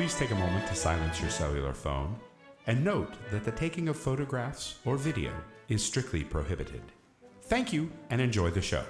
please take a moment to silence your cellular phone and note that the taking of photographs or video is strictly prohibited. Thank you and enjoy the show.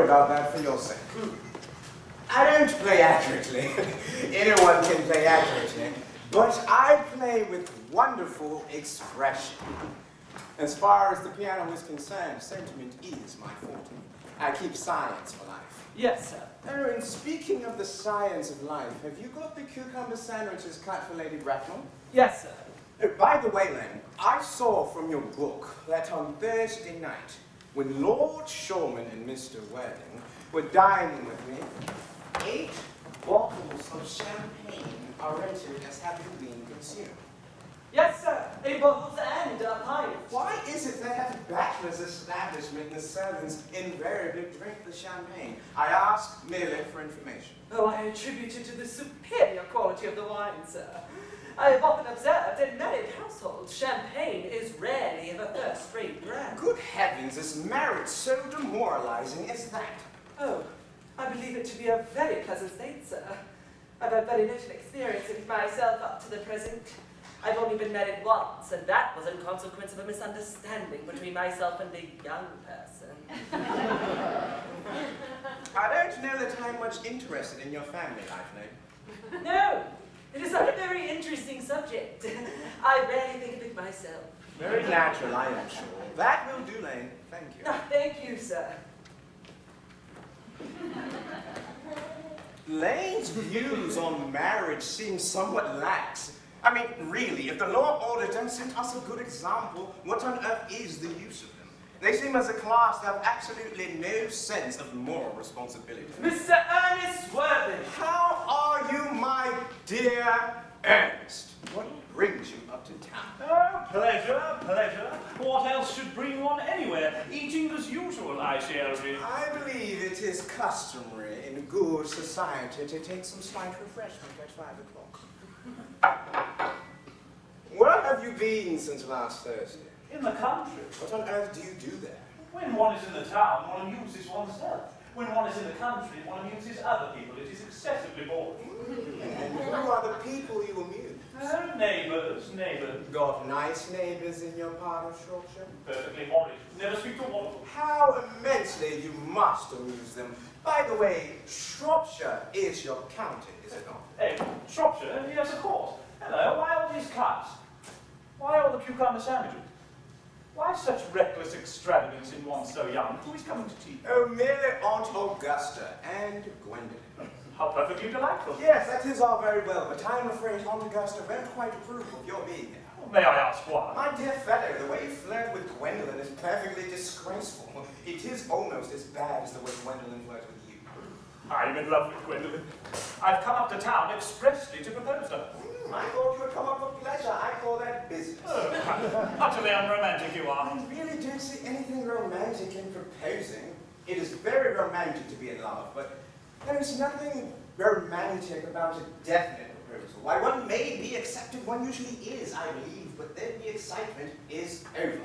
About that for your sake. I don't play accurately. Anyone can play accurately. But I play with wonderful expression. As far as the piano is concerned, sentiment is my forte. I keep science for life. Yes, sir. Oh, and speaking of the science of life, have you got the cucumber sandwiches cut for Lady Bracknell? Yes, sir. Oh, by the way, Len, I saw from your book that on Thursday night, when Lord Shorman and Mr. Worthing were dining with me, 8 bottles of champagne are rented as having been consumed. Yes, sir. 8 bottles and a pint. Why is it that at a bachelor's establishment the servants invariably drink the champagne? I ask merely for information. Oh, I attribute it to the superior quality of the wine, sir. I have often observed in married households, champagne is rarely of a first-rate brand. Good heavens, is marriage so demoralizing as that? Oh, I believe it to be a very pleasant state, sir. I've had very little experience in it myself up to the present. I've only been married once, and that was in consequence of a misunderstanding between myself and a young person. I don't know that I'm much interested in your family life, Nate. No. It is not a very interesting subject. I rarely think of it myself. Very natural, I am sure. That will do, Lane. Thank you. Oh, thank you, sir. Lane's views on marriage seem somewhat lax. I mean, really, if the law order don't set us a good example, what on earth is the use of them? They seem as a class to have absolutely no sense of moral responsibility. Mr. Ernest Worthing! How are you, my dear Ernest? What brings you up to town? Oh, pleasure, pleasure. What else should bring one anywhere? Eating as usual, I shall be. I believe it is customary in good society to take some slight refreshment at 5 o'clock. Where have you been since last Thursday? In the country. What on earth do you do there? When one is in the town, one amuses oneself. When one is in the country, one amuses other people. It is excessively boring. And who are the people you amuse? Oh, neighbours, neighbours. Got nice neighbours in your part of Shropshire? Perfectly horrid. Never speak to one of them. How immensely you must amuse them. By the way, Shropshire is your county, is it not? Eh, Shropshire? Yes, of course. Hello, why all these cups? Why all the cucumber sandwiches? Why such reckless extravagance in one so young? Who is coming to tea? Oh, merely Aunt Augusta and Gwendolen. How perfectly delightful. Yes, that is all very well, but I am afraid Aunt Augusta won't quite approve of your being here. Well, may I ask why? My dear fellow, the way you flirt with Gwendolen is perfectly disgraceful. It is almost as bad as the way Gwendolen flirts with you. I'm in love with Gwendolen. I've come up to town expressly to propose her. I thought you would come up for pleasure. I call that business. Oh, utterly unromantic you are. I really don't see anything romantic in proposing. It is very romantic to be in love, but there is nothing romantic about a definite proposal. Why, one may be accepted, one usually is, I believe, but then the excitement is over.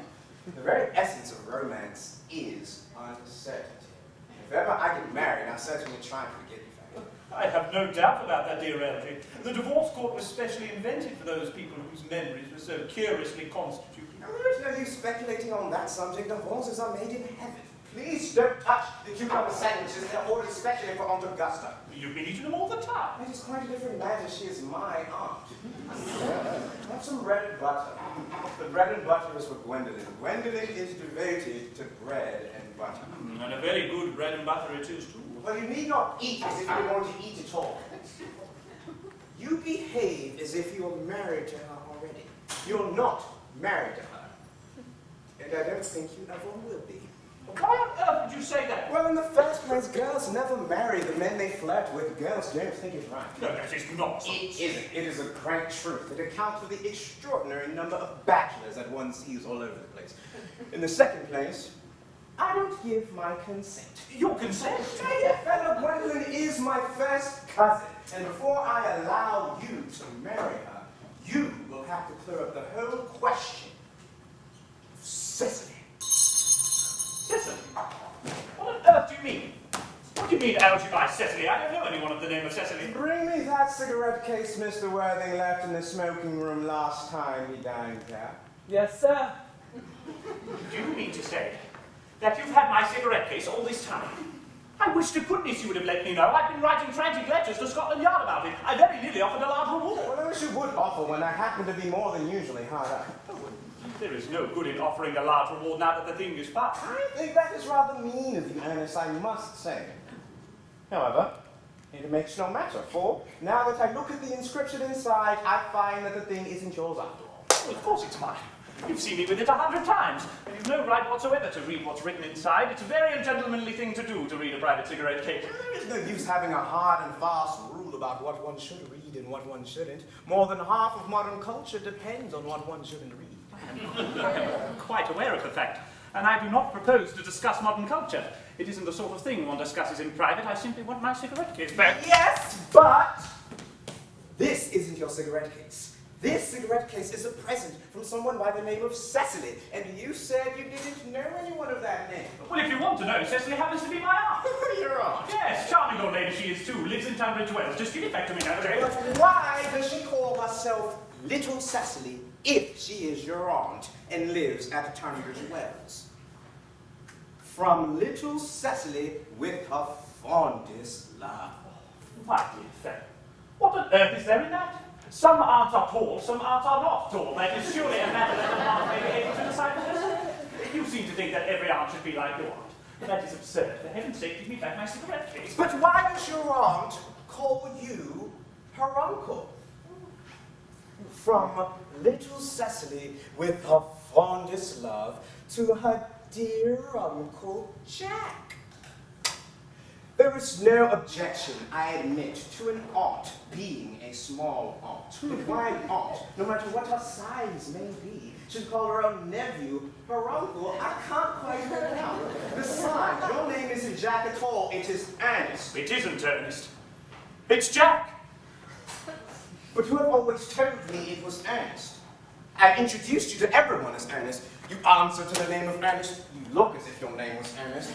The very essence of romance is uncertainty. If ever I get married, I'll certainly try to forget you. I have no doubt about that, dear Elgie. The divorce court was specially invented for those people whose memories were so curiously constituted. There's no use speculating on that subject. Divorces are made in heaven. Please don't touch the cucumber sandwiches. They're ordered especially for Aunt Augusta. You've been eating them all the time. It is quite a different matter. She is my aunt. Have some bread and butter. The bread and butter is for Gwendolen. Gwendolen is devoted to bread and butter. And a very good bread and butter it is, too. Well, you need not eat as if you were going to eat at all. You behave as if you are married to her already. You're not married to her. And I don't think you ever will be. Why on earth would you say that? Well, in the first place, girls never marry the men they flirt with. Girls don't think it's right. No, that is nonsense. It isn't. It is a great truth. It accounts for the extraordinary number of bachelors that one sees all over the place. In the second place, I don't give my consent. Your consent? Hey, fellow Gwendolyn is my first cousin, and before I allow you to marry her, you will have to clear up the whole question of Cecily. Cecily? What on earth do you mean? What do you mean, Algebra Cecily? I don't know anyone of the name of Cecily. Bring me that cigarette case Mr. Worthing left in the smoking room last time he dined here. Yes, sir. Do you mean to say that you've had my cigarette case all this time? I wish to goodness you would have let me know. I've been writing frantic letters to Scotland Yard about it. I very nearly offered a large reward. Well, I wish you would offer when I happen to be more than usually hard up. There is no good in offering a large reward now that the thing is past. I think that is rather mean of you, Ernest, I must say. However, it makes no matter, for now that I look at the inscription inside, I find that the thing isn't yours after all. Well, of course it's mine. You've seen me with it 100 times, and you've no right whatsoever to read what's written inside. It's a very ungentlemanly thing to do, to read a private cigarette case. There is no use having a hard and fast rule about what one should read and what one shouldn't. More than half of modern culture depends on what one shouldn't read. I'm quite aware of the fact, and I do not propose to discuss modern culture. It isn't the sort of thing one discusses in private. I simply want my cigarette case back. Yes, but this isn't your cigarette case. This cigarette case is a present from someone by the name of Cecily, and you said you didn't know anyone of that name. Well, if you want to know, Cecily happens to be my aunt. Your aunt? Yes, charming old lady she is too. Lives in Tunbridge Wells. Just give it back to me now, Jane. But why does she call herself Little Cecily if she is your aunt and lives at Tunbridge Wells? From Little Cecily with her fondest love. My dear fellow, what on earth is there in that? Some aunts are tall, some aunts are not tall. That is surely a matter that an aunt may be able to decide for herself. You seem to think that every aunt should be like your aunt. That is absurd. For heaven's sake, give me back my cigarette case. But why does your aunt call you her uncle? From Little Cecily with her fondest love to her dear Uncle Jack. There is no objection, I admit, to an aunt being a small aunt. But why an aunt, no matter what her size may be, should call her own nephew her uncle? I can't quite work it out. Besides, your name isn't Jack at all, it is Ernest. It isn't Ernest. It's Jack. But you have always told me it was Ernest. I've introduced you to everyone as Ernest. You answer to the name of Ernest. You look as if your name was Ernest.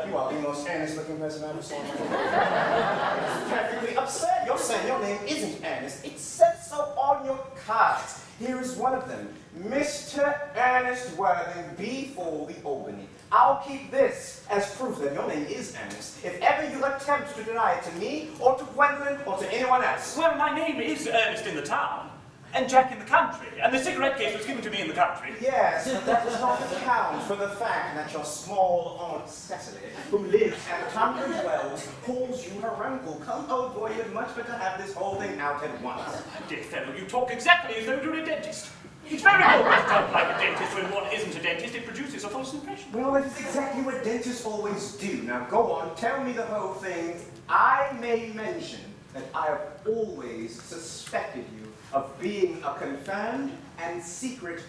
You are the most Ernest-looking person I've ever seen. It's perfectly absurd. You're saying your name isn't Ernest. It says so on your cards. Here is one of them. Mr. Ernest Worthing, B4 the Albany. I'll keep this as proof that your name is Ernest, if ever you attempt to deny it to me, or to Gwendolyn, or to anyone else. Well, my name is Ernest in the town, and Jack in the country, and the cigarette case was given to me in the country. Yes, but that does not account for the fact that your small Aunt Cecily, who lives at Tunbridge Wells, calls you her uncle. Come, old boy, you'd much better have this whole thing out at once. My dear fellow, you talk exactly as though you were a dentist. It's very always done like a dentist. When one isn't a dentist, it produces a false impression. Well, that is exactly what dentists always do. Now go on, tell me the whole thing. I may mention that I have always suspected you of being a confirmed and secret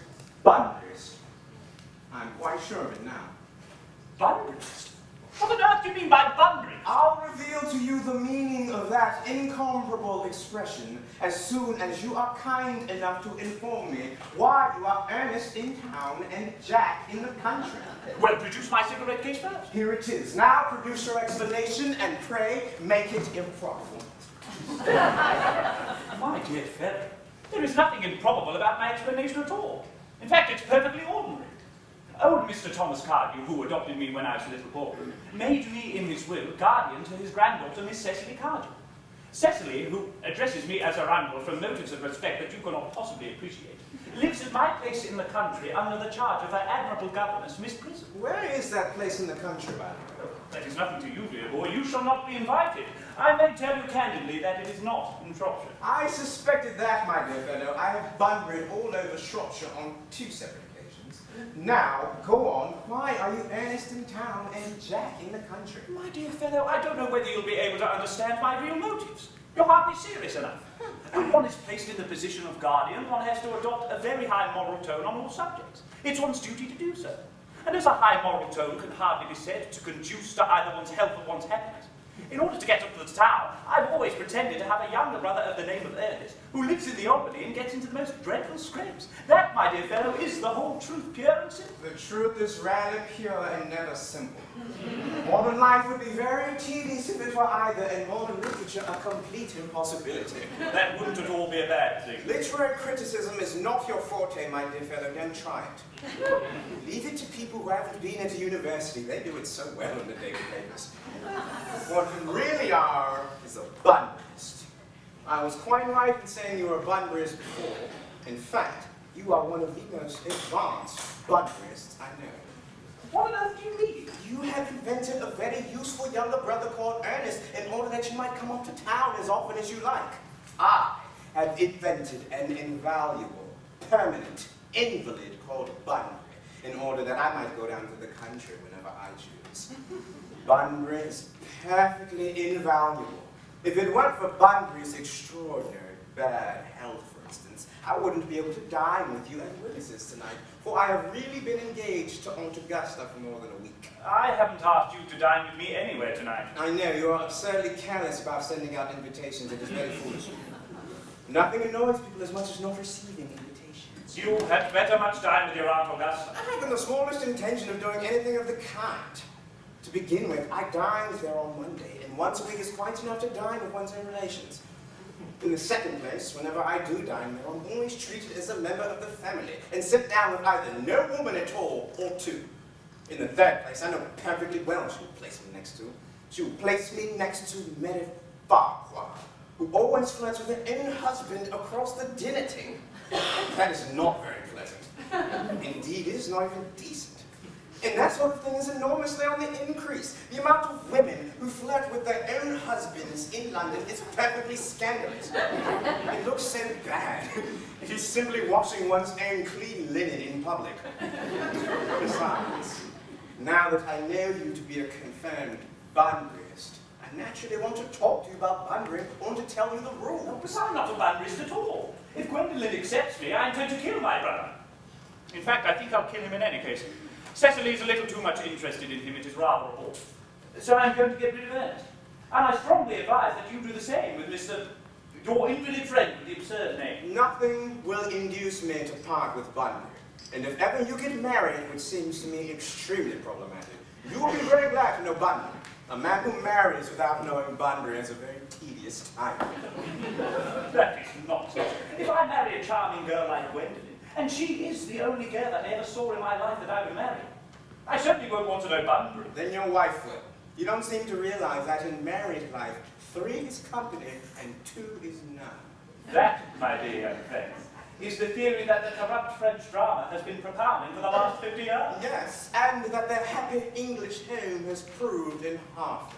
bunderist. I'm quite sure of it now. Bunderist? What on earth do you mean by bunderist? I'll reveal to you the meaning of that incomparable expression as soon as you are kind enough to inform me why you are Ernest in town and Jack in the country. Well, produce my cigarette case first. Here it is. Now produce your explanation and pray make it improbable. My dear fellow, there is nothing improbable about my explanation at all. In fact, it's perfectly ordinary. Old Mr. Thomas Cardew, who adopted me when I was a little boy, made me in his will guardian to his granddaughter, Miss Cecily Cardew. Cecily, who addresses me as her uncle from motives of respect that you cannot possibly appreciate, lives at my place in the country under the charge of her admirable governess, Miss Prison. Where is that place in the country, by the way? That is nothing to you, dear boy. You shall not be invited. I may tell you candidly that it is not in Shropshire. I suspected that, my dear fellow. I have bundered all over Shropshire on 2 separate occasions. Now, go on. Why are you Ernest in town and Jack in the country? My dear fellow, I don't know whether you'll be able to understand my real motives. You're hardly serious enough. When one is placed in the position of guardian, one has to adopt a very high moral tone on all subjects. It's one's duty to do so. And as a high moral tone can hardly be said to conduce to either one's health or one's happiness, in order to get up to the town, I've always pretended to have a younger brother of the name of Ernest, who lives in the Albany and gets into the most dreadful scrapes. That, my dear fellow, is the whole truth, pure and simple. The truth is rather pure and never simple. Modern life would be very tedious if it were either, and modern literature a complete impossibility. That wouldn't at all be a bad thing. Literary criticism is not your forte, my dear fellow. Don't try it. Leave it to people who haven't been at a university. They do it so well in the daily papers. What you really are is a bunburyist. I was quite right in saying you were a bunburyist before. In fact, you are one of the most advanced bunburyists I know. What on earth do you mean? You have invented a very useful younger brother called Ernest in order that you might come up to town as often as you like. I have invented an invaluable, permanent invalid called Bunbury in order that I might go down to the country whenever I choose. Bunbury is perfectly invaluable. If it weren't for Bunbury's extraordinary bad health, for instance, I wouldn't be able to dine with you at Willis's tonight, for I have really been engaged to Aunt Augusta for more than a week. I haven't asked you to dine with me anywhere tonight. I know, you are absurdly careless about sending out invitations. It is very foolish. Nothing annoys people as much as not receiving invitations. You had better much dine with your Aunt Augusta. I haven't the smallest intention of doing anything of the kind. To begin with, I dine there on Monday, and once a week is quite enough to dine with one's own relations. In the second place, whenever I do dine there, I'm always treated as a member of the family, and sit down with either no woman at all, or two. In the third place, I know perfectly well she will place me next to. She will place me next to Meredith Farquhar, who always flirts with her own husband across the dinner table. That is not very pleasant. Indeed, it is not even decent. And that sort of thing is enormously on the increase. The amount of women who flirt with their own husbands in London is perfectly scandalous. It looks so bad. It is simply washing one's own clean linen in public. Besides, now that I know you to be a confirmed Bunburyist, I naturally want to talk to you about Bunbury. I want to tell you the rules. No, but I'm not a Bunburyist at all. If Gwendolen accepts me, I intend to kill my brother. In fact, I think I'll kill him in any case. Cecily's a little too much interested in him, it is rather a bore. So I'm going to get rid of Ernest. And I strongly advise that you do the same with Mr. your invalid friend with the absurd name. Nothing will induce me to part with Bunbury. And if ever you get married, which seems to me extremely problematic, you will be very glad to know Bunbury. A man who marries without knowing Bunbury is a very tedious time. That is nonsense. If I marry a charming girl like Gwendolen, and she is the only girl I ever saw in my life that I would marry, I certainly won't want to know Bunbury. Then your wife will. You don't seem to realize that in married life, 3 is company and 2 is none. That, my dear young friends, is the theory that the corrupt French drama has been propounding for the last 50 years. Yes, and that the happy English home has proved in half.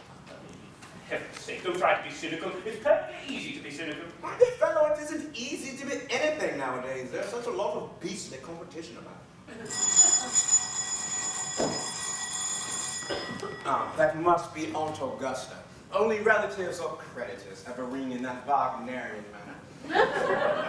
Heaven's sake, don't try to be cynical. It's perfectly easy to be cynical. My dear fellow, it isn't easy to be anything nowadays. There's such a lot of beastly competition about. That must be Aunt Augusta. Only relatives or creditors ever ring in that Wagnerian manner.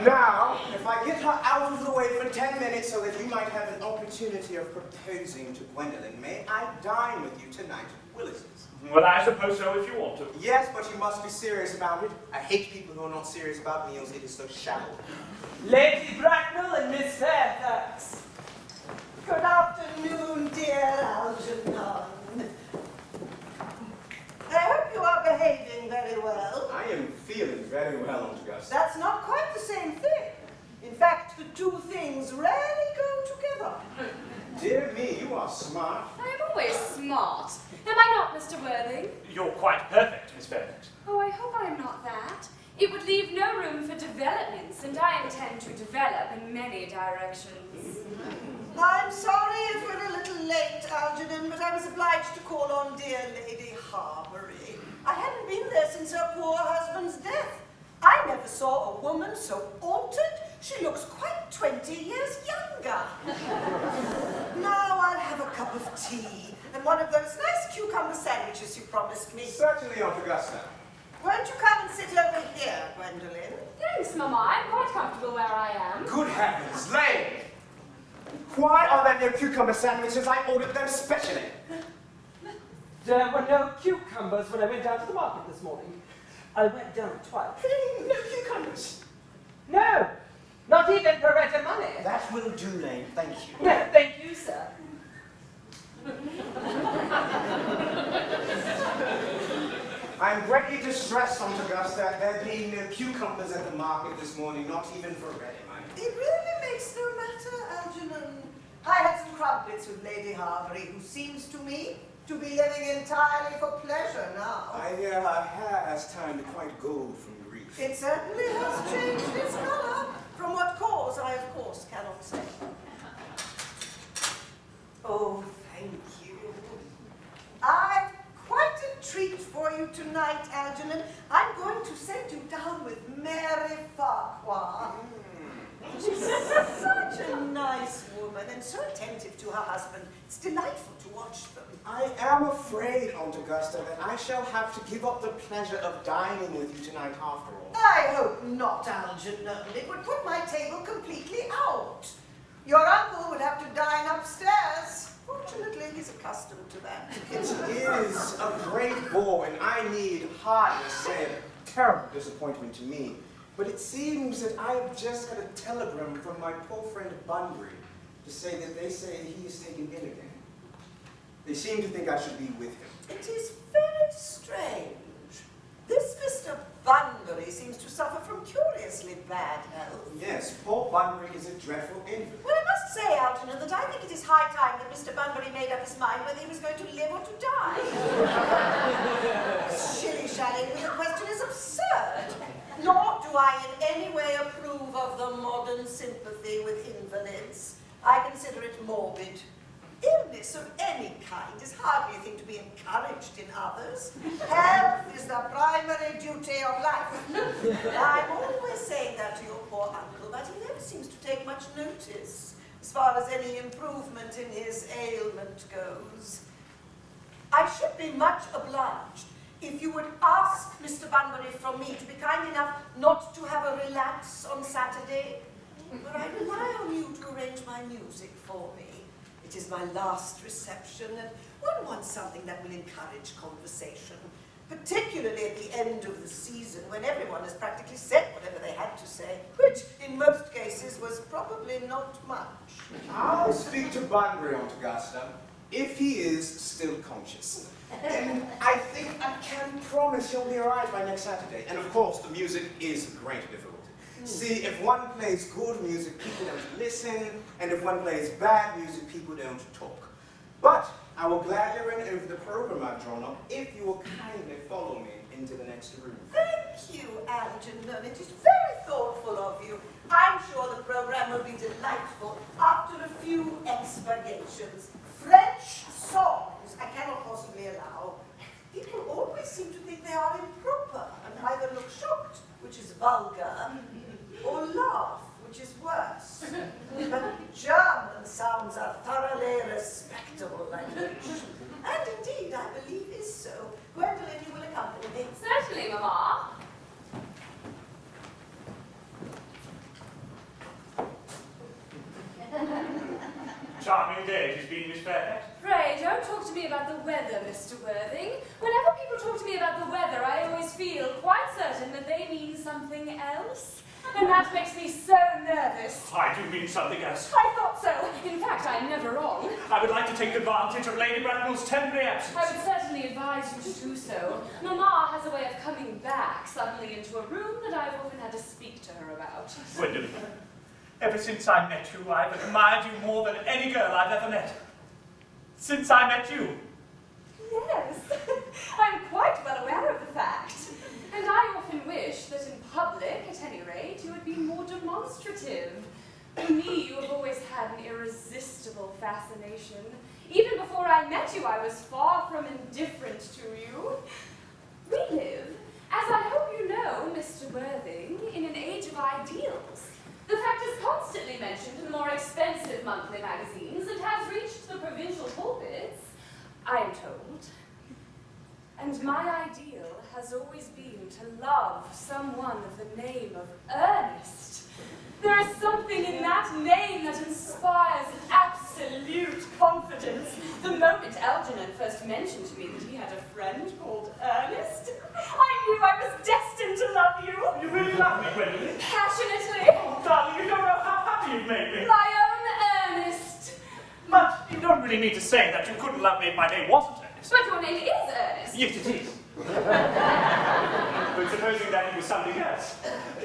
Now, if I get her out of the way for 10 minutes so that you might have an opportunity of proposing to Gwendolen, may I dine with you tonight at Willis's? Well, I suppose so if you want to. Yes, but you must be serious about it. I hate people who are not serious about meals. It is so shallow. Lady Bracknell and Miss Fairfax. Good afternoon, dear Algernon. I hope you are behaving very well. I am feeling very well, Aunt Augusta. That's not quite the same thing. In fact, the two things rarely go together. Dear me, you are smart. I'm always smart. Am I not, Mr. Worthing? You're quite perfect, Miss Fairfax. Oh, I hope I'm not that. It would leave no room for developments, and I intend to develop in many directions. I'm sorry if we're a little late, Algernon, but I was obliged to call on dear Lady Harbury. I hadn't been there since her poor husband's death. I never saw a woman so altered. She looks quite 20 years younger. Now I'll have a cup of tea and one of those nice cucumber sandwiches you promised me. Certainly, Aunt Augusta. Won't you come and sit over here, Gwendolyn? Thanks, Mama. I'm quite comfortable where I am. Good heavens, Lane! Why are there no cucumber sandwiches? I ordered them specially. There were no cucumbers when I went down to the market this morning. I went down twice. No cucumbers. No, not even for rent money. That will do, Lane. Thank you. No, thank you, sir. I'm greatly distressed, Aunt Augusta, at there being no cucumbers at the market this morning, not even for ready money. It really makes no matter, Algernon. I had some crumpets with Lady Harbury, who seems to me to be living entirely for pleasure now. I hear her hair has turned quite gold from grief. It certainly has changed its color. From what cause, I of course cannot say. Oh, thank you. I've quite a treat for you tonight, Algernon. I'm going to send you down with Mary Farquhar. She's such a nice woman and so attentive to her husband. It's delightful to watch them. I am afraid, Aunt Augusta, that I shall have to give up the pleasure of dining with you tonight after all. I hope not, Algernon. It would put my table completely out. Your uncle would have to dine upstairs. Fortunately, he's accustomed to that. It is a great bore, and I need hardly say a terrible disappointment to me. But it seems that I have just got a telegram from my poor friend Bunbury to say that they say he is taken in again. They seem to think I should be with him. It is very strange. This Mr. Bunbury seems to suffer from curiously bad health. Yes, poor Bunbury is a dreadful invalid. Well, I must say, Algernon, that I think it is high time that Mr. Bunbury made up his mind whether he was going to live or to die. Shilly-shallying with the question is absurd. Nor do I in any way approve of the modern sympathy with invalids. I consider it morbid. Illness of any kind is hardly a thing to be encouraged in others. Health is the primary duty of life. I'm always saying that to your poor uncle, but he never seems to take much notice as far as any improvement in his ailment goes. I should be much obliged if you would ask Mr. Bunbury from me to be kind enough not to have a relapse on Saturday. But I rely on you to arrange my music for me. It is my last reception, and one wants something that will encourage conversation, particularly at the end of the season when everyone has practically said whatever they had to say, which in most cases was probably not much. I'll speak to Bunbury, Aunt Augusta, if he is still conscious. And I think I can promise he'll be alright by next Saturday. And of course, the music is a great difficulty. See, if one plays good music, people don't listen, and if one plays bad music, people don't talk. But I will gladly run over the program I've drawn up if you will kindly follow me into the next room. Thank you, Algernon. It is very thoughtful of you. I'm sure the program will be delightful after a few expurgations. French songs I cannot possibly allow. People always seem to think they are improper and either look shocked, which is vulgar, or laugh, which is worse. But German sounds a thoroughly respectable language. And indeed, I believe is so. Gwendolyn, you will accompany me. Certainly, Mama. Charming day it has been, Miss Fairfax. Pray, don't talk to me about the weather, Mr. Worthing. Whenever people talk to me about the weather, I always feel quite certain that they mean something else. And that makes me so nervous. I do mean something else. I thought so. In fact, I'm never wrong. I would like to take advantage of Lady Bracknell's temporary absence. I would certainly advise you to do so. Mamma has a way of coming back suddenly into a room that I've often had to speak to her about. Gwendolyn, ever since I met you, I've admired you more than any girl I've ever met. Since I met you. Yes, I'm quite well aware of the fact. And I often wish that in public, at any rate, you would be more demonstrative. For me, you have always had an irresistible fascination. Even before I met you, I was far from indifferent to you. We live As I hope you know, Mr. Worthing, in an age of ideals, the fact is constantly mentioned in the more expensive monthly magazines and has reached the provincial pulpits, I am told. And my ideal has always been to love someone of the name of Ernest. There is something in that name that inspires absolute confidence. The moment Algernon first mentioned to me that he had a friend called Ernest, I knew I was destined to love you. You really love me, Gwendolyn? Passionately. Oh, darling, you don't know how happy you've made me. My own Ernest. But you don't really need to say that you couldn't love me if my name wasn't Ernest. But your name is Ernest. Yes, it is. But supposing that it was something else,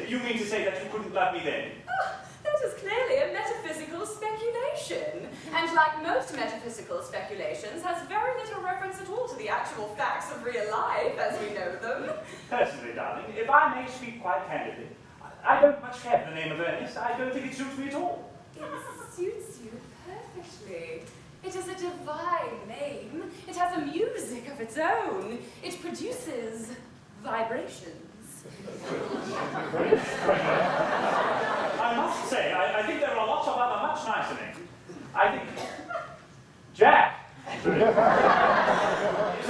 you mean to say that you couldn't love me then? Oh, that is clearly a metaphysical speculation. And like most metaphysical speculations, has very little reference at all to the actual facts of real life as we know them. Personally, darling, if I may speak quite candidly, I don't much care for the name of Ernest. I don't think it suits me at all. It suits you perfectly. It is a divine name. It has a music of its own. It produces vibrations. I must say, I think there are lots of other much nicer names. I think Jack is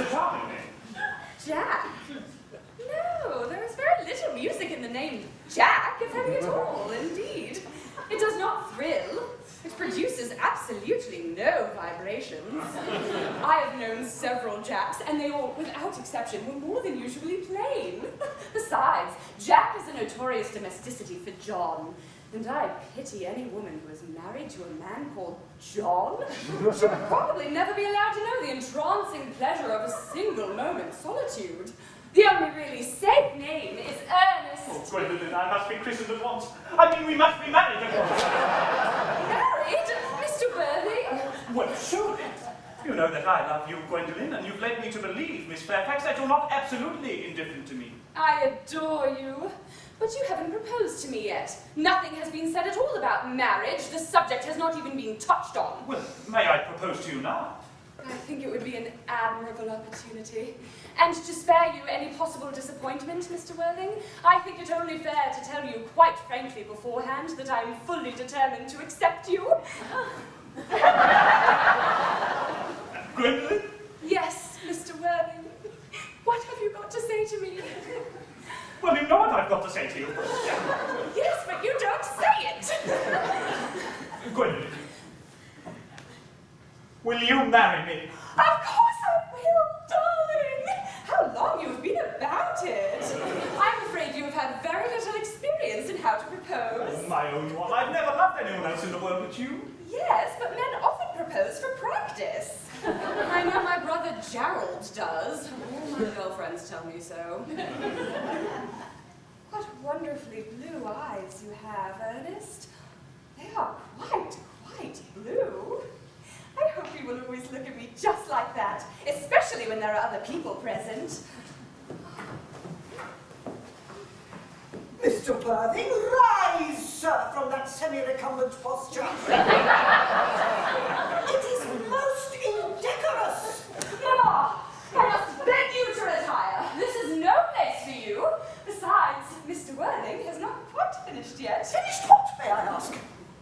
a charming name. Jack? No, there is very little music in the name Jack, if any at all, indeed. It does not thrill. It produces absolutely no vibrations. I have known several Jacks, and they all, without exception, were more than usually plain. Besides, Jack is a notorious domesticity for John, and I pity any woman who is married to a man called John. She would probably never be allowed to know the entrancing pleasure of a single moment's solitude. The only really safe name is Ernest. Oh, Gwendolyn, I must be christened at once. I mean, we must be married at once. Married? Mr. Worthing? Well, surely. You know that I love you, Gwendolyn, and you've led me to believe, Miss Fairfax, that you're not absolutely indifferent to me. I adore you. But you haven't proposed to me yet. Nothing has been said at all about marriage. The subject has not even been touched on. Well, may I propose to you now? I think it would be an admirable opportunity. And to spare you any possible disappointment, Mr. Worthing, I think it only fair to tell you quite frankly beforehand that I am fully determined to accept you. Gwendolyn? Yes, Mr. Worthing. What have you got to say to me? Well, you know what I've got to say to you. Yes, but you don't say it. Gwendolyn, will you marry me? Of course I will, darling. How long you've been about it. I'm afraid you have had very little experience in how to propose. Oh, my own one. I've never loved anyone else in the world but you. Yes, but men often propose for practice. I know my brother Gerald does. All my girlfriends tell me so. What wonderfully blue eyes you have, Ernest. They are quite blue. I hope you will always look at me just like that, especially when there are other people present. Mr. Worthing, rise, sir, from that semi-recumbent posture. It is most indecorous. Mama, I must beg you to retire. This is no place for you. Besides, Mr. Worthing has not quite finished yet. Finished what, may I ask?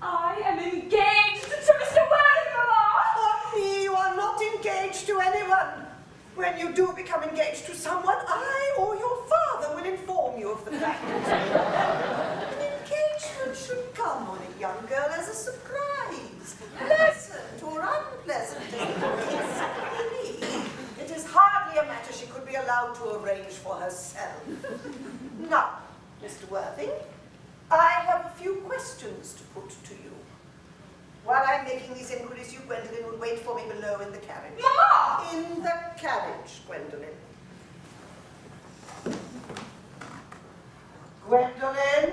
I am engaged to Mr. Worthing, Mama. On me, you are not engaged to anyone. When you do become engaged to someone, I or your father will inform you of the fact. An engagement should come on a young girl as a surprise, pleasant or unpleasant as the case may be. It is hardly a matter she could be allowed to arrange for herself. Now, Mr. Worthing, I have a few questions to put to you. While I'm making these inquiries, you, Gwendolyn, will wait for me below in the carriage. Mama! In the carriage, Gwendolyn. Gwendolyn,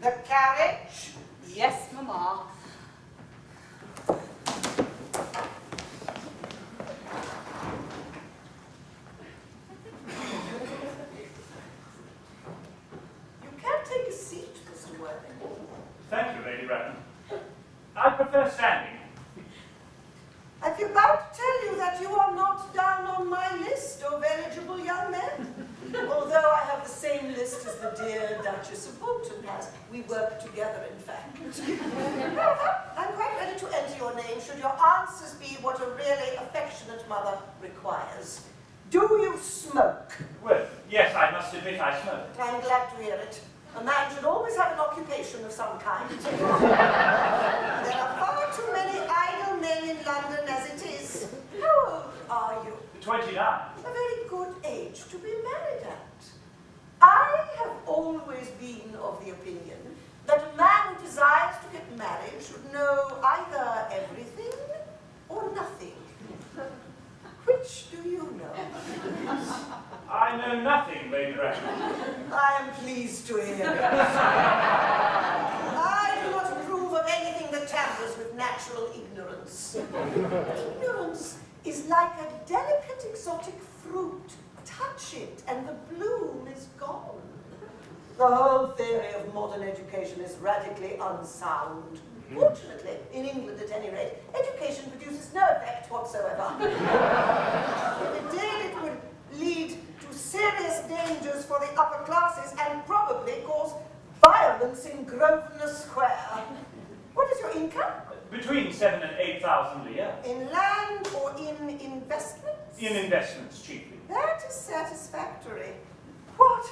the carriage. Yes, Mama. You can take a seat, Mr. Worthing. Thank you, Lady Ratton. I prefer standing. I feel bound to tell you that you are not down on my list of eligible young men. Although I have the list as the dear Duchess of Bolton has. We work together, in fact. However, I'm quite ready to enter your name should your answers be what a really affectionate mother requires. Do you smoke? Well, yes, I must admit I smoke. I'm glad to hear it. A man should always have an occupation of some kind. There are far too many idle men in London as it is. How old are you? 29. A very good age to be married at. I have always been of the opinion that a man who desires to get married should know either everything or nothing. Which do you know? I know nothing, Lady Bracknell. I am pleased to hear it. I do not approve of anything that tampers with natural ignorance. Ignorance is like a delicate exotic fruit. Touch it and the bloom is gone. The whole theory of modern education is radically unsound. Fortunately, in England at any rate, education produces no effect whatsoever. If it did, it would lead to serious dangers for the upper classes and probably cause violence in Grosvenor Square. What is your income? Between 7,000 and 8,000 a year. In land or in investments? In investments, chiefly. That is satisfactory. What?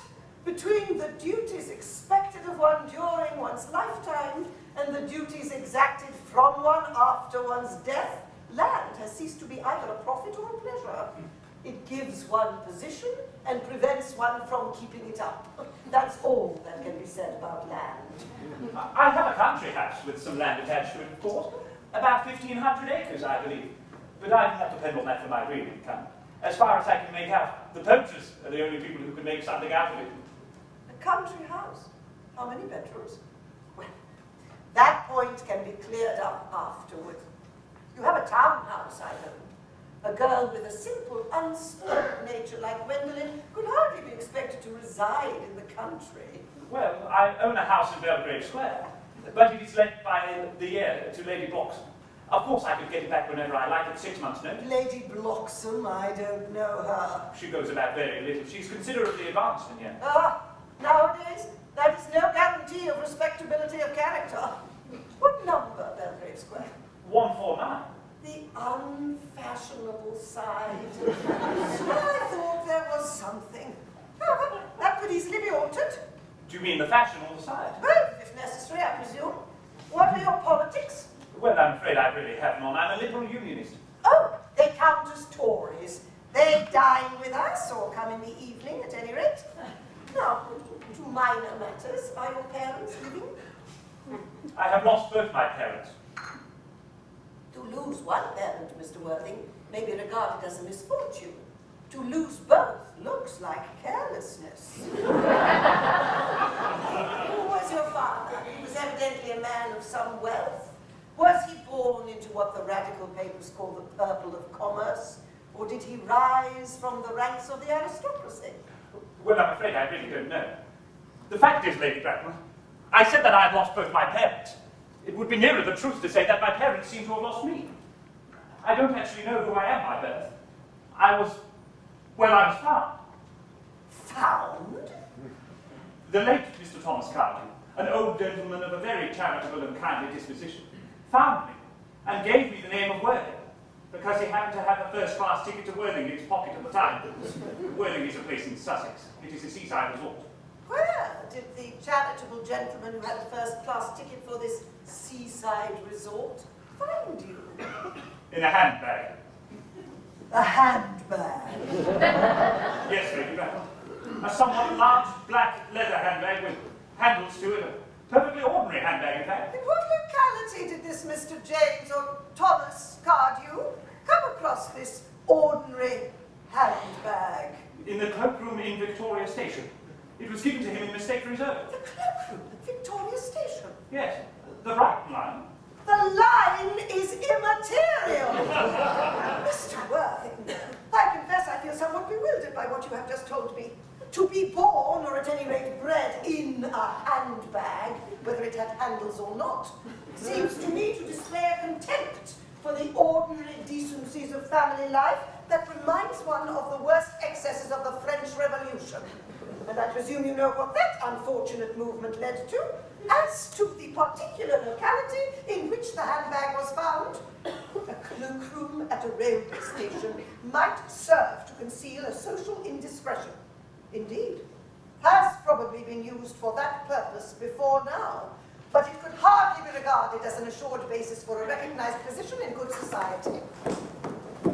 Between the duties expected of one during one's lifetime and the duties exacted from one after one's death, land has ceased to be either a profit or a pleasure. It gives one position and prevents one from keeping it up. That's all that can be said about land. I have a country house with some land attached to it, of course. About 1,500 acres, I believe. But I have to depend on that for my real income. As far as I can make out, the poachers are the only people who can make something out of it. A country house? How many bedrooms? Well, that point can be cleared up afterward. You have a townhouse, I hope. A girl with a simple, unspoiled nature like Gwendolen could hardly be expected to reside in the country. Well, I own a house in Belgrave Square, but it is let by the year to Lady Bloxham. Of course, I could get it back whenever I like at 6 months' notice. Lady Bloxham, I don't know her. She goes about very little. She's considerably advanced in years. Nowadays, that is no guarantee of respectability of character. What number, Belgrave Square? 149. The unfashionable side. I thought there was something. However, that could easily be altered. Do you mean the fashion or the size? Both, if necessary, I presume. What are your politics? Well, I'm afraid I really have none. I'm a liberal unionist. Oh, they count as Tories. They dine with us, or come in the evening, at any rate. Now, to minor matters, are your parents living? I have lost both my parents. To lose one parent, Mr. Worthing, may be regarded as a misfortune. To lose both looks like carelessness. Who was your father? He was evidently a man of some wealth. Was he born into what the radical papers call the purple of commerce? Or did he rise from the ranks of the aristocracy? Well, I'm afraid I really don't know. The fact is, Lady Bracknell, I said that I had lost both my parents. It would be nearer the truth to say that my parents seem to have lost me. I don't actually know who I am by birth. I was found. Found? The late Mr. Thomas Cardew, an old gentleman of a very charitable and kindly disposition, found me and gave me the name of Worthing, because he happened to have a first-class ticket to Worthing in his pocket at the time. Worthing is a place in Sussex. It is a seaside resort. Where did the charitable gentleman who had a first-class ticket for this seaside resort find you? In a handbag. A handbag. Yes, Lady Bracknell. A somewhat large black leather handbag with handles to it. A perfectly ordinary handbag, in fact. In what locality did this Mr. James or Thomas Cardew come across this ordinary handbag? In the cloakroom in Victoria Station. It was given to him in mistake for his own. The cloakroom at Victoria Station? Yes, the right line. The line is immaterial! Mr. Worthing, I confess I feel somewhat bewildered by what you have just told me. To be born, or at any rate bred, in a handbag, whether it had handles or not, seems to me to display a contempt for the ordinary decencies of family life that reminds one of the worst excesses of the French Revolution. An and I presume you know what that unfortunate movement led to. As to the particular locality in which the handbag was found, a cloakroom at a railway station might serve to conceal a social indiscretion. Indeed, has probably been used for that purpose before now, but it could hardly be regarded as an assured basis for a recognized position in good society.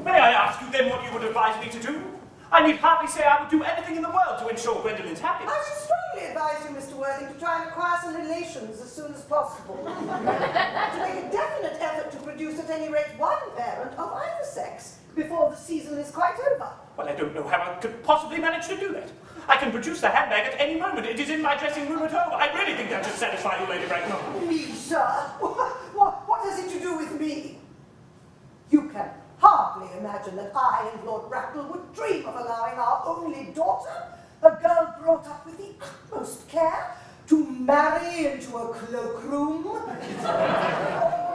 May I ask you then what you would advise me to do? I need hardly say I would do anything in the world to ensure Gwendolyn's happiness. I would strongly advise you, Mr. Worthing, to try and acquire some relations as soon as possible. To make a definite effort to produce at any rate one parent of either sex before the season is quite over. Well, I don't know how I could possibly manage to do that. I can produce the handbag at any moment. It is in my dressing room at home. I really think that should satisfy you, Lady Bracknell. Me, sir? What has it to do with me? You can hardly imagine that I and Lord Bracknell would dream of allowing our only daughter, a girl brought up with the utmost care, to marry into a cloakroom? Or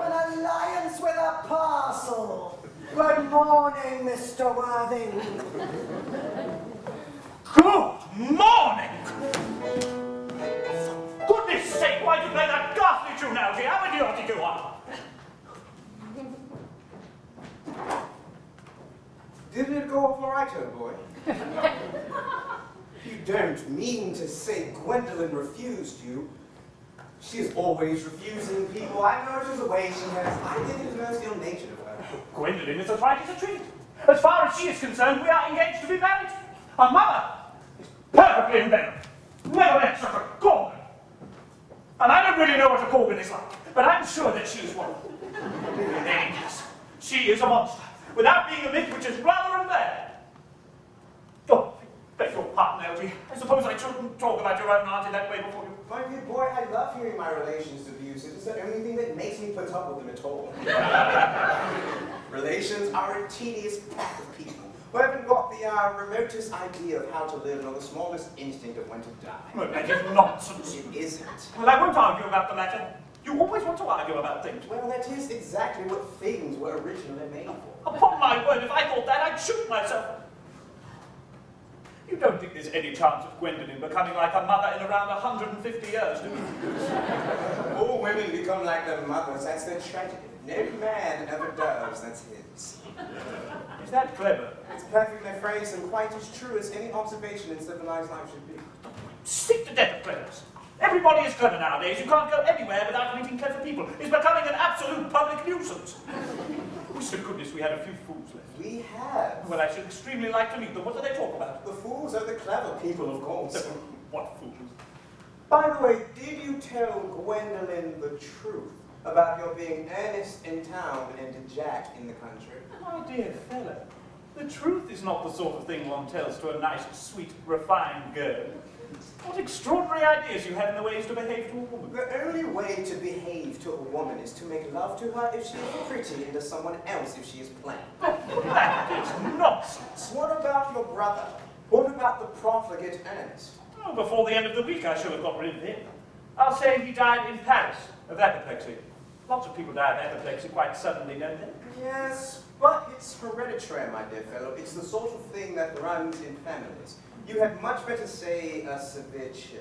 an alliance with a parcel? Good morning, Mr. Worthing. Good morning! For goodness sake, why do you play that ghastly tune now, dear? How idiotic you are! Didn't it go off all right, old boy? You don't mean to say Gwendolyn refused you. She is always refusing people. I know it is a way she has. I think it is most ill-natured of her. Gwendolyn is as right as a treat. As far as she is concerned, we are engaged to be married. Her mother is perfectly envenomed. Never met such a gorgon. And I don't really know what a gorgon is like, but I'm sure that she is one. In any case, she is a monster, without being a myth, which is rather unfair. Oh, I beg your pardon, Elgie. I suppose I shouldn't talk about your own aunt in that way before you. My dear boy, I love hearing my relations abused. It is the only thing that makes me put up with them at all. Relations are a tedious pack of people who haven't got the remotest idea of how to live nor the smallest instinct of when to die. Well, that is nonsense. It isn't. Well, I won't argue about the matter. You always want to argue about things. Well, that is exactly what things were originally made for. Upon my word, if I thought that, I'd shoot myself. You don't think there's any chance of Gwendolyn becoming like her mother in around 150 years, do you? All women become like their mothers. That's their tragedy. No man ever does. That's his. Is that clever? It's perfectly phrased and quite as true as any observation in civilized life should be. Sick to death of cleverness. Everybody is clever nowadays. You can't go anywhere without meeting clever people. It's becoming an absolute public nuisance. Wish to goodness we had a few fools left. We have. Well, I should extremely like to meet them. What do they talk about? The fools are the clever people, of course. What fools? By the way, did you tell Gwendolyn the truth about your being earnest in town and Jack in the country? My dear fellow, the truth is not the sort of thing one tells to a nice, sweet, refined girl. What extraordinary ideas you have in the ways to behave to a woman. The only way to behave to a woman is to make love to her if she is pretty and to someone else if she is plain. That is nonsense. What about your brother? What about the profligate Ernest? Oh, before the end of the week, I should have got rid of him. I'll say he died in Paris of apoplexy. Lots of people die of apoplexy quite suddenly, don't they? Yes, but it's hereditary, my dear fellow. It's the sort of thing that runs in families. You had much better say a severe chill.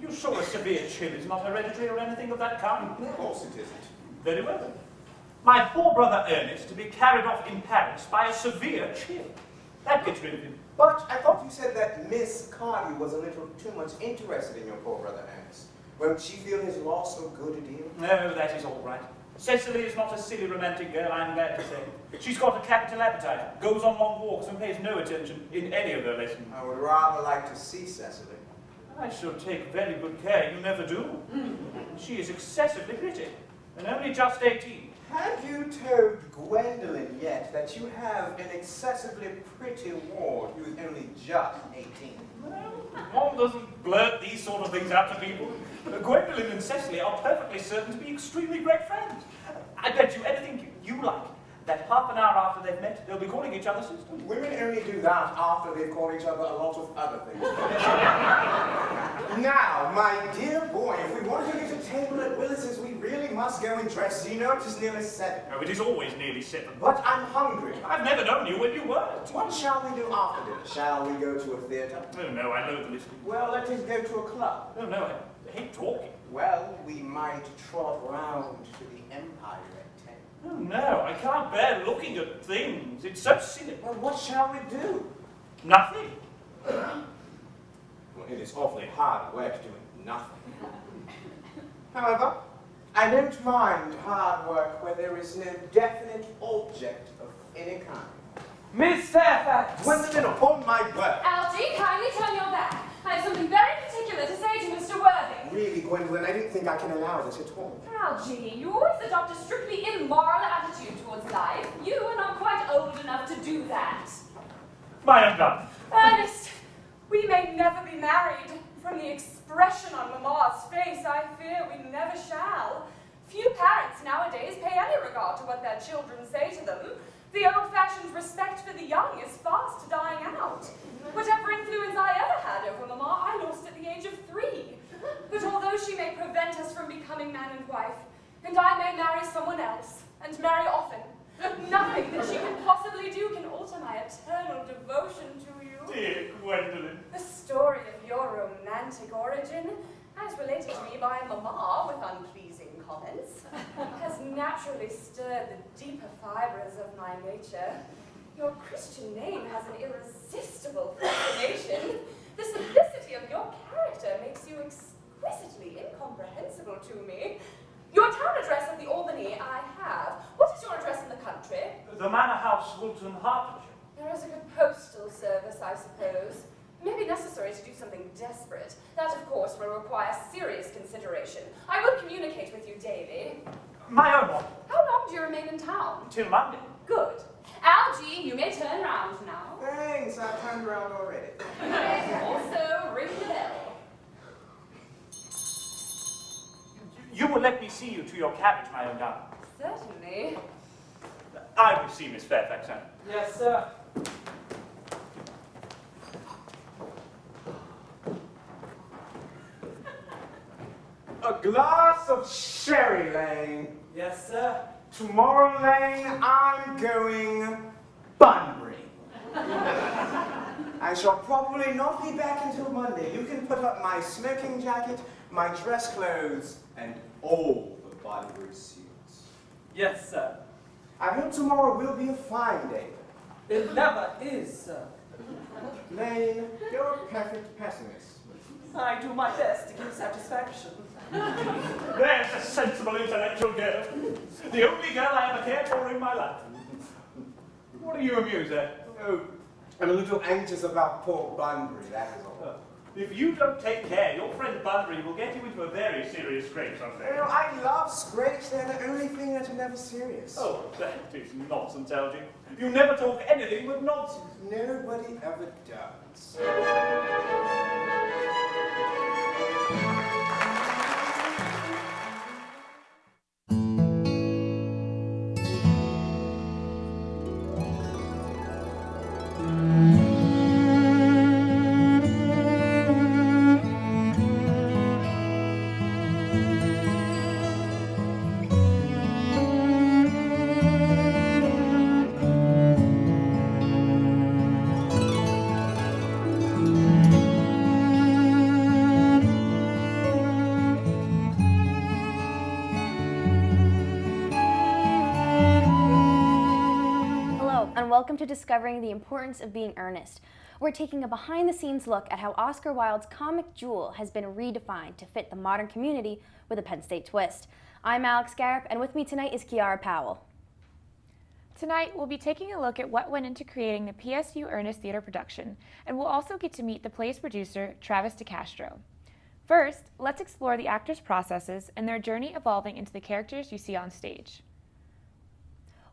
You sure a severe chill is not hereditary or anything of that kind? Of course it isn't. Very well then. My poor brother Ernest to be carried off in Paris by a severe chill. That gets rid of him. But I thought you said that Miss Cardew was a little too much interested in your poor brother Ernest. Won't she feel his loss so good a deal? No, that is all right. Cecily is not a silly romantic girl, I'm glad to say. She's got a capital appetite, goes on long walks and pays no attention in any of her lessons. I would rather like to see Cecily. I shall take very good care you never do. She is excessively pretty, and only just 18. Have you told Gwendolyn yet that you have an excessively pretty ward who is only just 18? Well, one doesn't blurt these sort of things out to people. Gwendolyn and Cecily are perfectly certain to be extremely great friends. I bet you anything you like that half an hour after they've met, they'll be calling each other sisters. Women only do that after they've called each other a lot of other things. Now, my dear boy, if we want to get a table at Willis's, we really must go and dress. You know it is nearly 7. Oh, it is always nearly 7. But I'm hungry. I've never known you when you weren't. What shall we do after dinner? Shall we go to a theatre? Oh, no, I know the list. Well, let us go to a club. Oh, no, I hate talking. Well, we might trot round to the Empire at 10. Oh, no, I can't bear looking at things. It's so silly. Well, what shall we do? Nothing. Well, it is awfully hard work doing nothing. However, I don't mind hard work where there is no definite object of any kind. Miss Fairfax! Gwendolyn, upon my word. Algie, kindly turn your back. I have something very particular to say to Mr. Worthing. Really, Gwendolyn, I don't think I can allow this at all. Algie, you always adopt a strictly immoral attitude towards life. You are not quite old enough to do that. My own gun. Ernest, we may never be married. From the expression on Mamma's face, I fear we never shall. Few parents nowadays pay any regard to what their children say to them. The old-fashioned respect for the young is fast dying out. Whatever influence I ever had over Mamma, I lost at the age of 3. But although she may prevent us from becoming man and wife, and I may marry someone else, and marry often, nothing that she can possibly do can alter my eternal devotion to you. Dear Gwendolyn. The story of your romantic origin, as related to me by Mamma with unpleasing comments, has naturally stirred the deeper fibres of my nature. Your Christian name has an irresistible fascination. The simplicity of your character makes you exquisitely incomprehensible to me. Your town address of the Albany I have. What is your address in the country? The Manor House, Woolton, Hertfordshire. There is a good postal service, I suppose. It may be necessary to do something desperate. That, of course, will require serious consideration. I will communicate with you daily. My own one. How long do you remain in town? Till Monday. Good. Algie, you may turn round now. Thanks, I've turned around already. Also, ring the bell. You will let me see you to your carriage, my own darling. Certainly. I will see Miss Fairfax, sir. Yes, sir. A glass of sherry, Lane. Yes, sir. Tomorrow, Lane, I'm going Bunbury. I shall probably not be back until Monday. You can put up my smoking jacket, my dress clothes, and all the Bunbury suits. Yes, sir. I hope tomorrow will be a fine day. It never is, sir. Lane, you're a perfect pessimist. I do my best to give satisfaction. There's a sensible, intellectual girl. The only girl I ever cared for in my life. What are you amused at? Oh, I'm a little anxious about poor Bunbury, that is all. If you don't take care, your friend Bunbury will get you into a very serious scrape someday. You know, I love scrapes, they're the only thing that are never serious. Oh, that is nonsense, Algie. You never talk anything but nonsense. Nobody ever does. Welcome to Discovering the Importance of Being Earnest. We're taking a behind-the-scenes look at how Oscar Wilde's comic jewel has been redefined to fit the modern community with a Penn State twist. I'm Alex Garrett, and with me tonight is Kiara Powell. Tonight, we'll be taking a look at what went into creating the PSU Earnest Theater production, and we'll also get to meet the play's producer, Travis DeCastro. First, let's explore the actors' processes and their journey evolving into the characters you see on stage.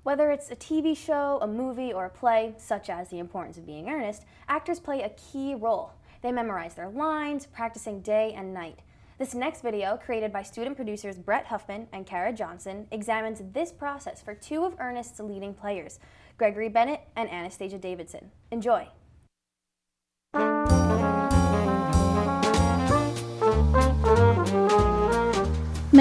Whether it's a TV show, a movie, or a play, such as The Importance of Being Earnest, actors play a key role. They memorize their lines, practicing day and night. This next video, created by student producers Brett Huffman and Kara Johnson, examines this process for two of Earnest's leading players, Gregory Bennett and Anastasia Davidson. Enjoy!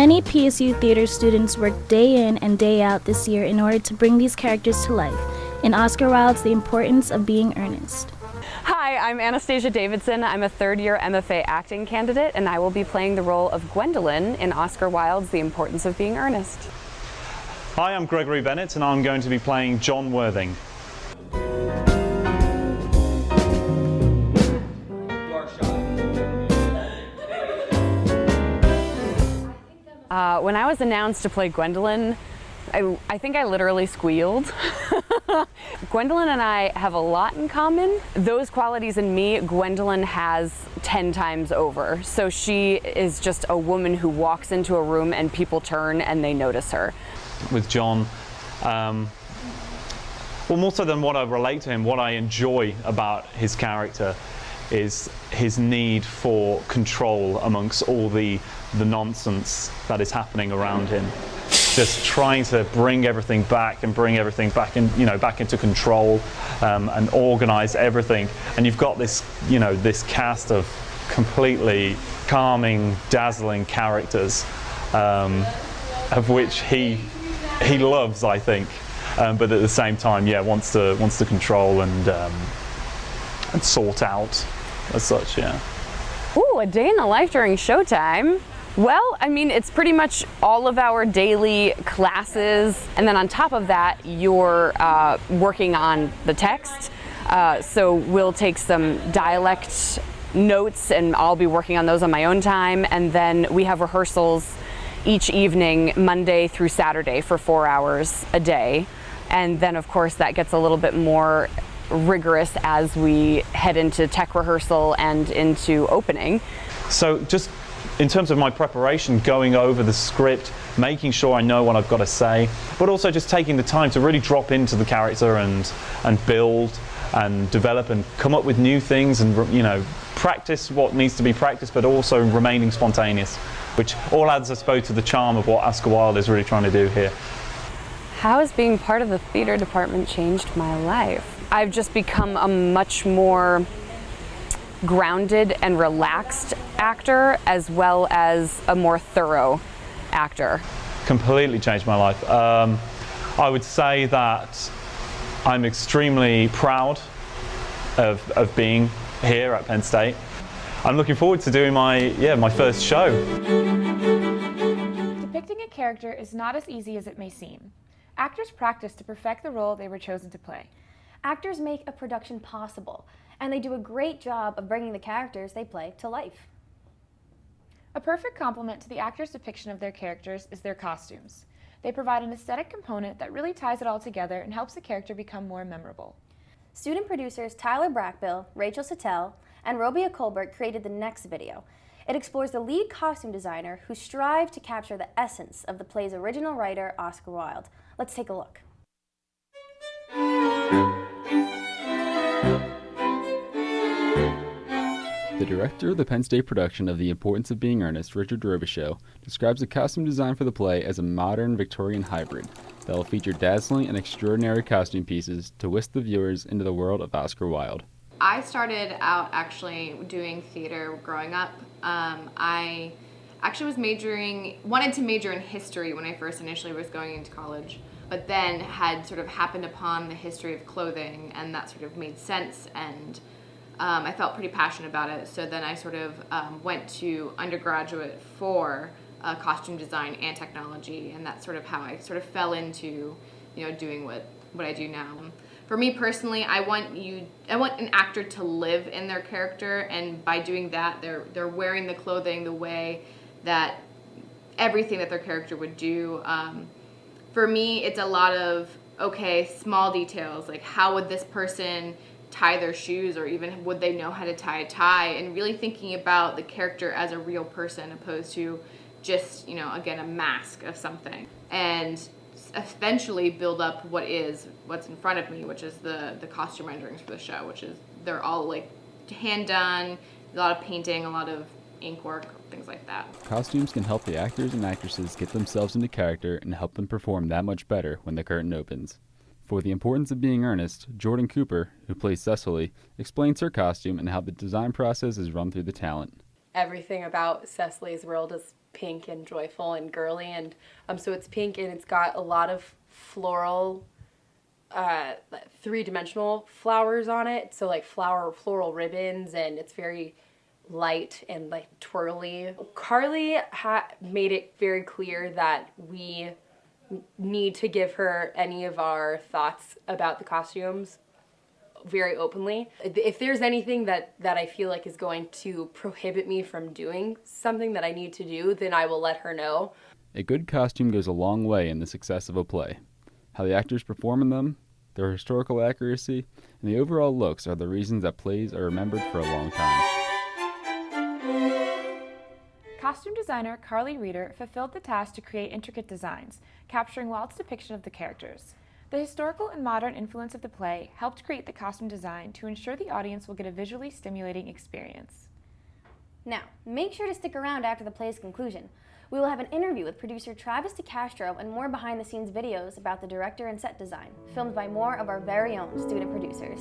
Many PSU theater students worked day in and day out this year in order to bring these characters to life in Oscar Wilde's The Importance of Being Earnest. Hi, I'm Anastasia Davidson. I'm a third-year MFA acting candidate, and I will be playing the role of Gwendolyn in Oscar Wilde's The Importance of Being Earnest. Hi, I'm Gregory Bennett, and I'm going to be playing John Worthing. When I was announced to play Gwendolyn, I think I literally squealed. Gwendolyn and I have a lot in common. Those qualities in me, Gwendolyn has 10 times over. So she is just a woman who walks into a room and people turn and they notice her. With John, well, more so than what I relate to him, what I enjoy about his character is his need for control amongst all the nonsense that is happening around him. Just trying to bring everything back and bring everything back in, back into control, and organize everything. And you've got this, this cast of completely calming, dazzling characters, of which he loves, I think, but at the same time, wants to control and sort out as such, yeah. Ooh, a day in the life during showtime. Well, I mean, it's pretty much all of our daily classes, and then on top of that, you're working on the text. So we'll take some dialect notes, and I'll be working on those on my own time, and then we have rehearsals each evening, Monday through Saturday, for 4 hours a day. And then, of course, that gets a little bit more rigorous as we head into tech rehearsal and into opening. So just in terms of my preparation, going over the script, making sure I know what I've got to say, but also just taking the time to really drop into the character and build and develop and come up with new things and, practice what needs to be practiced, but also remaining spontaneous, which all adds, I suppose, to the charm of what Oscar Wilde is really trying to do here. How has being part of the theater department changed my life? I've just become a much more grounded and relaxed actor, as well as a more thorough actor. Completely changed my life. I would say that I'm extremely proud of being here at Penn State. I'm looking forward to doing my first show. Depicting a character is not as easy as it may seem. Actors practice to perfect the role they were chosen to play. Actors make a production possible, and they do a great job of bringing the characters they play to life. A perfect complement to the actors' depiction of their characters is their costumes. They provide an aesthetic component that really ties it all together and helps the character become more memorable. Student producers Tyler Brackbill, Rachel Sattel, and Robia Colbert created the next video. It explores the lead costume designer who strived to capture the essence of the play's original writer, Oscar Wilde. Let's take a look. The director of the Penn State production of The Importance of Being Earnest, Richard Robichaux, describes the costume design for the play as a modern Victorian hybrid that will feature dazzling and extraordinary costume pieces to whisk the viewers into the world of Oscar Wilde. I started out actually doing theater growing up. I actually wanted to major in history when I first initially was going into college, but then had sort of happened upon the history of clothing, and that sort of made sense, and I felt pretty passionate about it. So then I sort of went to undergraduate for costume design and technology, and that's sort of how I sort of fell into, doing what I do now. For me personally, I want an actor to live in their character, and by doing that, they're wearing the clothing the way that everything that their character would do. For me, it's a lot of, small details, like how would this person tie their shoes, or even would they know how to tie a tie, and really thinking about the character as a real person opposed to just, again, a mask of something. And eventually build up what's in front of me, which is the costume renderings for the show, which is, they're all like hand done, a lot of painting, a lot of ink work, things like that. Costumes can help the actors and actresses get themselves into character and help them perform that much better when the curtain opens. For The Importance of Being Earnest, Jordan Cooper, who plays Cecily, explains her costume and how the design process is run through the talent. everything about Cecily's world is pink and joyful and girly, and so it's pink and it's got a lot of floral, three-dimensional flowers on it, so like floral ribbons, and it's very light and like twirly. Carly made it very clear that we need to give her any of our thoughts about the costumes very openly. If there's anything that I feel like is going to prohibit me from doing something that I need to do, then I will let her know. A good costume goes a long way in the success of a play. How the actors perform in them, their historical accuracy, and the overall looks are the reasons that plays are remembered for a long time. Costume designer Carly Reeder fulfilled the task to create intricate designs, capturing Walt's depiction of the characters. The historical and modern influence of the play helped create the costume design to ensure the audience will get a visually stimulating experience. Now, make sure to stick around after the play's conclusion. We will have an interview with producer Travis DeCastro and more behind-the-scenes videos about the director and set design, filmed by more of our very own student producers.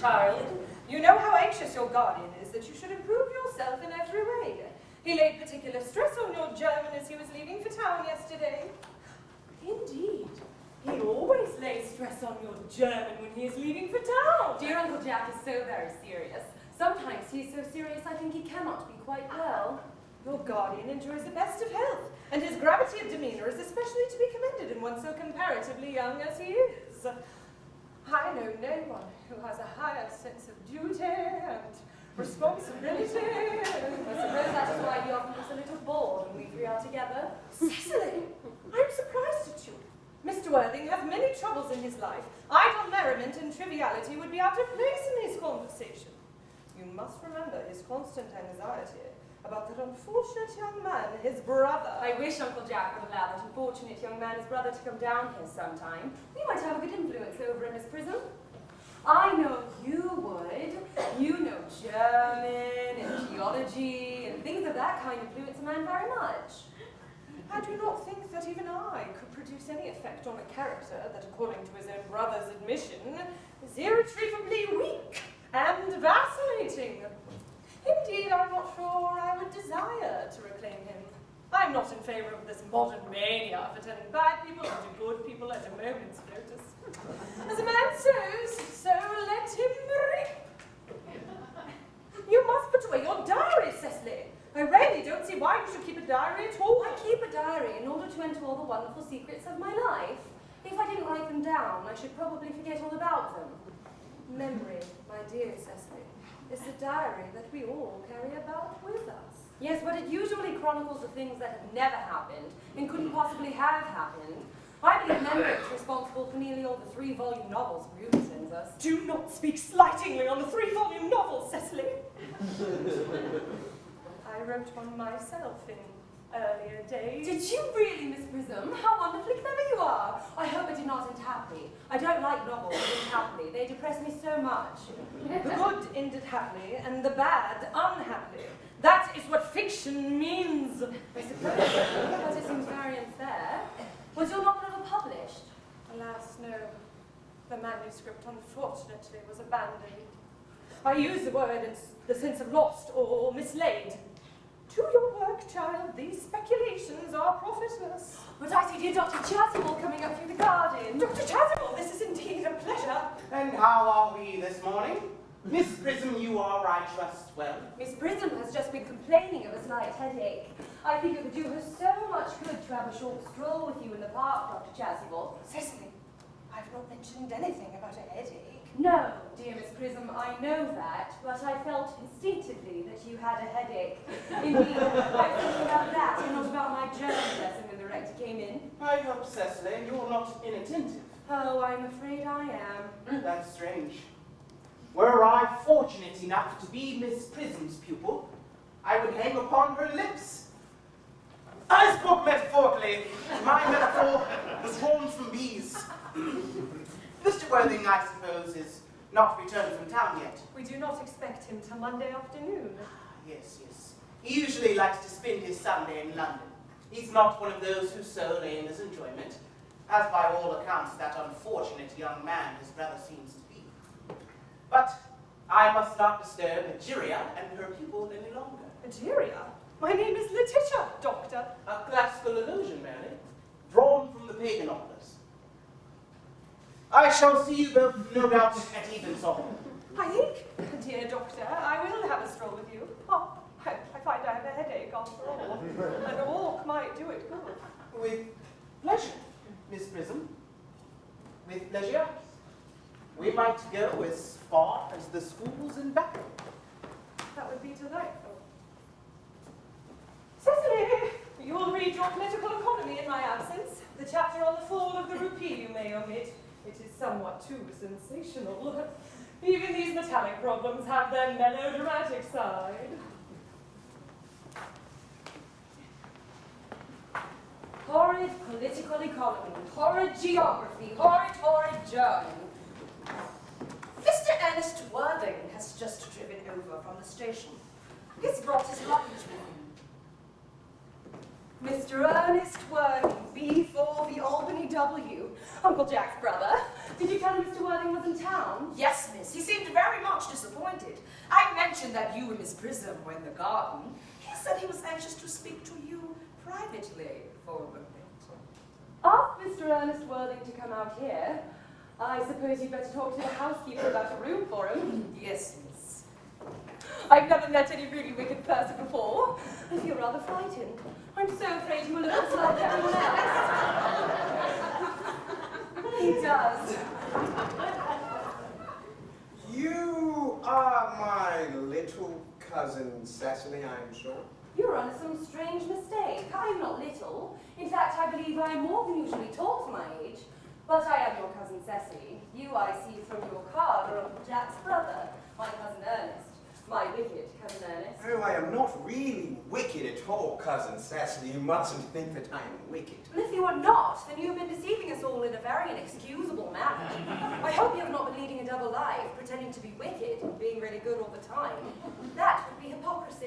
Child, you know how anxious your guardian is that you should improve yourself in every way. He laid particular stress on your German as he was leaving for town yesterday. Indeed. He always lays stress on your German when he is leaving for town. Dear Uncle Jack is so very serious. Sometimes he's so serious I think he cannot be quite well. Your guardian enjoys the best of health, and his gravity of demeanour is especially to be commended in one so comparatively young as he is. I know no one who has a higher sense of duty and responsibility. I suppose that is why he often looks a little bored when we three are together. Cecily, I'm surprised at you. Mr. Worthing has many troubles in his life. Idle merriment and triviality would be out of place in his conversation. You must remember his constant anxiety about that unfortunate young man, his brother. I wish Uncle Jack would allow that unfortunate young man, his brother, to come down here sometime. We might have a good influence over him, Miss Prism. I know you would. You know German and geology and things of that kind influence a man very much. I do not think that even I could produce any effect on a character that, according to his own brother's admission, is irretrievably weak and vacillating. Indeed, I'm not sure I would desire to reclaim him. I'm not in favour of this modern mania for turning bad people into good people at a moment's notice. As a man sows, so let him reap. You must put away your diary, Cecily. I really don't see why you should keep a diary at all. I keep a diary in order to enter all the wonderful secrets of my life. If I didn't write them down, I should probably forget all about them. Memory, my dear Cecily, is the diary that we all carry about with us. Yes, but it usually chronicles the things that have never happened and couldn't possibly have happened. I believe memory is responsible for nearly all the 3-volume novels Ruby sends us. Do not speak slightingly on the 3-volume novel, Cecily. I wrote one myself in earlier days. Did you really, Miss Prism? How wonderfully clever you are. I hope it did not end happily. I don't like novels that end happily. They depress me so much. The good ended happily and the bad unhappily. That is what fiction means. I suppose, but it seems very unfair. Was your novel ever published? Alas, no. The manuscript, unfortunately, was abandoned. I use the word in the sense of lost or mislaid. To your work, child. These speculations are profitless. But I see dear Dr. Chasuble coming up through the garden. Dr. Chasuble, this is indeed a pleasure. And how are we this morning? Miss Prism, you are, I trust, well. Miss Prism has just been complaining of a slight headache. I think it would do her so much good to have a short stroll with you in the park, Dr. Chasuble. Cecily, I've not mentioned anything about a headache. No, dear Miss Prism, I know that, but I felt instinctively that you had a headache. Indeed, I was thinking about that and not about my German lesson when the rector came in. I hope, Cecily, you're not inattentive. Oh, I'm afraid I am. That's strange. Were I fortunate enough to be Miss Prism's pupil, I would hang upon her lips. I spoke metaphorically. My metaphor was drawn from bees. Mr. Worthing, I suppose, is not returned from town yet. We do not expect him till Monday afternoon. Yes, yes. He usually likes to spend his Sunday in London. He's not one of those whose sole aim is enjoyment, as by all accounts that unfortunate young man his brother seems to be. But I must not disturb Egeria and her pupil any longer. Egeria? My name is Letitia, Doctor. A classical allusion, Mary, drawn from the pagan operas. I shall see you both, no doubt, at evensong. I think, dear Doctor, I will have a stroll with you. Oh, I find I have a headache after all. And a walk might do it good. With pleasure, Miss Prism. With pleasure. We might go as far as the schools and back. That would be delightful. Cecily, you will read your political economy in my absence. The chapter on the fall of the rupee you may omit. It is somewhat too sensational. Even these metallic problems have their melodramatic side. Horrid political economy, horrid geography, horrid German. Mr. Ernest Worthing has just driven over from the station. He's brought his luggage with him. Mr. Ernest Worthing, B4 the Albany W. Uncle Jack's brother. Did you tell him Mr. Worthing was in town? Yes, miss. He seemed very much disappointed. I mentioned that you and Miss Prism were in the garden. He said he was anxious to speak to you privately for a moment. Ask Mr. Ernest Worthing to come out here. I suppose you'd better talk to the housekeeper about a room for him. Yes, miss. I've never met any really wicked person before. I feel rather frightened. I'm so afraid he will look just like everyone else. He does. You are my little cousin Cecily, I'm sure. You're under some strange mistake. I'm not little. In fact, I believe I am more than usually tall for my age. But I am your cousin Cecily. You, I see from your card, are Uncle Jack's brother, my cousin Ernest. My wicked cousin Ernest. Oh, I am not really wicked at all, cousin Cecily. You mustn't think that I am wicked. And if you are not, then you have been deceiving us all in a very inexcusable manner. I hope you have not been leading a double life, pretending to be wicked and being really good all the time. That would be hypocrisy.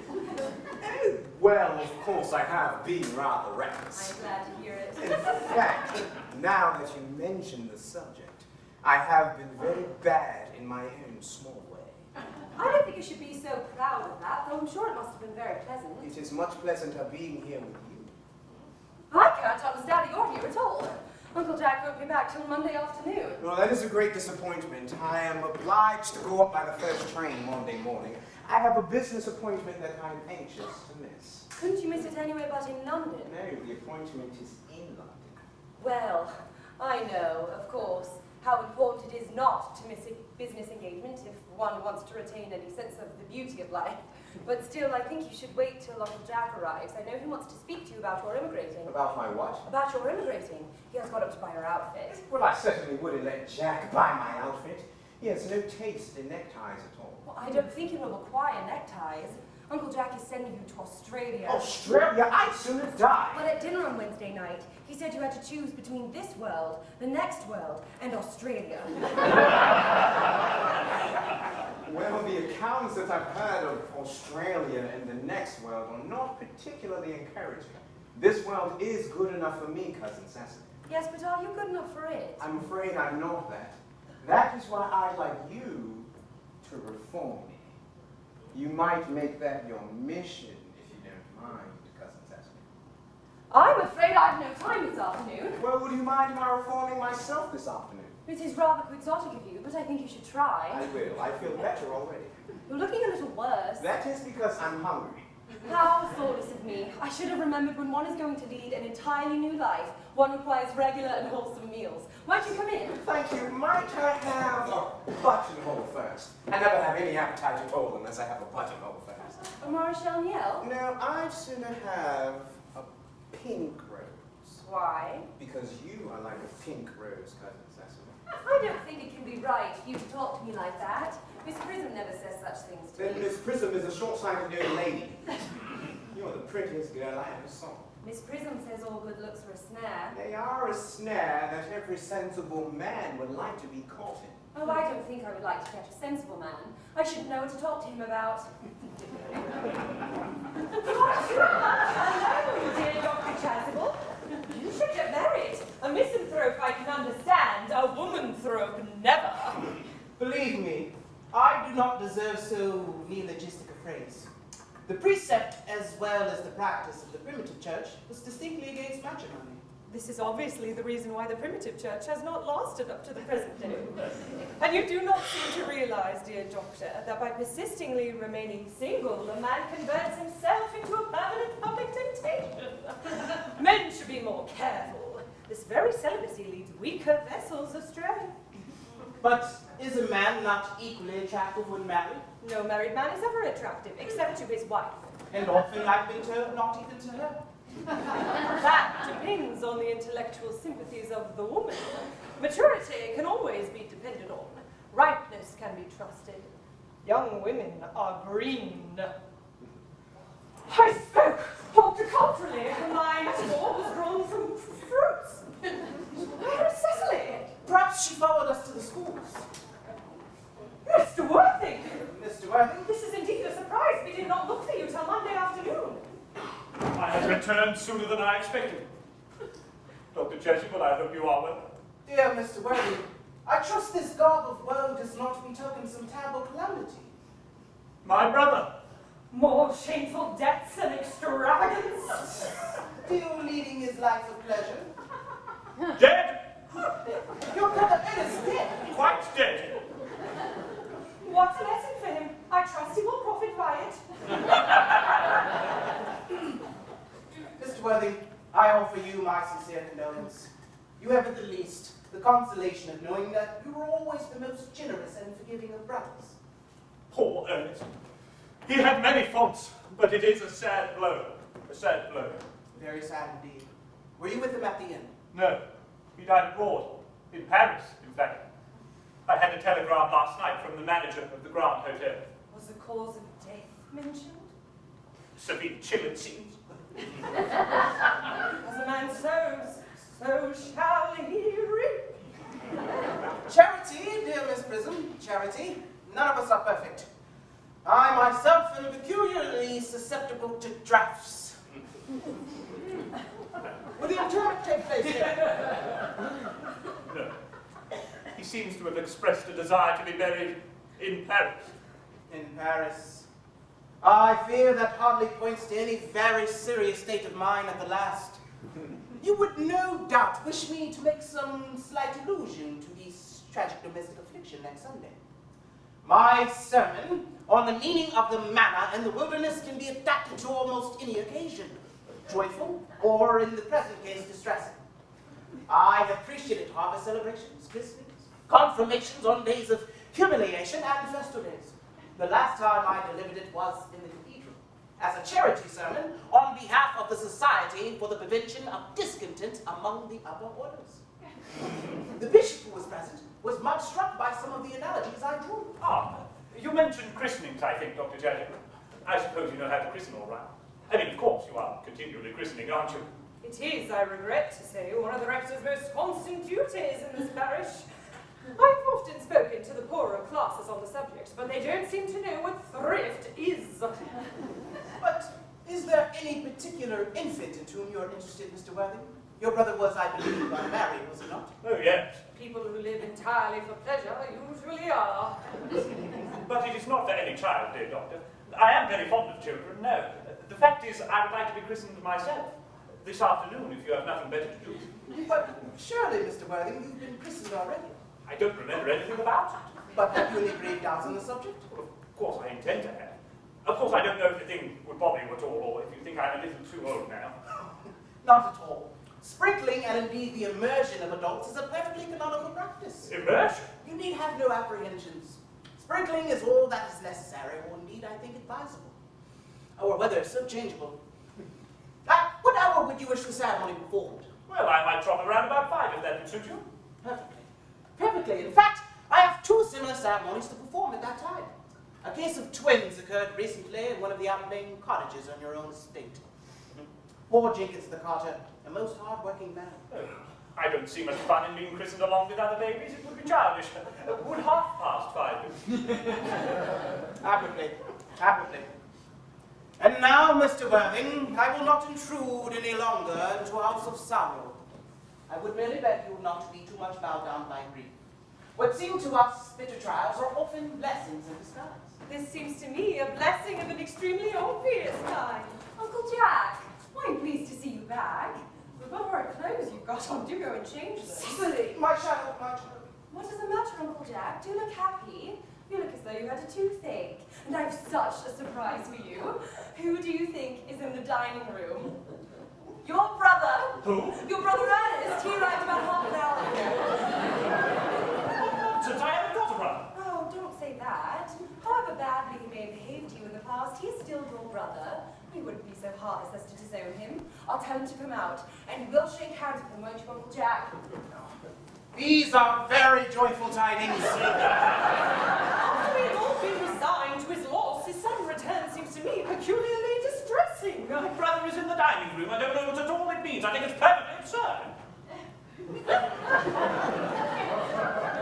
Oh, well, of course I have been rather reckless. I'm glad to hear it. In fact, now that you mention the subject, I have been very bad in my own small way. I don't think you should be so proud of that, though I'm sure it must have been very pleasant. It is much pleasanter being here with you. I can't understand that you're here at all. Uncle Jack won't be back till Monday afternoon. Well, that is a great disappointment. I am obliged to go up by the first train Monday morning. I have a business appointment that I'm anxious to miss. Couldn't you miss it anywhere but in London? No, the appointment is in London. Well, I know, of course, how important it is not to miss a business engagement if one wants to retain any sense of the beauty of life. But still, I think you should wait till Uncle Jack arrives. I know he wants to speak to you about your immigrating. About my what? About your immigrating. He has got up to buy your outfit. Well, I certainly wouldn't let Jack buy my outfit. He has no taste in neckties at all. Well, I don't think he will acquire neckties. Uncle Jack is sending you to Australia. Australia? I'd sooner die. Well, at dinner on Wednesday night, he said you had to choose between this world, the next world, and Australia. Well, the accounts that I've heard of Australia and the next world are not particularly encouraging. This world is good enough for me, cousin Cecily. Yes, but are you good enough for it? I'm afraid I'm not that. That is why I'd like you to reform me. You might make that your mission if you mind, Cousin Sesame. I'm afraid I've no time this afternoon. Well, would you mind my reforming myself this afternoon? It is rather quixotic of you, but I think you should try. I will. I feel better already. You're looking a little worse. That is because I'm hungry. How thoughtless of me. I should have remembered when one is going to lead an entirely new life, one requires regular and wholesome meals. Won't you come in? Thank you. Might I have a buttonhole first? I never have any appetite at all unless I have a buttonhole first. A Maréchal Niel? No, I'd sooner have a pink rose. Why? Because you are like a pink rose, Cousin Sesame. I don't think it can be right for you to talk to me like that. Miss Prism never says such things to Then me. Miss Prism is a short-sighted young lady. You're the prettiest girl I ever saw. Miss Prism says all good looks are a snare. They are a snare that every sensible man would like to be caught in. Oh, I don't think I would like to catch a sensible man. I shouldn't know what to talk to him about. Hello, dear Dr. Chasuble. You should get married. A misanthrope I can understand, a womanthrope never. Believe me, I do not deserve so neologistic a phrase. The precept, as well as the practice of the primitive church, was distinctly against matrimony. This is obviously the reason why the primitive church has not lasted up to the present day. And you do not seem to realize, dear doctor, that by persistingly remaining single, a man converts himself into a permanent public temptation. Men should be more careful. This very celibacy leads weaker vessels astray. But is a man not equally attractive when married? No married man is ever attractive, except to his wife. And often, I've been told, not even to her. That depends on the intellectual sympathies of the woman. Maturity can always be depended on. Ripeness can be trusted. Young women are green. I spoke horticulturally. The line score was drawn from fruits. Where is Cecily? Perhaps she followed us to the schools. Mr. Worthing! Mr. Worthing? This is indeed a surprise. We did not look for you till Monday afternoon. I have returned sooner than I expected. Dr. Chasuble, I hope you are well. Dear Mr. Worthing, I trust this garb of woe does not betoken some terrible calamity. My brother. More shameful deaths and extravagance. Still leading his life of pleasure. Dead? Your brother Ed is dead. Quite dead. What a lesson for him. I trust he will profit by it. Mr. Worthing, I offer you my sincere condolence. You have at the least the consolation of knowing that you were always the most generous and forgiving of brothers. Poor Ernest. He had many faults, but it is a sad blow. A sad blow. Very sad indeed. Were you with him at the inn? No. He died abroad. In Paris, in fact. I had a telegram last night from the manager of the Grand Hotel. Was the cause of death mentioned? Severe chill, it seems. As a man sows, so shall he reap. Charity, dear Miss Prism, charity. None of us are perfect. I myself am peculiarly susceptible to drafts. Will the interment take place here? No. He seems to have expressed a desire to be buried in Paris. In Paris. I fear that hardly points to any very serious state of mind at the last. You would no doubt wish me to make some slight allusion to this tragic domestic affliction next Sunday. My sermon on the meaning of the manna and the wilderness can be adapted to almost any occasion, joyful or, in the present case, distressing. I have appreciated harvest celebrations, christenings, confirmations on days of humiliation, and festal days. The last time I delivered it was in the cathedral, as a charity sermon on behalf of the Society for the Prevention of Discontent among the Upper Orders. The bishop who was present was much struck by some of the analogies I drew. Ah, you mentioned christenings, I think, Dr. Chasuble. I suppose you know how to christen all right. I mean, of course, you are continually christening, aren't you? It is, I regret to say, one of the rector's most constant duties in this parish. I've often spoken to the poorer classes on the subject, but they don't seem to know what thrift is. But is there any particular infant in whom you're interested, Mr. Worthing? Your brother was, I believe, unmarried, was he not? Oh, yes. People who live entirely for pleasure usually are. But it is not for any child, dear doctor. I am very fond of children, no. The fact is, I would like to be christened myself. This afternoon, if you have nothing better to do. But surely, Mr. Worthing, you've been christened already. I don't remember anything about it. But have you any grave doubts on the subject? Well, of course, I intend to have. Of course, I don't know if the thing would bother you at all, or if you think I'm a little too old now. Not at all. Sprinkling, and indeed the immersion of adults, is a perfectly canonical practice. Immersion? You need have no apprehensions. Sprinkling is all that is necessary, or indeed I think advisable. Or whether it's so changeable. What hour would you wish the ceremony performed? Well, I might drop around about 5 if that would suit you. Perfectly. Perfectly. In fact, I have 2 similar ceremonies to perform at that time. A case of twins occurred recently in one of the outlying cottages on your own estate. Poor Jenkins the carter, a most hard-working man. Oh, I don't see much fun in being christened along with other babies. It would be childish. Would 5:30? Appropriately. Appropriately. And now, Mr. Worthing, I will not intrude any longer into a house of sorrow. I would merely beg you not to be too much bowed down by grief. What seem to us bitter trials are often blessings in disguise. This seems to me a blessing of an extremely obvious kind. Uncle Jack, I'm pleased to see you back. The bummer clothes you've got on, do go and change them. Silly, my child, my child. What is the matter, Uncle Jack? Do you look happy? You look as though you had a toothache. And I've such a surprise for you. Who do you think is in the dining room? Your brother. Who? Your brother Ernest. He arrived about half an hour ago. Since I haven't got a brother. Oh, don't say that. However badly he may have behaved to you in the past, he's still your brother. You wouldn't be so heartless as to disown him. I'll tell him to come out, and you will shake hands with him, won't you, Uncle Jack? These are very joyful tidings. After we had all been resigned to his loss, his sudden return seems to me peculiarly distressing. My brother is in the dining room. I don't know what at all it means. I think it's perfectly absurd.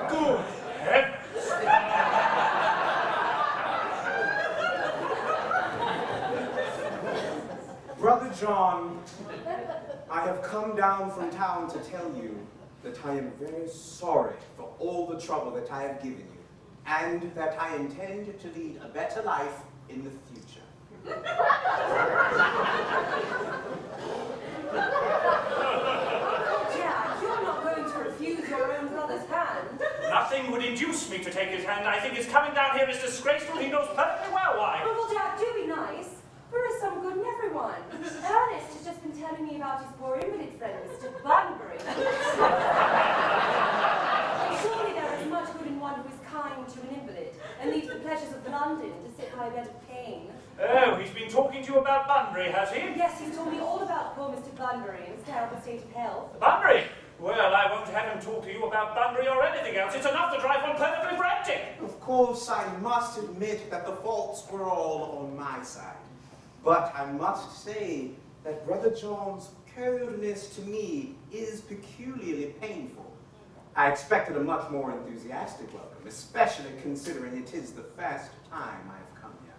Good heavens. Brother John, I have come down from town to tell you that I am very sorry for all the trouble that I have given you, and that I intend to lead a better life in the future. Jack, you're not going to refuse your own brother's hand. Nothing would induce me to take his hand. I think his coming down here is disgraceful. He knows perfectly well why. Uncle Jack, do be nice. There is some good in everyone. Ernest has just been telling me about his poor invalid friend, Mr. Bunbury. Surely there is much good in one who is kind to an invalid and leaves the pleasures of London to sit by a bed of pain. Oh, he's been talking to you about Bunbury, has he? Yes, he's told me all about poor Mr. Bunbury and his terrible state of health. Bunbury? Well, I won't have him talk to you about Bunbury or anything else. It's enough to drive one perfectly frantic. Of course, I must admit that the faults were all on my side. But I must say that Brother John's coldness to me is peculiarly painful. I expected a much more enthusiastic welcome, especially considering it is the first time I've come here.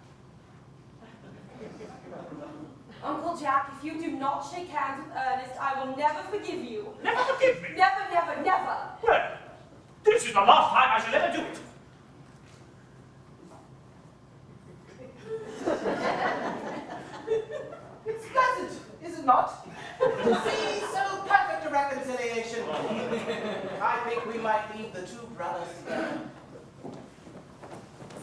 Uncle Jack, if you do not shake hands with Ernest, I will never forgive you. Never forgive me? Never, never, never. Well, this is the last time I shall ever do it. It's pleasant, is it not? To see so perfect a reconciliation. I think we might leave the 2 brothers together.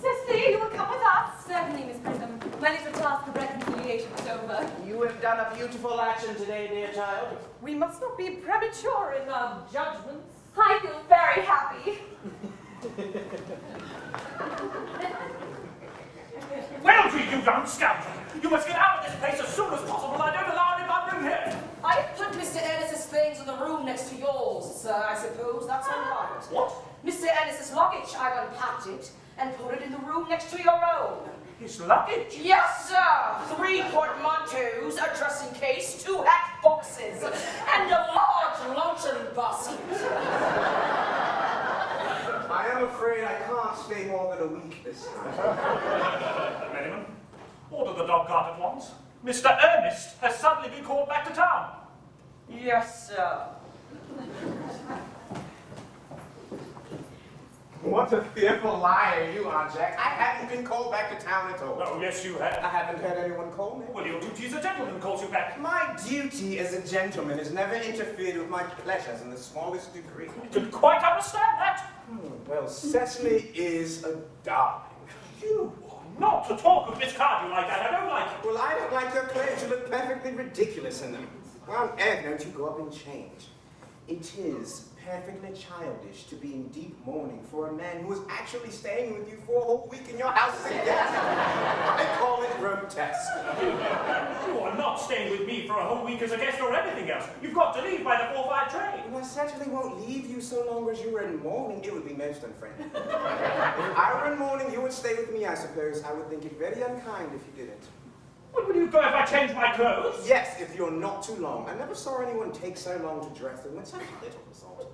Cicely, you will come with us? Certainly, Miss Prism. My little task of reconciliation is over. You have done a beautiful action today, dear child. We must not be premature in our judgments. I feel very happy. Well, you young scoundrel! You must get out of this place as soon as possible. I don't allow any Bunbury here. I've put Mr. Ennis's things in the room next to yours, sir. I suppose that's all right. What? Mr. Ennis's luggage, I've unpacked it and put it in the room next to your own. His luggage? Yes, sir. 3 portmanteaus, a dressing case, 2 hat boxes, and a large luncheon basket. I am afraid I can't stay more than a week this time. Merriman, order the dog cart at once. Mr. Ernest has suddenly been called back to town. Yes, sir. What a fearful liar you are, Jack. I haven't been called back to town at all. Oh, yes, you have. I haven't had anyone call me. Well, your duty as a gentleman calls you back. My duty as a gentleman has never interfered with my pleasures in the smallest degree. I can quite understand that. Well, Cecily is a darling. You are not to talk of Miss Cardew like that. I don't like it. Well, I don't like your clothes. You look perfectly ridiculous in them. Why on earth don't you go up and change? It is perfectly childish to be in deep mourning for a man who was actually staying with you for a whole week in your house as a guest. I call it grotesque. You are not staying with me for a whole week as a guest or anything else. You've got to leave by the 4:05 train. Well, I certainly won't leave you so long as you were in mourning. It would be most unfriendly. If I were in mourning, you would stay with me, I suppose. I would think it very unkind if you didn't. Well, will you go if I change my clothes? Yes, if you're not too long. I never saw anyone take so long to dress them with such little result.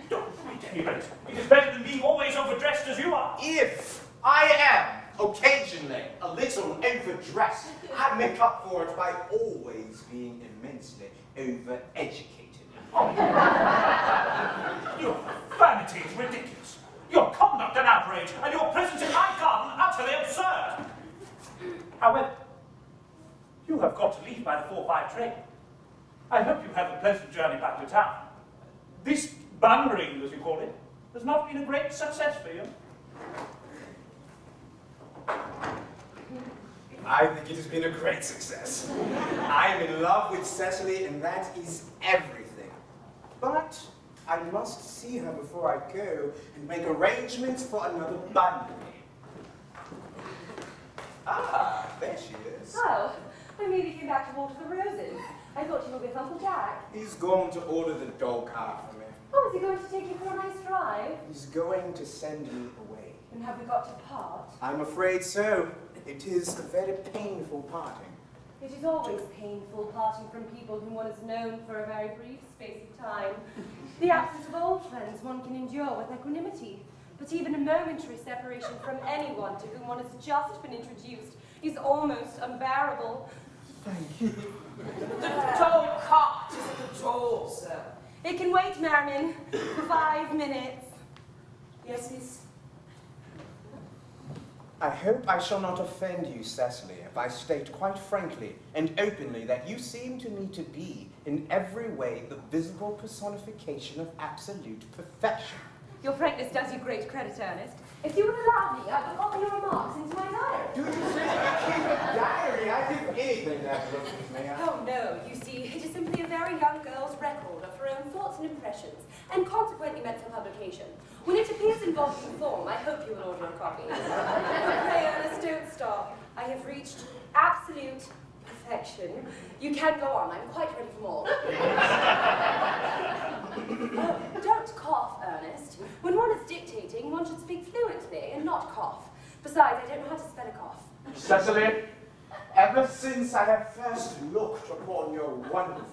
Don't at any rate. It is better than being always overdressed as you are. If I am occasionally a little overdressed, I make up for it by always being immensely overeducated. Your vanity is ridiculous. Your conduct an outrage, and your presence in my garden utterly absurd. However, you have got to leave by the 4:05 train. I hope you have a pleasant journey back to town. This bungering, as you call it, has not been a great success for you. I think it has been a great success. I am in love with Cecily, and that is everything. But I must see her before I go and make arrangements for another bundling. Ah, there she is. Oh, I merely came back to water the roses. I thought you were with Uncle Jack. He's gone to order the dog cart for me. Oh, is he going to take you for a nice drive? He's going to send me away. And have we got to part? I'm afraid so. It is a very painful parting. It is always painful parting from people whom one has known for a very brief space of time. The absence of old friends one can endure with equanimity, but even a momentary separation from anyone to whom one has just been introduced is almost unbearable. Thank you. The dog cart is at the door, sir. It can wait, Merriman, for 5 minutes. Yes, miss. I hope I shall not offend you, Cecily, if I state quite frankly and openly that you seem to me to be, in every way, the visible personification of absolute perfection. Your frankness does you great credit, Ernest. If you would allow me, I could copy your remarks into my diary. Do you keep a diary? I give anything to have a look at me. Oh, no. You see, it is simply a very young girl's record of her own thoughts and impressions, and consequently meant for publication. When it appears in volume form, I hope you will order a copy. But pray, Ernest, don't stop. I have reached absolute perfection. You can go on. I'm quite ready for more. Don't cough, Ernest. When one is dictating, one should speak fluently and not cough. Besides, I don't know how to spell a cough. Cecily, ever since I have first looked upon your wonderful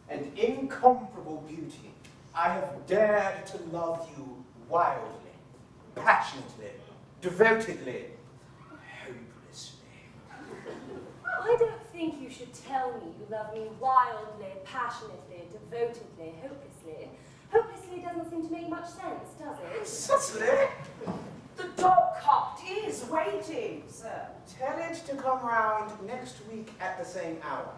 and incomparable beauty, I have dared to love you wildly, passionately, devotedly, hopelessly. I don't think you should tell me you love me wildly, passionately, devotedly, hopelessly. Hopelessly doesn't seem to make much sense, does it? Cecily! The dog cart is waiting, sir. Tell it to come round next week at the same hour.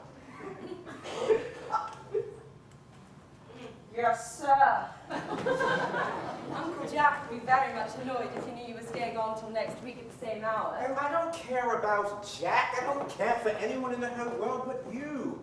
Yes, sir. Uncle Jack would be very much annoyed if he knew you were staying on till next week at the same hour. Oh, I don't care about Jack. I don't care for anyone in the whole world but you.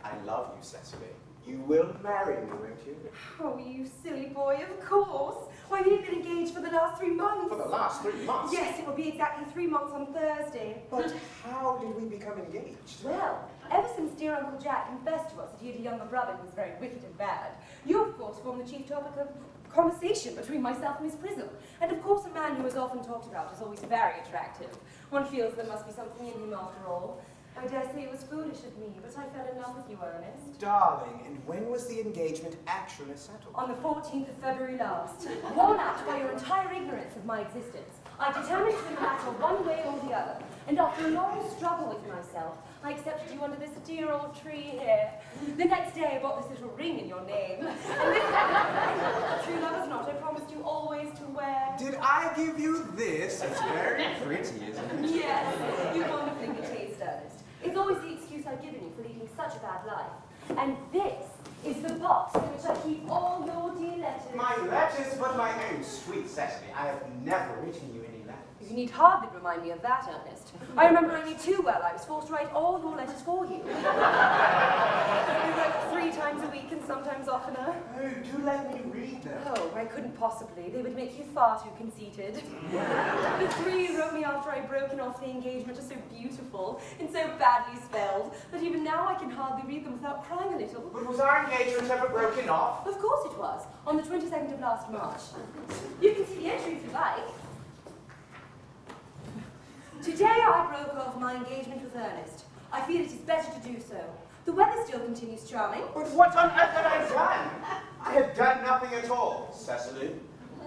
I love you, Cecily. You will marry me, won't you? Oh, you silly boy, of course. Why, we've been engaged for the last 3 months. For the last 3 months? Yes, it will be exactly 3 months on Thursday. But how did we become engaged? Well, ever since dear Uncle Jack confessed to us that he had a younger brother who was very wicked and bad, you, of course, formed the chief topic of conversation between myself and Miss Prism. And, of course, a man who is often talked about is always very attractive. One feels there must be something in him after all. I dare say it was foolish of me, but I fell in love with you, Ernest. Darling, and when was the engagement actually settled? On the 14th of February last. Worn out by your entire ignorance of my existence, I determined to win the matter one way or the other, and after a long struggle with myself, I accepted you under this dear old tree here. The next day I bought this little ring in your name, and this true lover's knot I promised you always to wear. Did I give you this. It's very pretty, isn't it? Yes, you wonderfully good taste, Ernest. It's always the excuse I've given you for leading such a bad life. And this is the box in which I keep all your dear letters. My letters, but my own sweet Cecily, I have never written you any letters. You need hardly remind me of that, Ernest. I remember only too well I was forced to write all your letters for you. We wrote 3 times a week and sometimes oftener. Oh, do let me read them. Oh, I couldn't possibly. They would make you far too conceited. The 3 you wrote me after I'd broken off the engagement are so beautiful and so badly spelled that even now I can hardly read them without crying a little. But was our engagement ever broken off? Of course it was, on the 22nd of last March. You can see the entry if you like. Today I broke off my engagement with Ernest. I feel it is better to do so. The weather still continues charming. But what on earth had I done? I had done nothing at all, Cecily.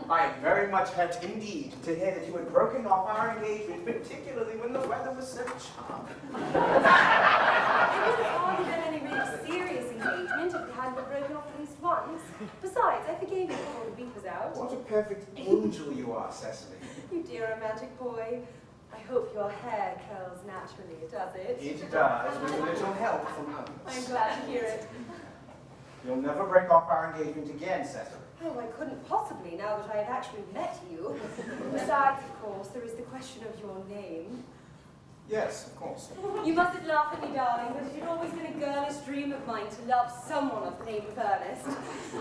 I am very much hurt indeed to hear that you had broken off our engagement, particularly when the weather was so charming. It would have hardly been any really serious engagement if we hadn't been broken off at least once. Besides, I forgave you before the week was out. What a perfect angel you are, Cecily. You dear romantic boy. I hope your hair curls naturally, does it? It does, with a little help from others. I'm glad to hear it. You'll never break off our engagement again, Cecily. Oh, I couldn't possibly, now that I have actually met you. Besides, of course, there is the question of your name. Yes, of course. You mustn't laugh at me, darling, but it had always been a girlish dream of mine to love someone of the name of Ernest.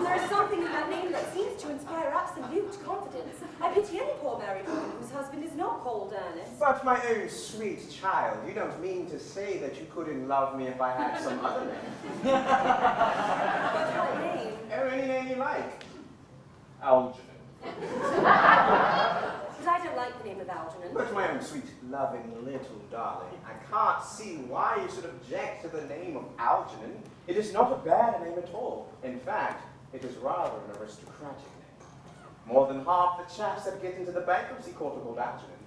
There is something in that name that seems to inspire absolute confidence. I pity any poor married woman whose husband is not called Ernest. But my own sweet child, you don't mean to say that you couldn't love me if I had some other name? What name? Oh, any name you like. Algernon. But I don't like the name of Algernon. But my own sweet, loving little darling, I can't see why you should object to the name of Algernon. It is not a bad name at all. In fact, it is rather an aristocratic name. More than half the chaps that get into the bankruptcy court are called Algernon.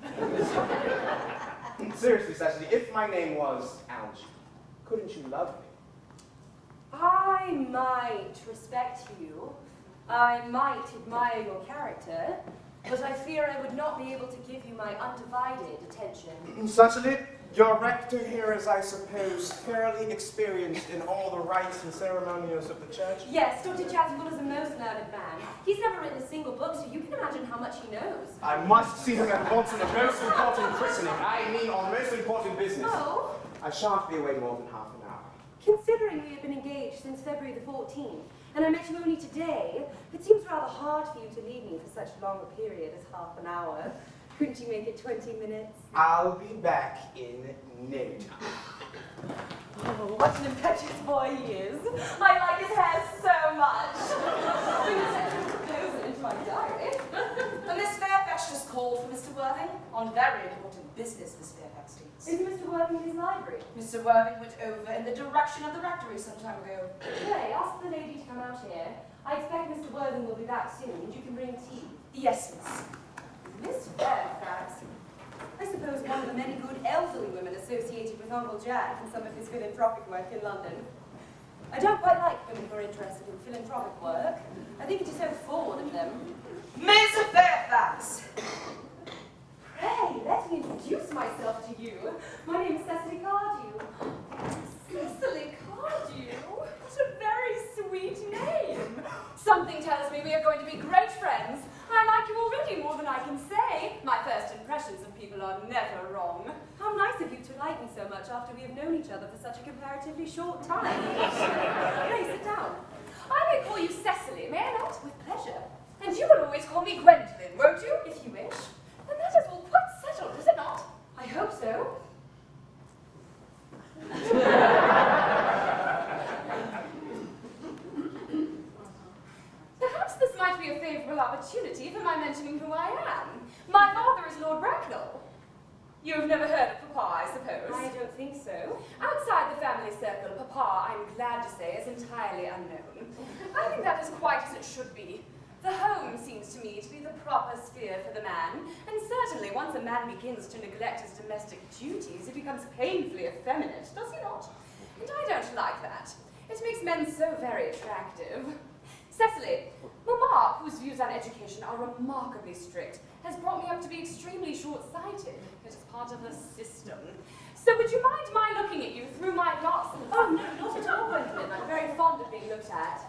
Seriously, Cecily, if my name was Algernon, couldn't you love me? I might respect you. I might admire your character. But I fear I would not be able to give you my undivided attention. Cecily, your rector here is, I suppose, fairly experienced in all the rites and ceremonials of the church? Yes, Dr. Chattergood is a most learned man. He's never written a single book, so you can imagine how much he knows. I must see him at once on a most important christening. I mean on most important business. Oh? I shan't be away more than half an hour. Considering we have been engaged since February the 14th, and I met you only today, it seems rather hard for you to leave me for such long a period as half an hour. Couldn't you make it 20 minutes? I'll be back in no time. Oh, what an impetuous boy he is. I like his hair so much. I'm going to send him a proposal into my diary. Miss Fairfax just called for Mr. Worthing on very important business, Miss Fairfax states. Is Mr. Worthing in his library? Mr. Worthing went over in the direction of the rectory some time ago. Pray, ask the lady to come out here. I expect Mr. Worthing will be back soon, and you can bring tea. Yes, miss. Miss Fairfax? I suppose one of the many good elderly women associated with Uncle Jack and some of his philanthropic work in London. I don't quite like women who are interested in philanthropic work. I think it is so forward of them. Miss Fairfax! Pray, let me introduce myself to you. My name is Cecily Cardew. Cecily Cardew? What a very sweet name. Something tells me we are going to be great friends. I like you already more than I can say. My first impressions of people are never wrong. How nice of you to like me so much after we have known each other for such a comparatively short time. Pray, sit down. I may call you Cecily, may I not? With pleasure. And you will always call me Gwendolyn, won't you? If you wish. Then that is all quite settled, is it not? I hope so. Perhaps this might be a favourable opportunity for my mentioning who I am. My father is Lord Bracknell. You have never heard of Papa, I suppose? I don't think so. Outside the family circle, Papa, I'm glad to say, is entirely unknown. I think that is quite as it should be. The home seems to me to be the proper sphere for the man, and certainly once a man begins to neglect his domestic duties, he becomes painfully effeminate, does he not? And I don't like that. It makes men so very attractive. Cecily, Mamma, whose views views on education are remarkably strict has brought me up to be extremely short-sighted. It is part of the system. So would you mind my looking at you through my glasses? Oh, no, not at all, Gwendolyn. I'm very fond of being looked at.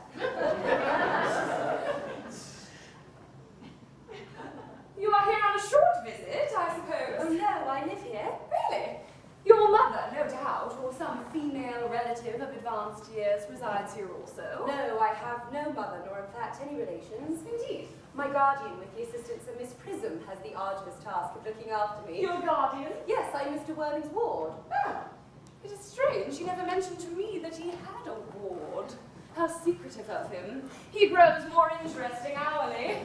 You are here on a short visit, I suppose? Oh, no, I live here. Really? Your mother, no doubt, or some female relative of advanced years resides here also? No, I have no mother, nor in fact any relations. Indeed. My guardian, with the assistance of Miss Prism, has the arduous task of looking after me. Your guardian? Yes, I'm Mr. Worthing's ward. Oh, it is strange. He never mentioned to me that he had a ward. How secretive of him. He grows more interesting hourly.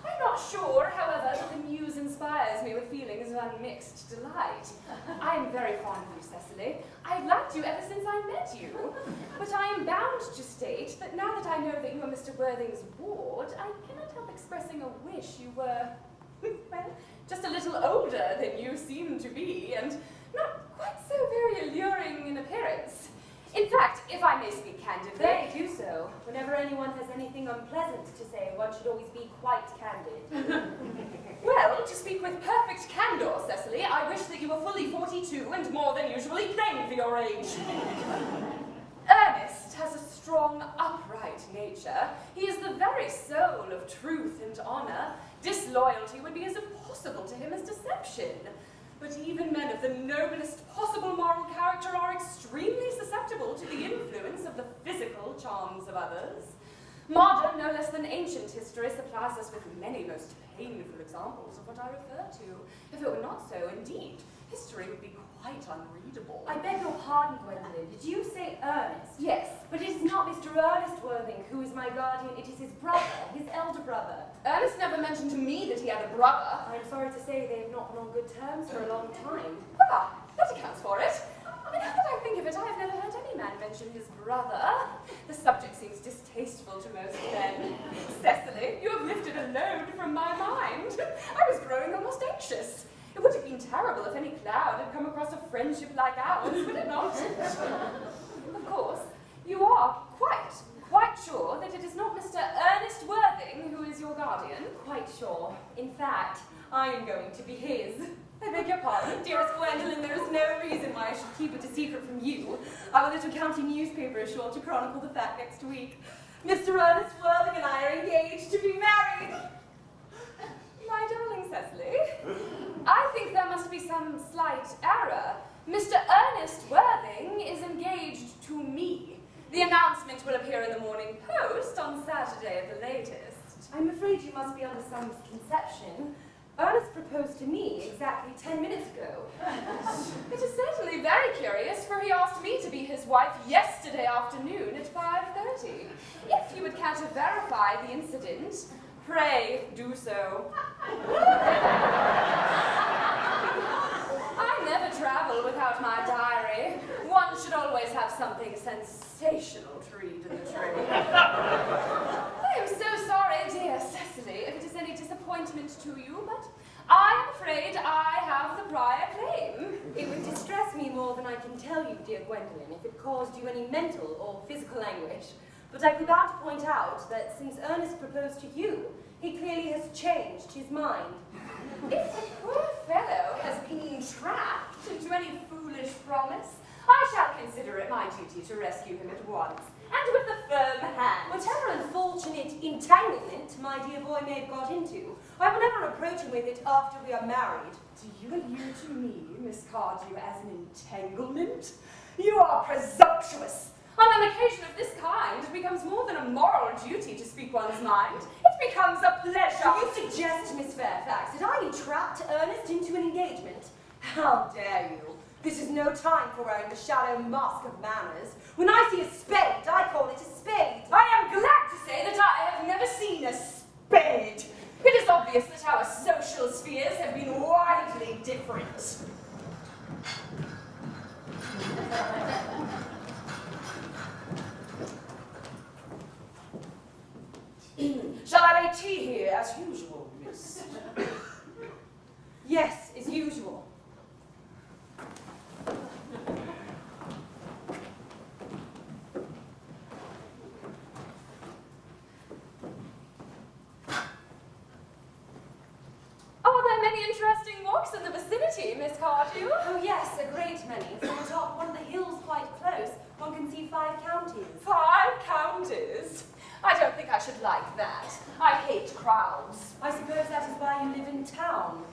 I'm not sure, however, that the news inspires me with feelings of unmixed delight. I am very fond of you, Cecily. I've liked you ever since I met you. But I am bound to state that now that I know that you are Mr. Worthing's ward, I cannot help expressing a wish you were, well, just a little older than you seem to be, and not quite so very alluring in appearance. In fact, if I may speak candidly... They do so. Whenever anyone has anything unpleasant to say, one should always be quite candid. Well, to speak with perfect candor, Cecily, I wish that you were fully 42 and more than usually plain for your age. Ernest has a strong, upright nature. He is the very soul of truth and honor. Disloyalty would be as impossible to him as deception. But even men of the noblest possible moral character are extremely susceptible to the influence of the physical charms of others. Modern, no less than ancient history supplies us with many most painful examples of what I refer to. If it were not so, indeed, history would be quite unreadable. I beg your pardon, Gwendolyn. Did you say Ernest? Yes. But it is not Mr. Ernest Worthing who is my guardian. It is his brother, his elder brother. Ernest never mentioned to me that he had a brother. I'm sorry to say they have not been on good terms for a long time. Ah, that accounts for it. I mean, now that I think of it, I have never heard any man mention his brother. The subject seems distasteful to most men. Cecily, you have lifted a load from my mind. I was growing almost anxious. It would have been terrible if any cloud had come across a friendship like ours, would it not? Of course, you are quite sure that it is not Mr. Ernest Worthing who is your guardian? Quite sure. In fact, I am going to be his. I beg your pardon, dearest Gwendolyn, there is no reason why I should keep it a secret from you. Our little county newspaper is sure to chronicle the fact next week. Mr. Ernest Worthing and I are engaged to be married. My darling Cecily, I think there must be some slight error. Mr. Ernest Worthing is engaged to me. The announcement will appear in the Morning Post on Saturday at the latest. I'm afraid you must be under some misconception. Ernest proposed to me exactly 10 minutes ago. It is certainly very curious, for he asked me to be his wife yesterday afternoon at 5:30. If you would care to verify the incident, pray do so. I never travel without my diary. One should always have something sensational to read in the train. I am so sorry, dear Cecily, if it is any disappointment to you, but I am afraid I have the prior claim. It would distress me more than I can tell you, dear Gwendolyn, if it caused you any mental or physical anguish. But I forgot to point out that since Ernest proposed to you, he clearly has changed his mind. If the poor fellow has been trapped into any foolish promise, I shall consider it my duty to rescue him at once, and with a firm hand. Whatever unfortunate entanglement my dear boy may have got into, I will never approach him with it after we are married. Do you allude to me, Miss Cardew, as an entanglement? You are presumptuous. On an occasion of this kind, it becomes more than a moral duty to speak one's mind. It becomes a pleasure. Do you suggest, Miss Fairfax, that I entrapped Ernest into an engagement? How dare you? This is no time for wearing the shallow mask of manners. When I see a spade, I call it a spade. I am glad to say that I have never seen a spade. It is obvious that our social spheres have been widely different. Shall I lay tea here as usual, miss? Yes, as usual. folks in the vicinity, Miss Cardew? Oh yes, a great many. From atop one of the hills quite close, one can see 5 counties. 5 counties? I don't think I should like that. I hate crowds. I suppose that is why you live in town.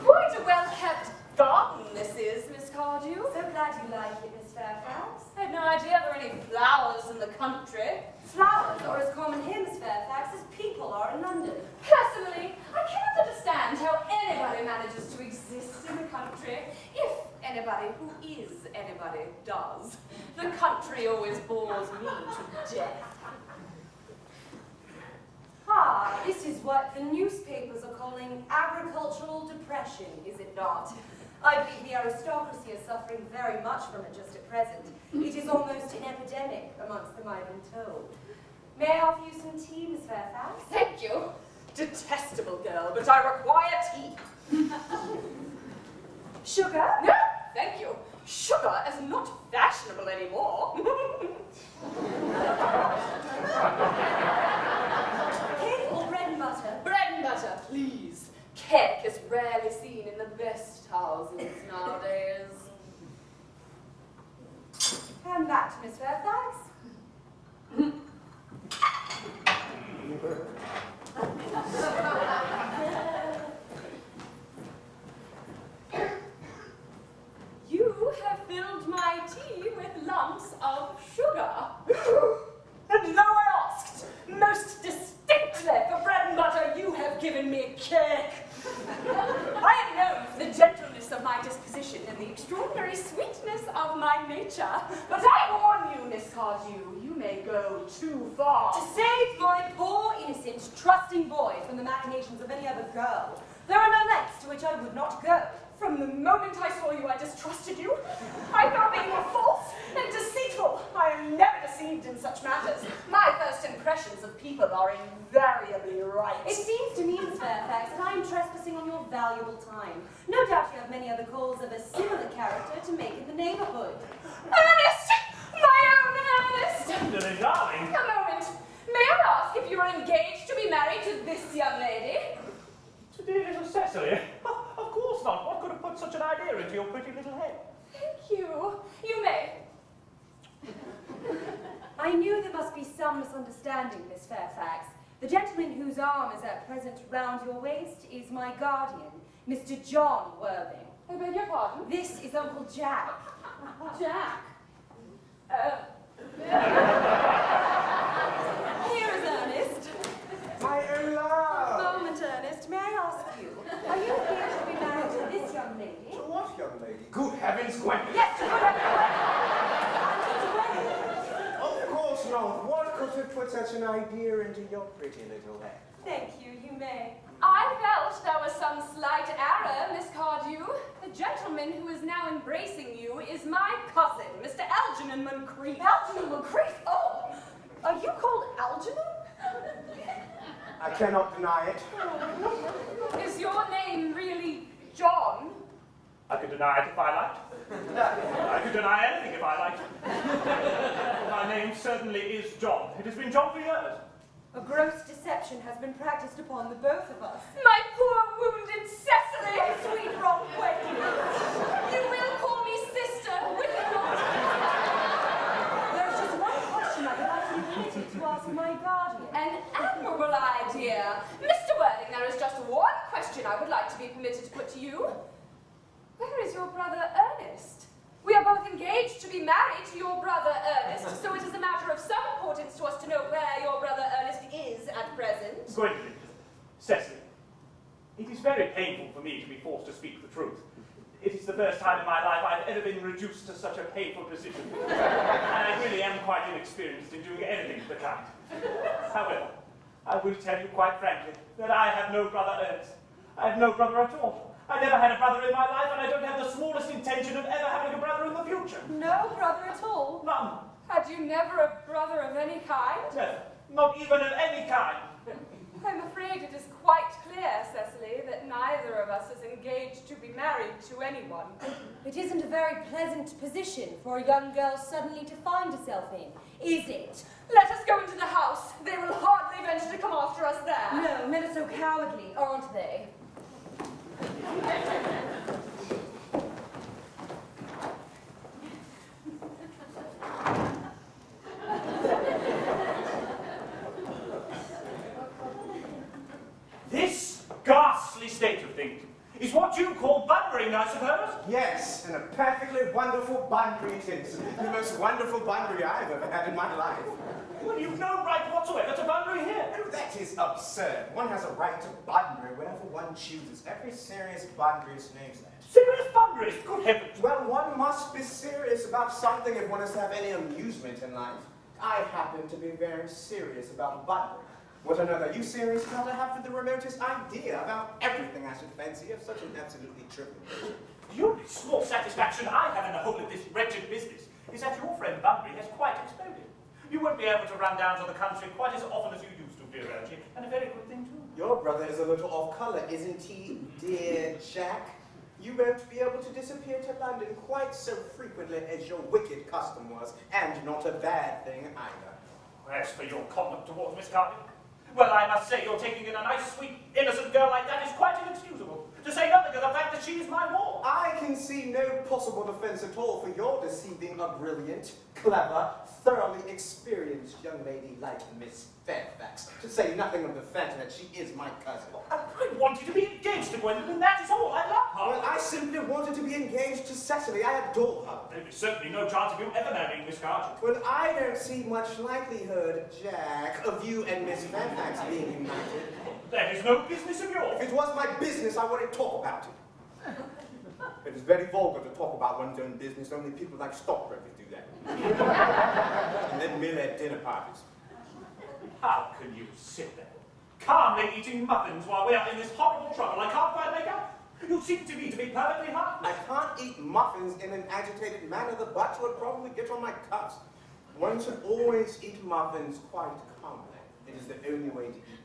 Quite a well-kept garden this is, Miss Cardew. So glad you like it, Miss Fairfax. I had no idea there were any flowers in the country. Flowers are as common here, Miss Fairfax, as people are in London. Personally, I cannot understand how anybody manages to exist in the country, if anybody who is anybody does. The country always bores me to death. Ah, this is what the newspapers are calling agricultural depression, is it not? I believe the aristocracy is suffering very much from it just at present. It is almost an epidemic amongst them, I've been told. May I offer you some tea, Miss Fairfax? Thank you. Detestable girl, but I require tea. Sugar? No, thank you. Sugar is not fashionable anymore. Cake or bread and butter? Bread and butter, please. Cake is rarely seen in the best houses nowadays. And that, Miss Fairfax? You have filled my tea with lumps of sugar. And though I asked, most distinctly for bread and butter, you have given me cake. I am known for the gentleness of my disposition and the extraordinary sweetness of my nature. But I warn you, Miss Cardew, you may go too far. To save my poor, innocent, trusting boy from the machinations of any other girl, there are no lengths to which I would not go. From the moment I saw you, I distrusted you. I found that you were false and deceitful. I am never deceived in such matters. My first impressions of people are invariably right. It seems to me, Miss Fairfax, that I am trespassing on your valuable time. No doubt you have many other calls of a similar character to make in the neighborhood. Ernest! My own Ernest! Tenderly, darling. A moment. May I ask if you are engaged to be married to this young lady? To dear little Cecily? Of course not. What could have put such an idea into your pretty little head? Thank you. You may. I knew there must be some misunderstanding, Miss Fairfax. The gentleman whose arm is at present round your waist is my guardian, Mr. John Worthing. I beg your pardon? This is Uncle Jack. Jack. Here is Ernest. My own love! A moment, Ernest. May I ask you, are you engaged to be married to this young lady? To what young lady? Good heavens, Gwen! Yes, to good Of course not. What could have put such an idea into your pretty little head? Thank you, you may. I felt there was some slight error, Miss Cardew. The gentleman who is now embracing you is my cousin, Mr. Algernon Moncrief. Algernon Moncrief? Oh! Are you called Algernon? I cannot deny it. Is your name really John? I could deny it if I liked. I could deny anything if I liked. My name certainly is John. It has been John for years. A gross deception has been practiced upon the both of us. My poor wounded Cecily! My sweet wrong Wendy! You will call me sister, will you not? There's just one question I would like to be permitted to ask my guardian. An admirable idea. Mr. Worthing, there is just one question I would like to be permitted to put to you. Where is your brother Ernest? We are both engaged to be married to your brother Ernest, so it is a matter of some importance to us to know where your brother Ernest is at present. Gwendolyn, Cecily, it is very painful for me to be forced to speak the truth. It is the first time in my life I've ever been reduced to such a painful position. And I really am quite inexperienced in doing anything of the kind. However, I will tell you quite frankly that I have no brother Ernest. I have no brother at all. I never had a brother in my life, and I don't have the smallest intention of ever having a brother in the future. No brother at all? None. Had you never a brother of any kind? Never. Not even of any kind. I'm afraid it is quite clear, Cecily, that neither of us is engaged to be married to anyone. It isn't a very pleasant position for a young girl suddenly to find herself in, is it? Let us go into the house. They will hardly venture to come after us there. No, men are so cowardly, aren't they? This ghastly state of things is what you call bunburying, I suppose? Yes, and a perfectly wonderful bunbury it is. The most wonderful bunbury I've ever had in my life. Well, you've no right whatsoever to bunbury here. Oh, that is absurd. One has a right to bunbury whenever one chooses. Every serious bunburyist knows that. Serious bunburyist? Good heavens. Well, one must be serious about something if one is to have any amusement in life. I happen to be very serious about bunbury. What another you serious about? I haven't the remotest idea about everything I should fancy of such an absolutely trivial nature. The only small satisfaction I have in the whole of this wretched business is that your friend Bunbury has quite exploded. You won't be able to run down to the country quite as often as you used to, dear Archie, and a very good thing too. Your brother is a little off colour, isn't he, dear Jack? You won't be able to disappear to London quite so frequently as your wicked custom was, and not a bad thing either. As for your conduct towards Miss Carvey, well, I must say you're taking in a nice, sweet, innocent girl like that is quite inexcusable, to say nothing of the fact that she is my ward. I can see no possible defence at all for your deceiving a brilliant, clever, thoroughly experienced young lady like Miss Fairfax, to say nothing of the fact that she is my cousin. I wanted to be engaged to Gwendolyn, that is all. I love her. Well, I simply wanted to be engaged to Cecily. I adore her. There is certainly no chance of you ever marrying Miss Carter. Well, I don't see much likelihood, Jack, of you and Miss Fairfax being united. That is no business of yours. If it was my business, I wouldn't talk about it. It is very vulgar to talk about one's own business. Only people like stockbrokers do that. And then merely at dinner parties. How can you sit there, calmly eating muffins while we are in this horrible trouble? I can't quite make out. You seem to me to be perfectly heartless. I can't eat muffins in an agitated manner. The butcher would probably get on my cuffs. One should always eat muffins quite calmly. It is the only way to eat.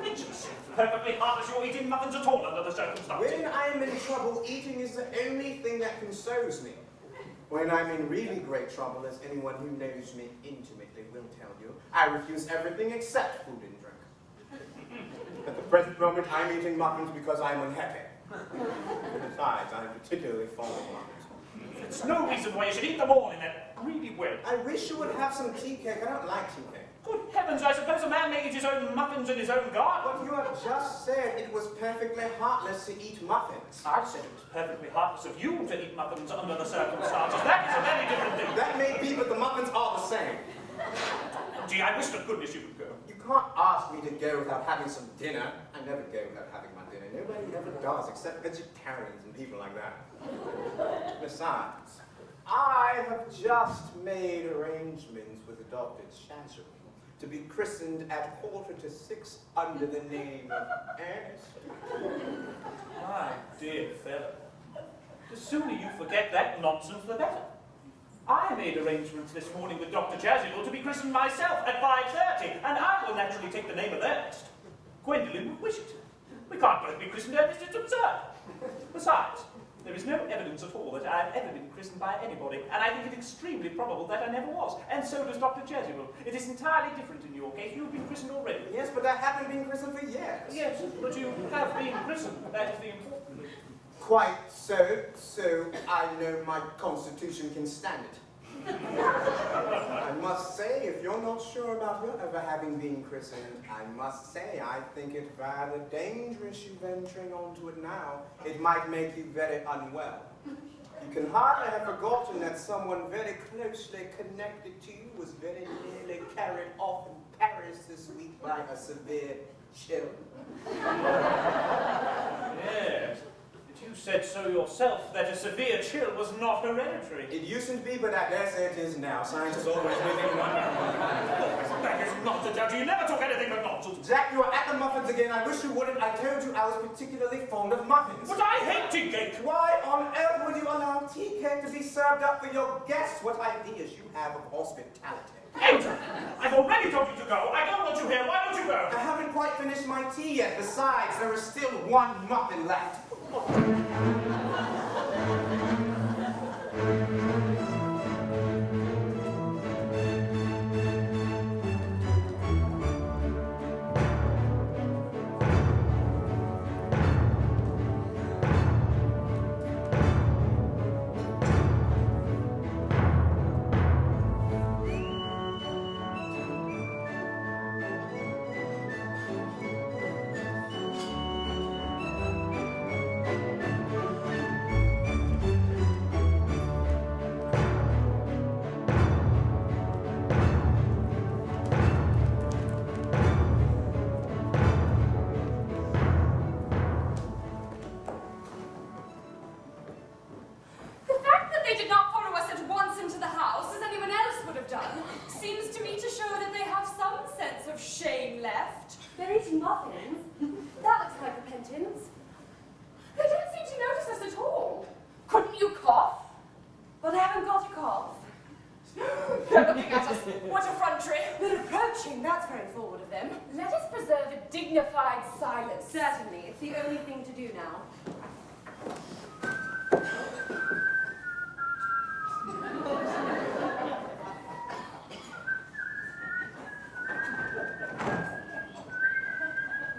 It just seems perfectly heartless you're eating muffins at all under the circumstances. When I am in trouble, eating is the only thing that consoles me. When I'm in really great trouble, as anyone who knows me intimately will tell you, I refuse everything except food and drink. At the present moment, I'm eating muffins because I'm unhappy. Besides, I'm particularly fond of muffins. There's no reason why you should eat them all in that greedy way. I wish you would have some tea cake. I don't like tea cake. Good heavens, I suppose a man may eat his own muffins in his own garden. But you have just said it was perfectly heartless to eat muffins. I said it was perfectly heartless of you to eat muffins under the circumstances. That is a very different thing. That may be, but the muffins are the same. Gee, I wish to goodness you would go. You can't ask me to go without having some dinner. I never go without having my dinner. Nobody ever does, except vegetarians and people like that. Besides, I have just made arrangements with the adopted Chancery to be christened at 5:45 under the name of Ernest. My dear fellow, the sooner you forget that nonsense, the better. I made arrangements this morning with Dr. Chasuble to be christened myself at 5:30, and I will naturally take the name of Ernest. Gwendolyn would wish it. We can't both be christened Ernest, it's absurd. Besides, there is no evidence at all that I have ever been christened by anybody, and I think it extremely probable that I never was, and so does Dr. Chasuble. It is entirely different in your case. You've been christened already. Yes, but I haven't been christened for years. Yes, but you have been christened. That is the important thing. Quite so. So I know my constitution can stand it. I must say, if you're not sure about your ever having been christened, I must say I think it rather dangerous you venturing onto it now. It might make you very unwell. You can hardly have forgotten that someone very closely connected to you was very nearly carried off in Paris this week by a severe chill. Yes. You said so yourself, that a severe chill was not hereditary. It used to be, but I dare say it is now. Science is always moving one. That is nonsense, Jack. You never talk anything but nonsense. Jack, you are at the muffins again. I wish you wouldn't. I told you I was particularly fond of muffins. But I hate tea cake. Why on earth would you allow tea cake to be served up for your guests? What ideas you have of hospitality. Enter! I've already told you to go. I don't want you here. Why don't you go? I haven't quite finished my tea yet. Besides, there is still one muffin left. left. They're eating muffins. That looks like repentance. They don't seem to notice us at all. Couldn't you cough? Well, they haven't got a cough. They're looking at us. What effrontery. They're approaching. That's very forward of them. Let us preserve a dignified silence. Certainly. It's the only thing to do now.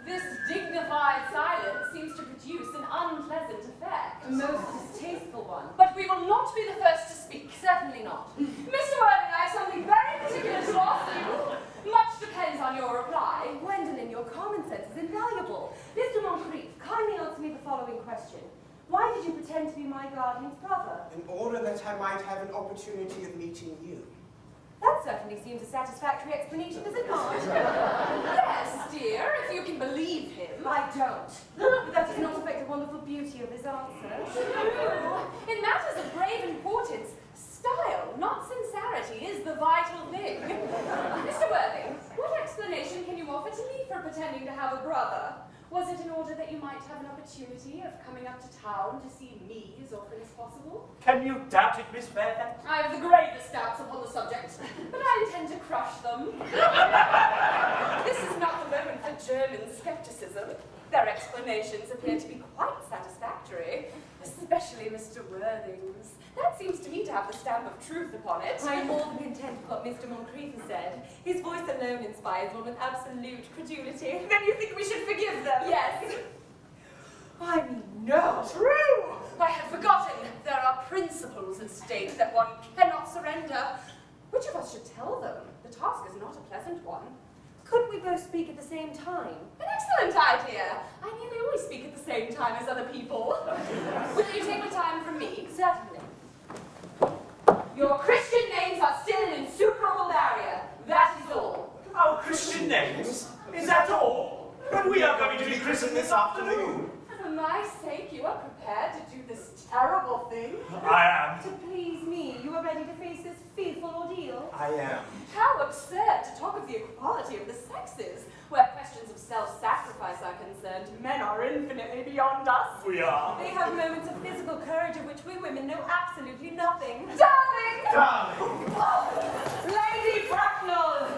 This dignified silence seems to produce an unpleasant effect. A most distasteful one. But we will not be the first to speak. Certainly not. Mr. Worthing, I have something very particular to ask you. Much depends on your reply. Gwendolyn, your common sense is invaluable. Mr. Moncrief, kindly answer me the following question. Why did you pretend to be my guardian's brother? In order that I might have an opportunity of meeting you. That certainly seems a satisfactory explanation, does it not? Yes, dear, if you can believe him. I don't. But that does not affect the wonderful beauty of his answer. In matters of grave importance, style, not sincerity, is the vital thing. Mr. Worthing, what explanation can you offer to me for pretending to have a brother? Was it in order that you might have an opportunity of coming up to town to see me as often as possible? Can you doubt it, Miss Fairfax? I have the gravest doubts upon the subject, but I intend to crush them. This is not the moment for German skepticism. Their explanations appear to be quite satisfactory, especially Mr. Worthing's. That seems to me to have the stamp of truth upon it. I am more than content with what Mr. Moncrief has said. His voice alone inspires one with absolute credulity. Then you think we should forgive them? Yes. I mean, no. True. I had forgotten. There are principles at stake that one cannot surrender. Which of us should tell them? The task is not a pleasant one. Could we both speak at the same time? An excellent idea. I nearly always speak at the same time as other people. Will you take the time from me? Certainly. Your Christian names are still an insuperable barrier. That is all. Our Christian names? Is that all? But we are going to be christened this afternoon. For my sake, you are prepared to do this terrible thing? I am. To please me, you are ready to face this fearful ordeal? I am. How absurd to talk of the equality of the sexes. Where questions of self-sacrifice are concerned, men are infinitely beyond us. We are. They have moments of physical courage of which we women know absolutely nothing. Darling! Darling! Oh, Lady Bracknell!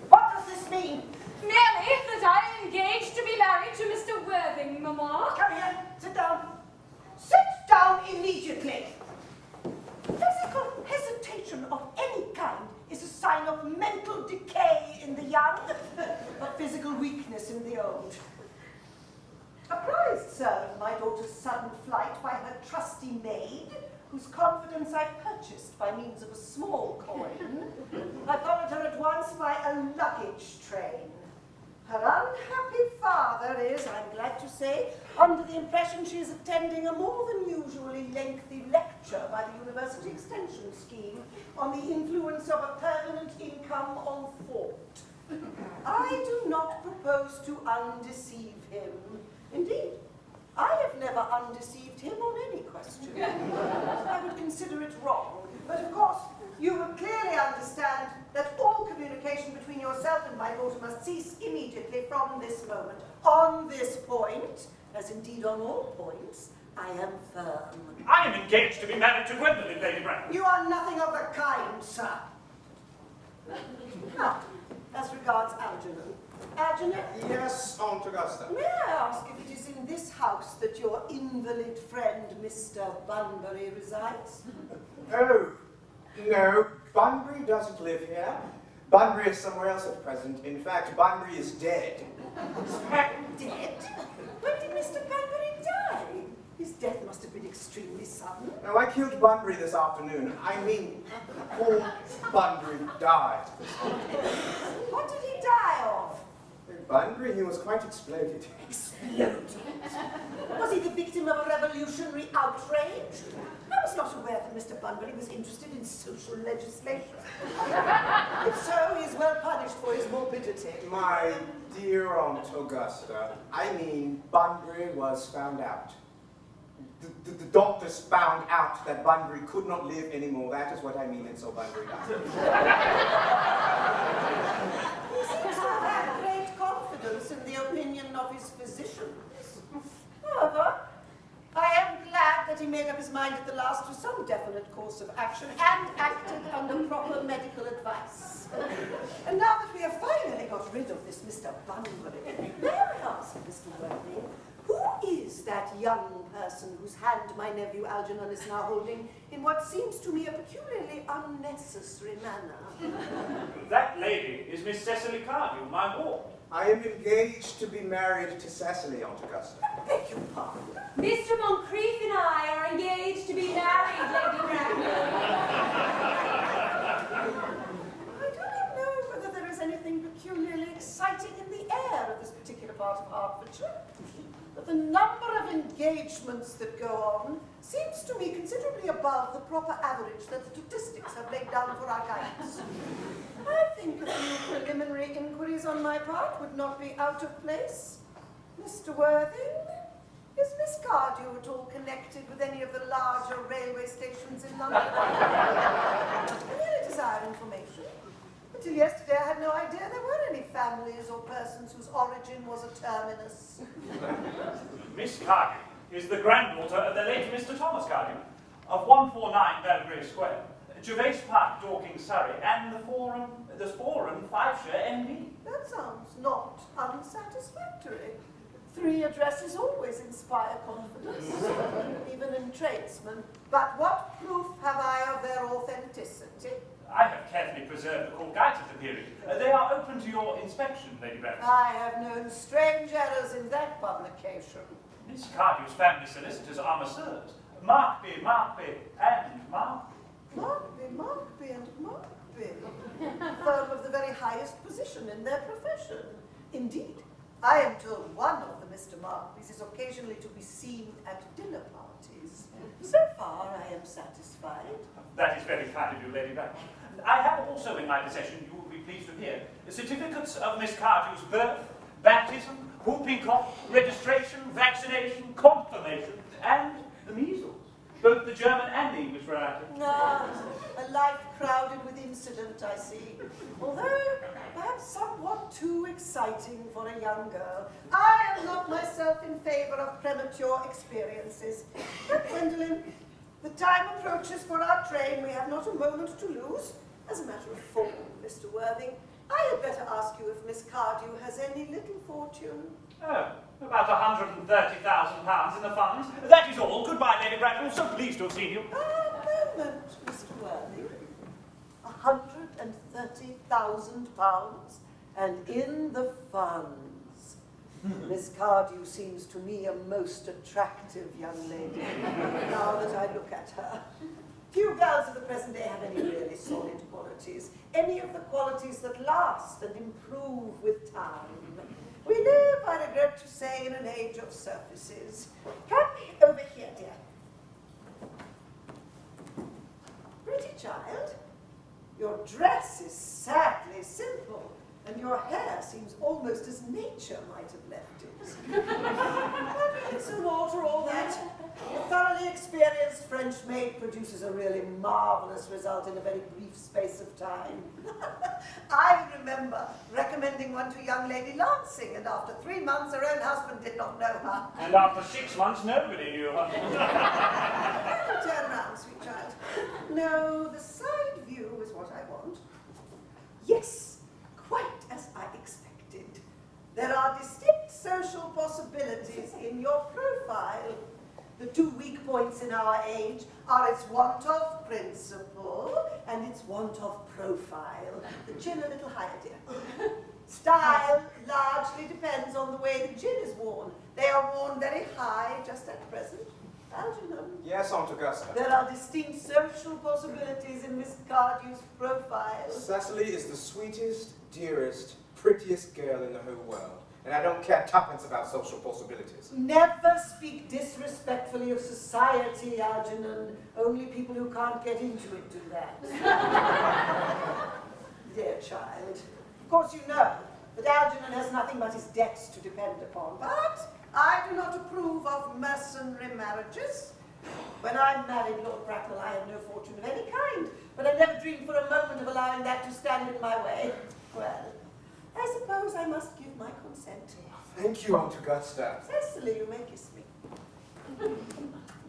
What does this mean? Merely that I am engaged to be married to Mr. Worthing, Mamma. Come here, sit down. Sit down immediately. Physical hesitation of any kind is a sign of mental decay in the young, of physical weakness in the old. Apprised, sir, of my daughter's sudden flight by her trusty maid, whose confidence I purchased by means of a small coin, I followed her at once by a luggage train. Her unhappy father is, I'm glad to say, under the impression she is attending a more than usually lengthy lecture by the University Extension Scheme on the influence of a permanent income on thought. I do not propose to undeceive him. Indeed, I have never undeceived him on any question. I would consider it wrong. But of course, you will clearly understand that all communication between yourself and my daughter must cease immediately from this moment. On this point, as indeed on all points, I am firm. I am engaged to be married to Gwendolyn, Lady Bracknell. You are nothing of the kind, sir. Now, as regards Algernon. Algernon? Yes, Aunt Augusta. May I ask if it is in this house that your invalid friend, Mr. Bunbury, resides? Oh, no, Bunbury doesn't live here. Bunbury is somewhere else at present. In fact, Bunbury is dead. Dead? When did Mr. Bunbury die? His death must have been extremely sudden. No, I killed Bunbury this afternoon. I mean, poor Bunbury died. What did he die of? Bunbury, he was quite exploded. Exploded? Was he the victim of a revolutionary outrage? I was not aware that Mr. Bunbury was interested in social legislation. If so, he is well punished for his morbidity. My dear Aunt Augusta, I mean, Bunbury was found out. The doctors found out that Bunbury could not live anymore. That is what I mean, and so Bunbury died. He seems to have had great confidence in the opinion of his physicians. However, I am glad that he made up his mind at the last to some definite course of action and acted under proper medical advice. And now that we have finally got rid of this Mr. Bunbury, may I ask, Mr. Worthy, who is that young person whose hand my nephew Algernon is now holding in what seems to me a peculiarly unnecessary manner? That lady is Miss Cecily Cardew, my ward. I am engaged to be married to Cecily, Aunt Augusta. Beg your pardon? Mr. Moncrief and I are engaged to be married, Lady Bracknell. I do not know whether there is anything peculiarly exciting in the air of this particular part of Hertfordshire, but the number of engagements that go on seems to me considerably above the proper average that statistics have laid down for our guidance. I think a few preliminary inquiries on my part would not be out of place. Mr. Worthing, is Miss Cardew at all connected with any of the larger railway stations in London? I really desire information. Until yesterday, I had no idea there were any families or persons whose origin was a terminus. Miss Cardew is the granddaughter of the late Mr. Thomas Cardew, of 149 Belgrave Square, Gervase Park, Dorking, Surrey, and the Sporen, Fifeshire, NB. That sounds not unsatisfactory. 3 addresses always inspire confidence, even in tradesmen. But what proof have I of their authenticity? I have carefully preserved the court guides of the period. They are open to your inspection, Lady Bracknell. I have known strange errors in that publication. Miss Cardew's family solicitors are Messrs. Markby, and Markby. Markby and Markby. Firm of the very highest position in their profession. Indeed, I am told one of the Mr. Markbys is occasionally to be seen at dinner parties. So far, I am satisfied. That is very kind of you, Lady Bracknell. I have also in my possession, you will be pleased to hear, the certificates of Miss Cardew's birth, baptism, whooping cough, registration, vaccination, confirmation, and the measles. Both the German and the English variety. Ah, a life crowded with incident, I see. Although, perhaps somewhat too exciting for a young girl. I am not myself in favor of premature experiences. But, Gwendolen, the time approaches for our train. We have not a moment to lose. As a matter of form, Mr. Worthing, I had better ask you if Miss Cardew has any little fortune. Oh, about £130,000 in the funds. That is all. Goodbye, Lady Bracknell. So pleased to have seen you. A moment, Mr. Worthing. £130,000, and in the funds. Miss Cardew seems to me a most attractive young lady, now that I look at her. Few girls of the present day have any really solid qualities, any of the qualities that last and improve with time. We live, I regret to say, in an age of surfaces. Come over here, dear. Pretty child, your dress is sadly simple, and your hair seems almost as nature might have left it. But we soon alter all that. A thoroughly experienced French maid produces a really marvelous result in a very brief space of time. I remember recommending one to young Lady Lancing, and after 3 months her own husband did not know her. And after 6 months, nobody knew her. Turn around, sweet child. No, the side view is what I want. Yes, quite as I expected. There are distinct social possibilities in your profile. The 2 weak points in our age are its want of principle and its want of profile. The chin a little higher, dear. Style largely depends on the way the chin is worn. They are worn very high just at present. Algernon. Yes, Aunt Augusta. There are distinct social possibilities in Miss Cardew's profile. Cecily is the sweetest, dearest, prettiest girl in the whole world. And I don't care tuppence about social possibilities. Never speak disrespectfully of society, Algernon. Only people who can't get into it do that. Dear child, of course you know that Algernon has nothing but his debts to depend upon. But I do not approve of mercenary marriages. When I married Lord Bracknell, I had no fortune of any kind, but I never dreamed for a moment of allowing that to stand in my way. Well, I suppose I must give my consent. Thank you, Aunt Augusta. Cecily, you may kiss me.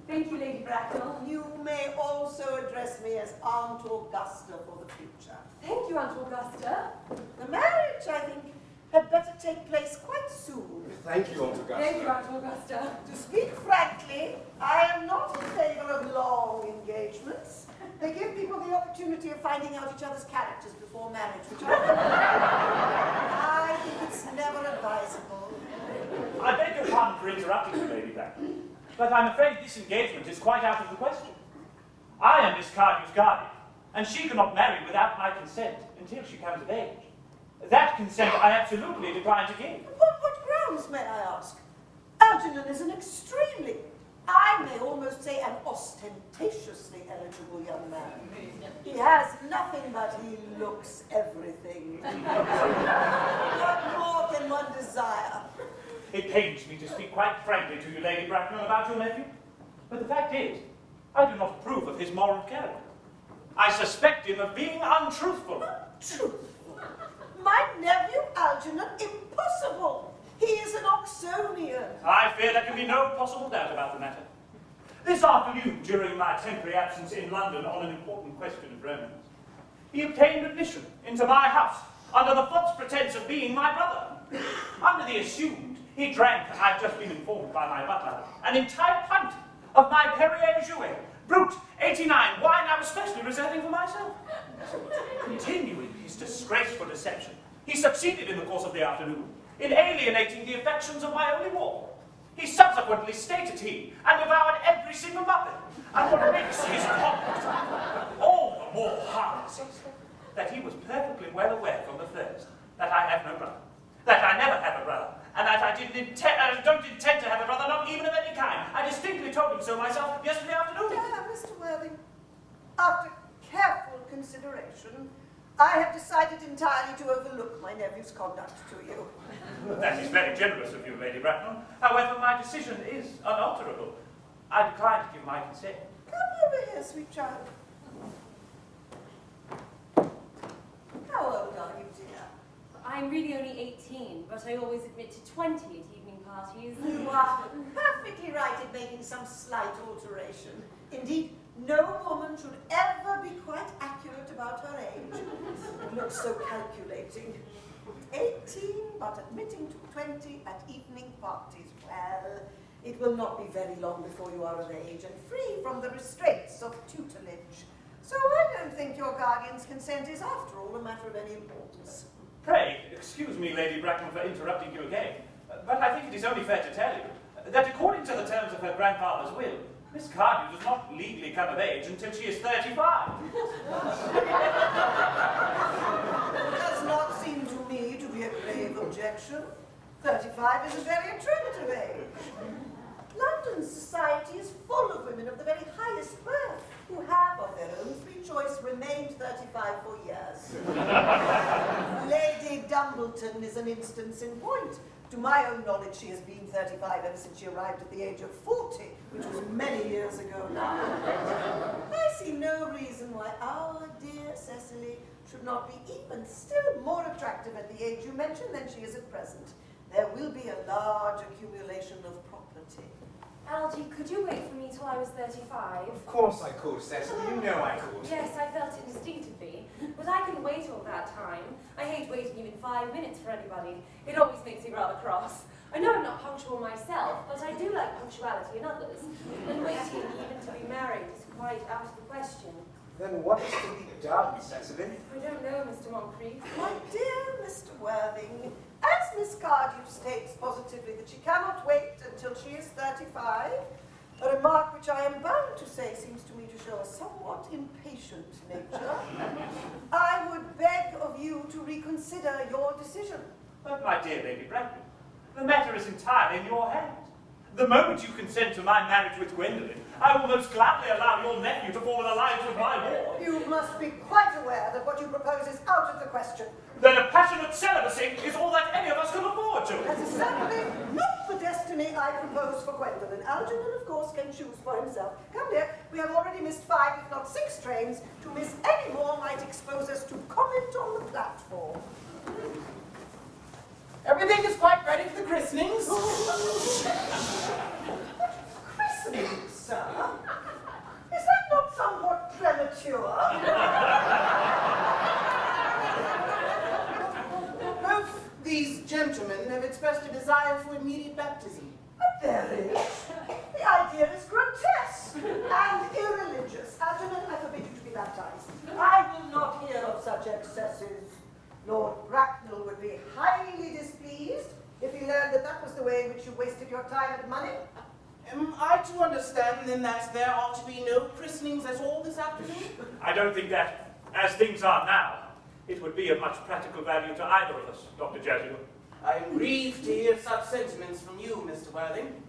Thank you, Lady Bracknell. You may also address me as Aunt Augusta for the future. Thank you, Aunt Augusta. The marriage, I think, had better take place quite soon. Thank you, Aunt Augusta. Thank you, Aunt Augusta. To speak frankly, I am not in favor of long engagements. They give people the opportunity of finding out each other's characters before marriage, which I think it's never advisable. I beg your pardon for interrupting you, Lady Bracknell, but I'm afraid this engagement is quite out of the question. I am Miss Cardew's guardian, and she cannot marry without my consent until she comes of age. That consent I absolutely decline to give. Upon what grounds, may I ask? Algernon is an extremely, I may almost say an ostentatiously eligible young man. He has nothing but he looks everything. What more can one desire? It pains me to speak quite frankly to you, Lady Bracknell, about your nephew, but the fact is, I do not approve of his moral character. I suspect him of being untruthful. Truthful? My nephew Algernon? Impossible! He is an Oxonian. I fear there can be no possible doubt about the matter. This afternoon, during my temporary absence in London on an important question of romance, he obtained admission into my house under the false pretense of being my brother. Under the assumed, he drank, I've just been informed by my butler, an entire pint of my Perrier Jouet, Brut 89, wine I was specially reserving for myself. Continuing his disgraceful deception, he succeeded in the course of the afternoon in alienating the affections of my only ward. He subsequently stated he and devoured every single muppet, and what makes his conduct all the more harmless is that he was perfectly well aware from the first that I have no brother, that I never have a brother, and that I don't intend to have a brother, not even of any kind. I distinctly told him so myself yesterday afternoon. Mr. Worthing, after careful consideration, I have decided entirely to overlook my nephew's conduct to you. That is very generous of you, Lady Bracknell. However, my decision is unalterable. I decline to give my consent. Come over here, sweet child. How old are you, dear? I'm really only 18, but I always admit to 20 at evening parties. You are perfectly right in making some slight alteration. Indeed, no woman should ever be quite accurate about her age. It looks so calculating. 18, but admitting to 20 at evening parties. Well, it will not be very long before you are of age and free from the restraints of tutelage. So I don't think your guardian's consent is, after all, a matter of any importance. Pray, excuse me, Lady Bracknell, for interrupting you again, but I think it is only fair to tell you that according to the terms of her grandfather's will, Miss Cardew does not legally come of age until she is 35. It does not seem to me to be a grave objection. 35 is a very attractive age. London society is full of women of the very highest birth who have, of their own free choice, remained 35 for years. Lady Dumbleton is an instance in point. To my own knowledge, she has been 35 ever since she arrived at the age of 40, which was many years ago now. I see no reason why our dear Cecily should not be even still more attractive at the age you mentioned than she is at present. There will be a large accumulation of property. Algie, could you wait for me till I was 35? Of course I could, Cecily. You know I could. Yes, I felt it instinctively. But I couldn't wait all that time. I hate waiting even 5 minutes for anybody. It always makes me rather cross. I know I'm not punctual myself, but I do like punctuality in others. And waiting even to be married is quite out of the question. Then what is to be done, Cecily? I don't know, Mr. Moncrief. My dear Mr. Worthing, as Miss Cardew states positively that she cannot wait until she is 35, a remark which I am bound to say seems to me to show a somewhat impatient nature, I would beg of you to reconsider your decision. But my dear Lady Bracknell, the matter is entirely in your hands. The moment you consent to my marriage with Gwendolen, I will most gladly allow your nephew to form an alliance with my ward. You must be quite aware that what you propose is out of the question. Then a passionate celibacy is all that any of us can afford to. That is certainly not the the destiny I propose for Gwendolyn. Algernon, of course, can choose for himself. Come, dear, we have already missed 5, if not 6 trains. To miss any more might expose us to comment on the platform. Everything is quite ready for the christenings. Christening, sir? Is that not somewhat premature? Both these gentlemen have expressed a desire for immediate baptism. But there is. The idea is grotesque and irreligious. Algernon, I forbid you to be baptized. I will not hear of such excesses. Lord Bracknell would be highly displeased if he learned that that was the way in which you wasted your time and money. Am I to understand, then, that there are to be no christenings at all this afternoon? I don't think that, as things are now, it would be of much practical value to either of us, Dr. Jesu. I am grieved to hear such sentiments from you, Mr. Worthing.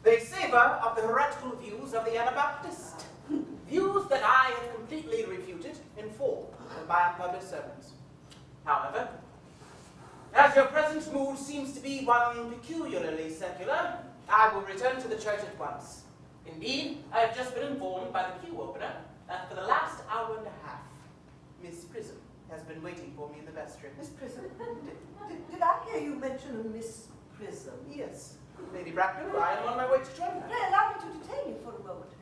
They savor of the heretical views of the Anabaptist, views that I have completely refuted in full in my unpublished sermons. However, as your present mood seems to be one peculiarly secular, I will return to the church at once. Indeed, I have just been informed by the pew opener that for the last hour and a half, Miss Prism has been waiting for me in the vestry. Miss Prism? Did I hear you mention a Miss Prism? Yes. Lady Bracknell, I am on my way to join her. Pray allow me to detain you for a moment.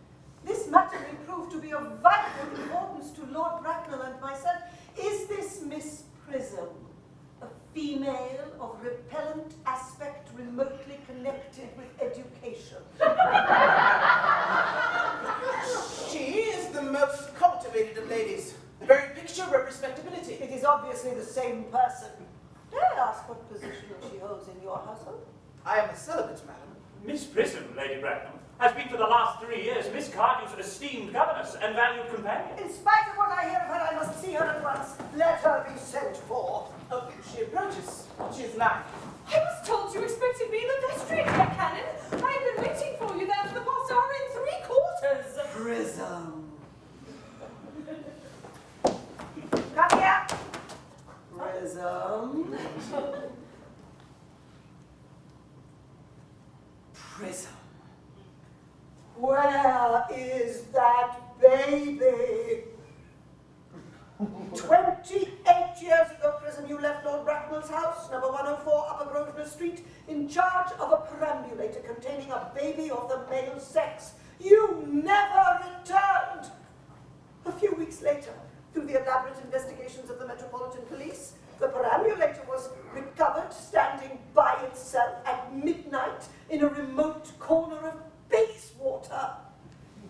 This matter may prove to be of vital importance to Lord Bracknell and myself. Is this Miss Prism a female of repellent aspect remotely connected with education? She is the most cultivated of ladies. The very picture of respectability. It is obviously the same person. Dare I ask what position she holds in your household? I am a celibate, madam. Miss Prism, Lady Bracknell, has been for the last 3 years Miss Cardew's esteemed governess and valued companion. In spite of what I hear of her, I must see her at once. Let her be sent for. Oh, she approaches. She is not. I was told you expected me in the vestry, Herr Cannon. I have been waiting for you there for the past hour and 3/4. Prism. Come here. Prism. Prism. Where is that baby? 28 years ago, Prism, you left Lord Bracknell's house, number 104 Upper Grosvenor Street, in charge of a perambulator containing a baby of the male sex. You never returned. A few weeks later, through the elaborate investigations of the Metropolitan Police, the perambulator was recovered standing by itself at midnight in a remote corner of Bayswater.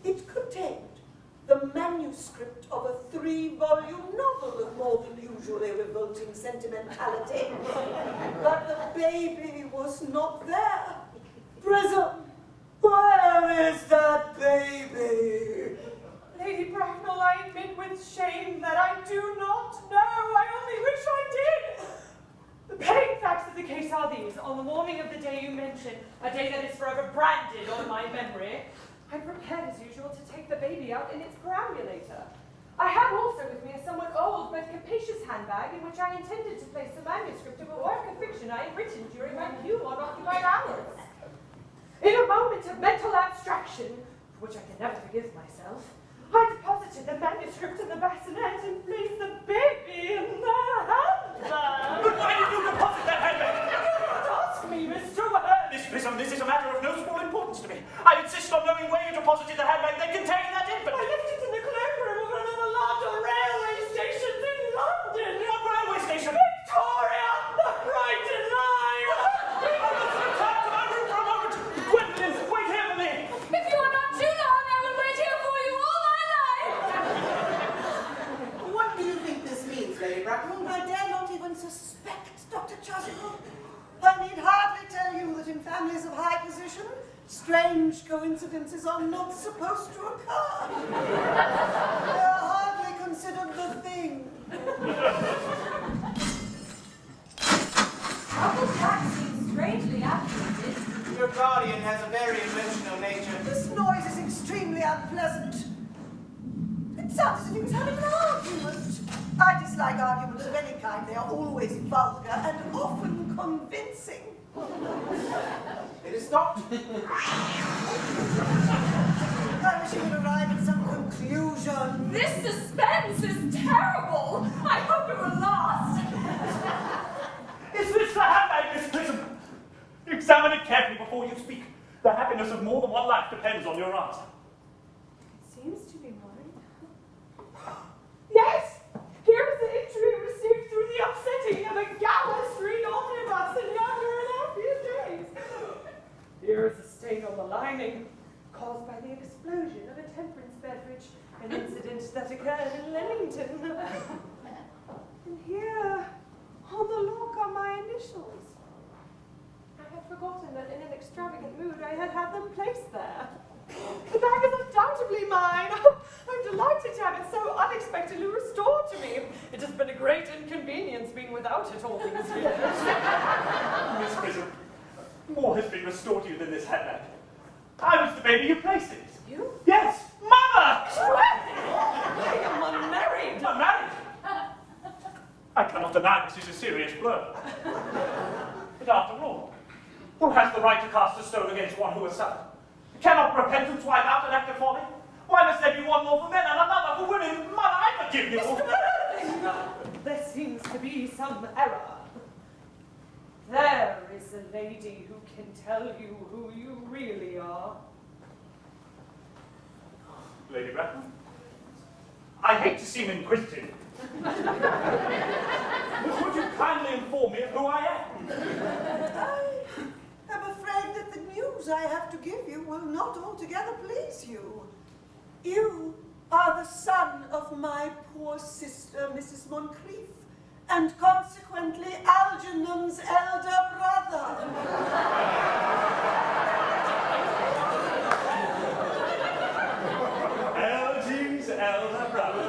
It contained the manuscript of a 3-volume novel of more than usually revolting sentimentality. But the baby was not there. Prism, where is that baby? Lady Bracknell, I admit with shame that I do not know. I only wish I did. The plain facts of the case are these. On the morning of the day you mention, a day that is forever branded on my memory, I prepared as usual to take the baby out in its perambulator. I had also with me a somewhat old but capacious handbag in which I intended to place the manuscript of a work of fiction I had written during my few unoccupied hours. In a moment of mental abstraction, for which I can never forgive myself, I deposited the manuscript in the bassinet and placed the baby in the handbag. But why did you deposit that handbag? Do not ask me, Mr. Word. Miss Prism, this is a matter of no small importance to me. I insist on knowing where you deposited the handbag that contained that infant. I left it in the cloakroom of one of the larger railway stations in London. What railway station? Victoria, the Brighton Line. I must return to my room for a moment. Gwendolyn, wait here for me. If you are not too long, I will wait here for you all my life. What do you think this means, Lady Bracknell? I dare not even suspect, Dr. Chasuble. I need hardly tell you that in families of high position, strange coincidences are not supposed to occur. They are hardly considered the thing. Uncle Jack seems strangely agitated. Your guardian has a very emotional nature. This noise is extremely unpleasant. It sounds as if he was having an argument. I dislike arguments of any kind. They are always vulgar and often convincing. It is not. I wish you would arrive at some conclusion. This suspense is terrible. I hope it will last. Is this the handbag, Miss Prism? Examine it carefully before you speak. The happiness of more than one life depends on your answer. It seems to be mine. Yes! Here is the injury received through the upsetting of a gallus-green omnibus in yonder and a few days. Here is a stain on the lining, caused by the explosion of a temperance beverage, an incident that occurred in Leamington. And here, on the lock, are my initials. I had forgotten that in an extravagant mood I had had them placed there. The bag is undoubtedly mine. I'm delighted to have it so unexpectedly restored to me. It has been a great inconvenience being without it all these years. Miss Prism, more has been restored to you than this handbag. I was the baby you placed it. You? Yes, Mother! I am unmarried. Unmarried? I cannot deny this is a serious blow. But after all, who has the right to cast a stone against one who has suffered? Cannot repentance wipe out an act of folly? Why must there be one law for men and another for women? Mother, I forgive you. Mr. Merlin, there seems to be some error. There is a lady who can tell you who you really are. Lady Bratton, I hate to seem inquisitive. But would you kindly inform me of who I am? I'm afraid that the news I have to give you will not altogether please you. You are the son of my poor sister, Mrs. Moncrief, and consequently Algernon's elder brother. Algy's elder brother.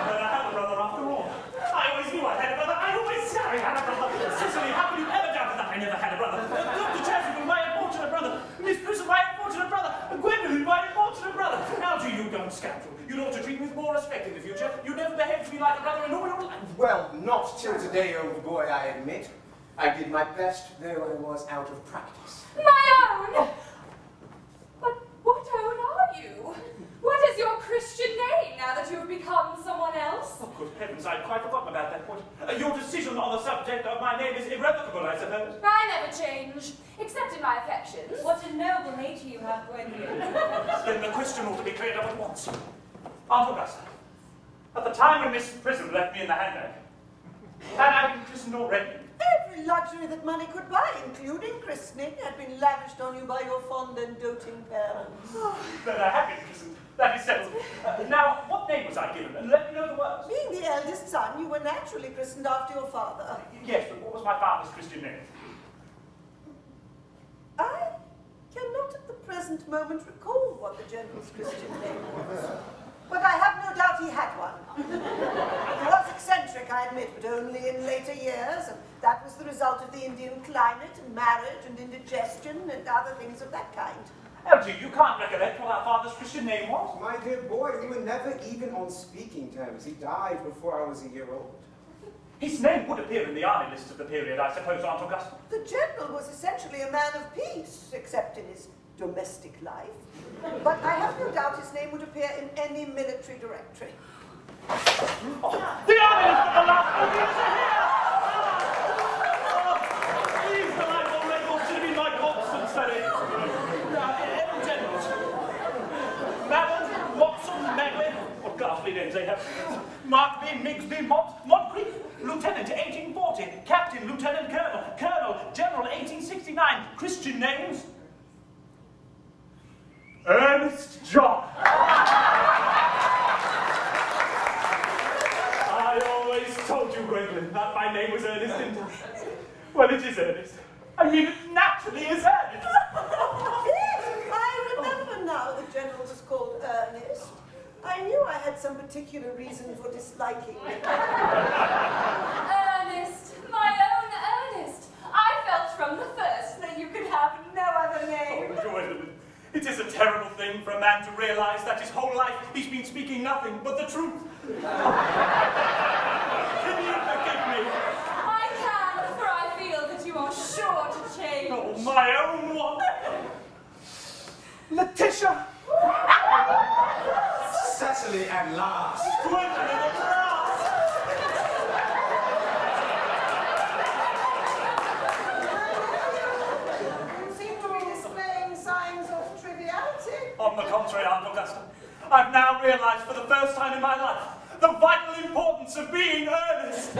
But I have a brother after all. I always knew I had a brother. I always said I had a brother. Cicely, how could you ever doubt that I never had a brother? Dr. Chasuble, my unfortunate brother. Miss Prism, my unfortunate brother. Gwendolyn, my unfortunate brother. Algy, you young scoundrel. You ought to treat me with more respect in the future. You never behaved to me like a brother in all your life. Well, not till today, old boy, I admit. I did my best, though I was out of practice. My own! But what own are you? What is your Christian name now that you have become someone else? Oh, good heavens, I'd quite forgotten about that point. Your decision on the subject of my name is irrevocable, I suppose. I never change, except in my affections. What a noble nature you have, Gwendolyn. Then the question ought to be cleared up at once. Aunt Augusta, at the time when Miss Prism left me in the handbag, had I been christened already? Every luxury that money could buy, including christening, had been lavished on you by your fond and doting parents. Then I have been christened. That is settled. Now, what name was I given? And let me know the words. Being the eldest son, you were naturally christened after your father. Yes, but what was my father's Christian name? I cannot at the present moment recall what the general's Christian name was. But I have no doubt he had one. He was eccentric, I admit, but only in later years, and that was the result of the Indian climate, and marriage, and indigestion, and other things of that kind. Algy, you can't recollect what our father's Christian name was? My dear boy, we were never even on speaking terms. He died before I was a year old. His name would appear in the army list of the period, I suppose, Aunt Augusta. The general was essentially a man of peace, except in his domestic life. But I have no doubt his name would appear in any military directory. Oh, the army list of the last 4 years are here! These delightful records should have been my constant study. Now, generals. Mallard, Watson, Magley, what ghastly names they have. Markby, Migsby, Moncrief, Lieutenant 1840, Captain, Lieutenant Colonel, Colonel, General 1869, Christian names. Ernest John. I always told you, Gwendolyn, that my name was Ernest, didn't I? Well, it is Ernest. I mean, it naturally is Ernest. Yes, I remember now the general was called Ernest. I knew I had some particular reason for disliking him. Ernest, my own Ernest. I felt from the first that you could have no other name. Oh, Gwendolyn, it is a terrible thing for a man to realize that his whole life he's been speaking nothing but the truth. Can you forgive me? I can, for I feel that you are sure to change. Oh, picture! Cecily at last! Gwendolyn at last! You seem to be displaying signs of triviality. On the contrary, Aunt Augusta, I've now realized for the first time in my life the vital importance of being earnest.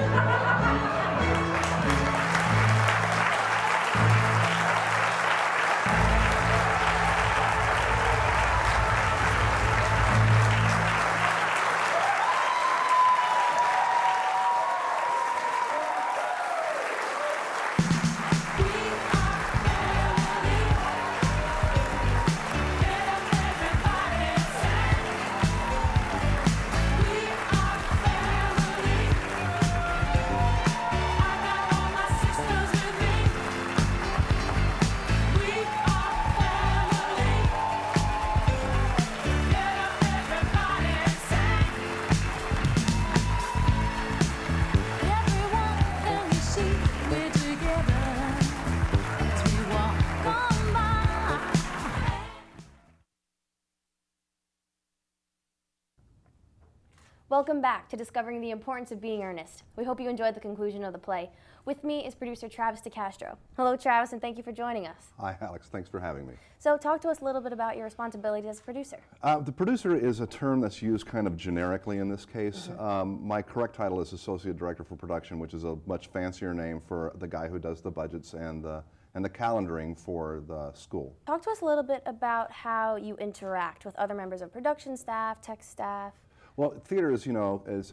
Welcome back to Discovering the Importance of Being Earnest. We hope you enjoyed the conclusion of the play. With me is producer Travis DeCastro. Hello, Travis, and thank you for joining us. Hi, Alex. Thanks for having me. So talk to us a little bit about your responsibilities as a producer. The producer is a term that's used kind of generically in this case. My correct title is Associate Director for Production, which is a much fancier name for the guy who does the budgets and the calendaring for the school. Talk to us a little bit about how you interact with other members of production staff, tech staff. Well, theater is,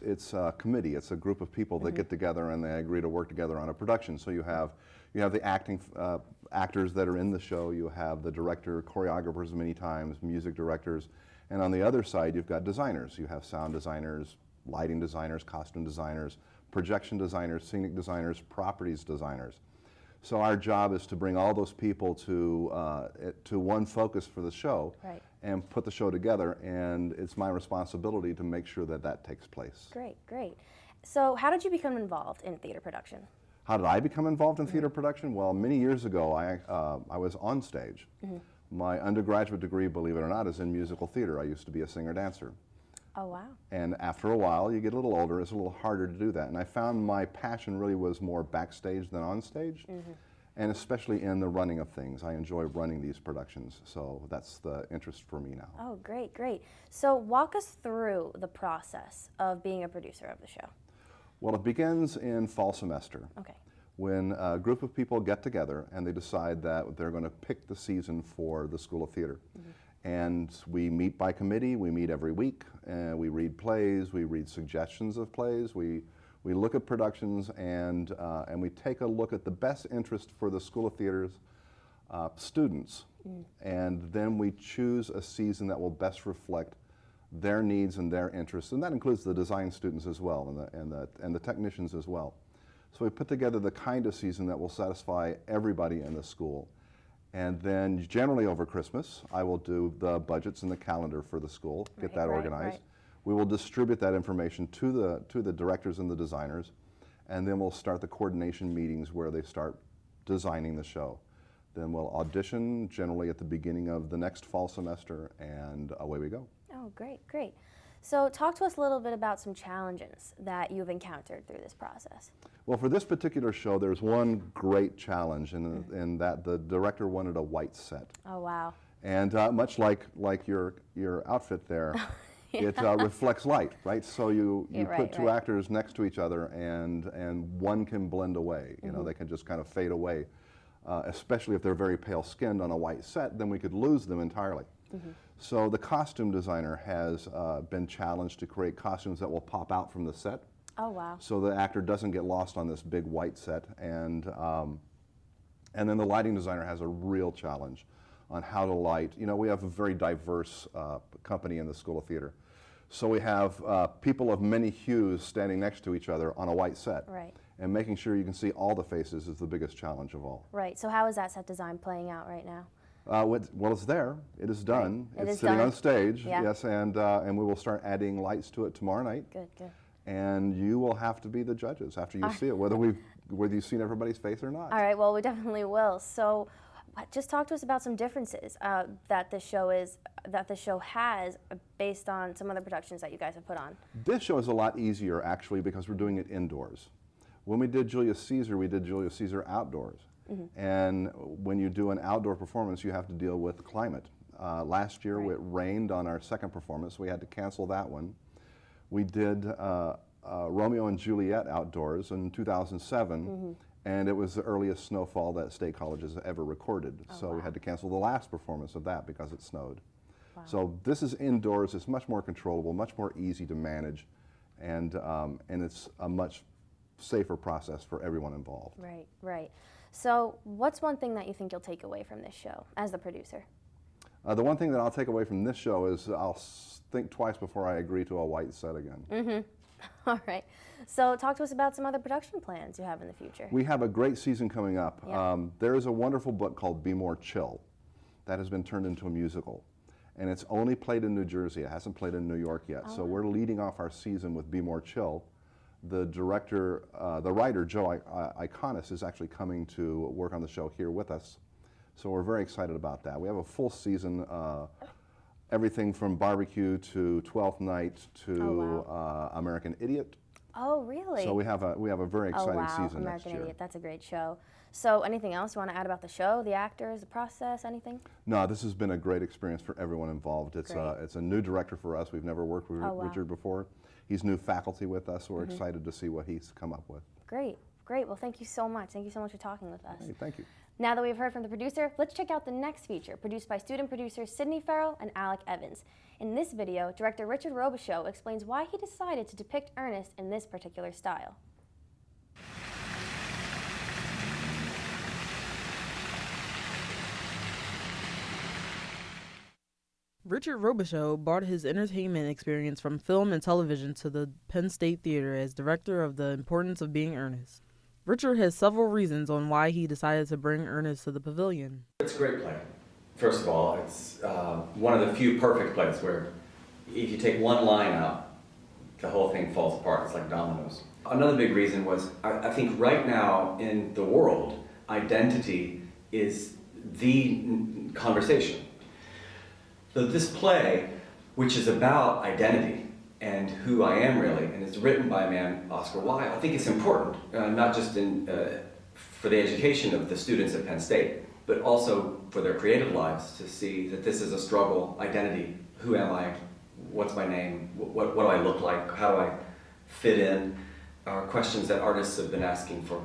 it's a committee. It's a group of people that get together and they agree to work together on a production. So you have the actors that are in the show. You have the director, choreographers many times, music directors, and on the other side you've got designers. You have sound designers, lighting designers, costume designers, projection designers, scenic designers, properties designers. So our job is to bring all those people to one focus for the show, right, and put the show together, and it's my responsibility to make sure that that takes place. Great, great. So how did you become involved in theater production? How did I become involved in theater production? Well, many years ago, I was on stage. My undergraduate degree, believe it or not, is in musical theater. I used to be a singer-dancer. Oh, wow. And after a while, you get a little older, it's a little harder to do that. And I found my passion really was more backstage than on stage, and especially in the running of things. I enjoy running these productions, so that's the interest for me now. Oh, great, great. So walk us through the process of being a producer of the show. Well, it begins in fall semester. Okay. When a group of people get together and they decide that they're going to pick the season for the School of Theater. And we meet by committee, we meet every week, and we read plays, we read suggestions of plays, we look at productions, and we take a look at the best interest for the School of Theater's students. And then we choose a season that will best reflect their needs and their interests, and that includes the design students as well, and the technicians as well. So we put together the kind of season that will satisfy everybody in the school. And then generally over Christmas, I will do the budgets and the calendar for the school, get that organized. Right. We will distribute that information to the directors and the designers, and then we'll start the coordination meetings where they start designing the show. Then we'll audition generally at the beginning of the next fall semester, and away we go. Oh, great, great. So talk to us a little bit about some challenges that you've encountered through this process. Well, for this particular show, there's one great challenge in that the director wanted a white set. Oh, wow. And much like your outfit there, it reflects light, right? So you put two actors next to each other, and one can blend away. You know, they can just kind of fade away. Especially if they're very pale skinned on a white set, then we could lose them entirely. So the costume designer has been challenged to create costumes that will pop out from the set. Oh, wow. So the actor doesn't get lost on this big white set. And then the lighting designer has a real challenge on how to light. You know, we have a very diverse company in the School of Theater. So we have people of many hues standing next to each other on a white set. Right. And making sure you can see all the faces is the biggest challenge of all. Right. So how is that set design playing out right now? Well, it's there. It is done. Right. It's sitting on stage. Yeah. Yes, and we will start adding lights to it tomorrow night. Good, good. And you will have to be the judges after you see it, whether you've seen everybody's face or not. All right. Well, we definitely will. So, Just talk to us about some differences that the show has based on some other productions that you guys have put on. This show is a lot easier, actually, because we're doing it indoors. When we did Julius Caesar outdoors. And when you do an outdoor performance, you have to deal with climate. Last year, it rained on our second performance, so we had to cancel that one. We did Romeo and Juliet outdoors in 2007, and it was the earliest snowfall that State College has ever recorded. So we had to cancel the last performance of that because it snowed. So this is indoors. It's much more controllable, much more easy to manage, and it's a much safer process for everyone involved. Right, right. So what's one thing that you think you'll take away from this show as the producer? The one thing that I'll take away from this show is I'll think twice before I agree to a white set again. All right. So talk to us about some other production plans you have in the future. We have a great season coming up. Yeah. There is a wonderful book called Be More Chill that has been turned into a musical. And it's only played in New Jersey. It hasn't played in New York yet. So we're leading off our season with Be More Chill. The director, the writer, Joe Iconis, is actually coming to work on the show here with us. So we're very excited about that. We have a full season, everything from Barbecue to 12th Night to American Idiot. Oh, really? So we have a very exciting season next American year. Idiot, that's a great show. So anything else you want to add about the show, the actors, the process, anything? No, this has been a great experience for everyone involved. It's a new director for us. We've never worked with Richard before. He's new faculty with us, so we're excited to see what he's come up with. Great, great. Well, thank you so much. Thank you so much for talking with us. Hey, thank you. Now that we've heard from the producer, let's check out the next feature, produced by student producers Sydney Farrell and Alec Evans. In this video, director Richard Robichaux explains why he decided to depict Ernest in this particular style. Richard Robichaux brought his entertainment experience from film and television to the Penn State Theater as director of The Importance of Being Earnest. Richard has several reasons on why he decided to bring Ernest to the Pavilion. It's a great play. First of all, it's one of the few perfect plays where if you take one line out, the whole thing falls apart. It's like dominoes. Another big reason was I think right now in the world, identity is the conversation. So this play, which is about identity and who I am really, and it's written by a man, Oscar Wilde, I think it's important, not just for the education of the students at Penn State, but also for their creative lives to see that this is a struggle, identity, who am I, what's my name, what do I look like, how do I fit in, are questions that artists have been asking for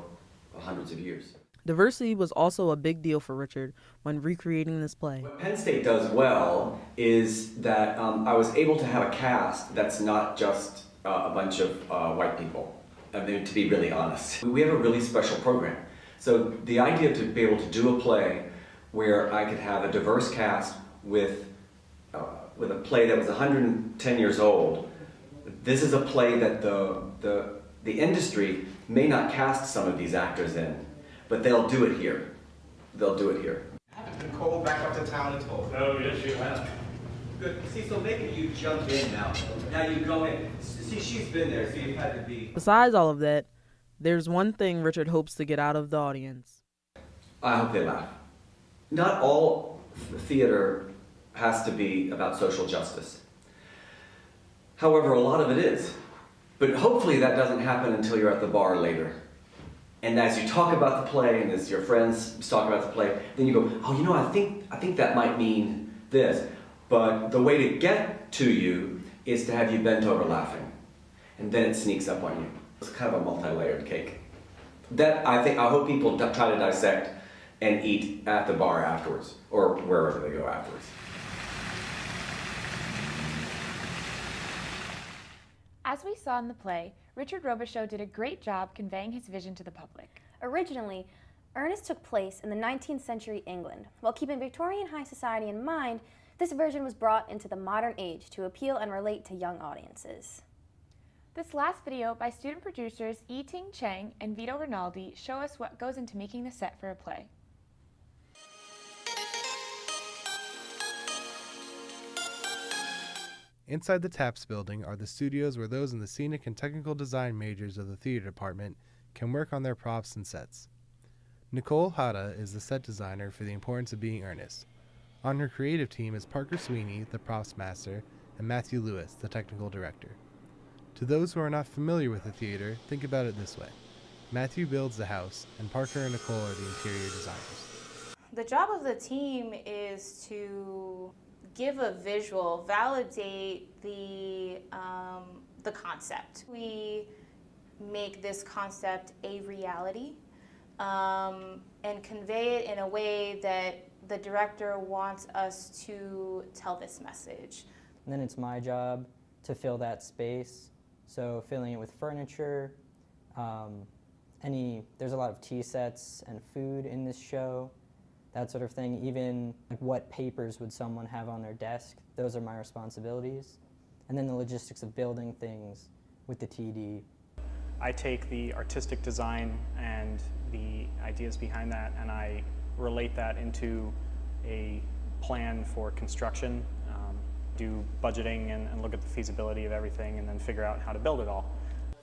hundreds of years. Diversity was also a big deal for Richard when recreating this play. What Penn State does well is that I was able to have a cast that's not just a bunch of white people, I mean, to be really honest. We have a really special program. So the idea to be able to do a play where I could have a diverse cast with a play that was 110 years old, this is a play that the industry may not cast some of these actors in, but they'll do it here. They'll do it here. Nicole back up to town and told. Oh, yes, you have. Good. See, so maybe you jump in now. Now you go in. See, she's been there, so you've had to be. Besides all of that, there's one thing Richard hopes to get out of the audience. I hope they laugh. Not all theater has to be about social justice. However, a lot of it is. But hopefully that doesn't happen until you're at the bar later. And as you talk about the play, and as your friends talk about the play, then you go, oh, you know, I think that might mean this. But the way to get to you is to have you bent over laughing. And then it sneaks up on you. It's kind of a multi-layered cake. That, I hope people try to dissect and eat at the bar afterwards, or wherever they go afterwards. As we saw in the play, Richard Robichaux did a great job conveying his vision to the public. Originally, Ernest took place in the 19th century England. While keeping Victorian high society in mind, this version was brought into the modern age to appeal and relate to young audiences. This last video by student producers Yi-Ting Chang and Vito Rinaldi show us what goes into making the set for a play. Inside the TAPS building are the studios where those in the scenic and technical design majors of the theater department can work on their props and sets. Nicole Hada is the set designer for The Importance of Being Earnest. On her creative team is Parker Sweeney, the props master, and Matthew Lewis, the technical director. To those who are not familiar with the theater, think about it this way. Matthew builds the house, and Parker and Nicole are the interior designers. The job of the team is to give a visual, validate the concept. We make this concept a reality and convey it in a way that the director wants us to tell this message. And then it's my job to fill that space. So filling it with furniture, there's a lot of tea sets and food in this show, that sort of thing. Even like what papers would someone have on their desk, those are my responsibilities. And then the logistics of building things with the TD. I take the artistic design and the ideas behind that and I relate that into a plan for construction, do budgeting and look at the feasibility of everything and then figure out how to build it all.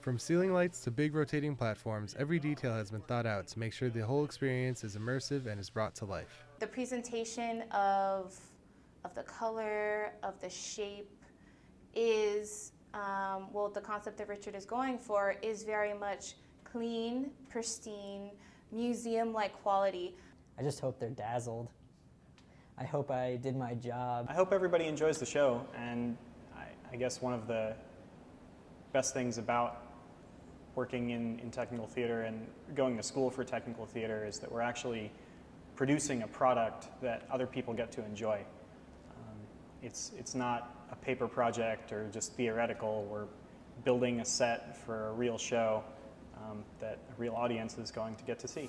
From ceiling lights to big rotating platforms, every detail has been thought out to make sure the whole experience is immersive and is brought to life. The presentation of the color, of the shape is, the concept that Richard is going for is very much clean, pristine, museum-like quality. I just hope they're dazzled. I hope I did my job. I hope everybody enjoys the show, and I guess one of the best things about working in technical theater and going to school for technical theater is that we're actually producing a product that other people get to enjoy. It's not a paper project or just theoretical. We're building a set for a real show that a real audience is going to get to see.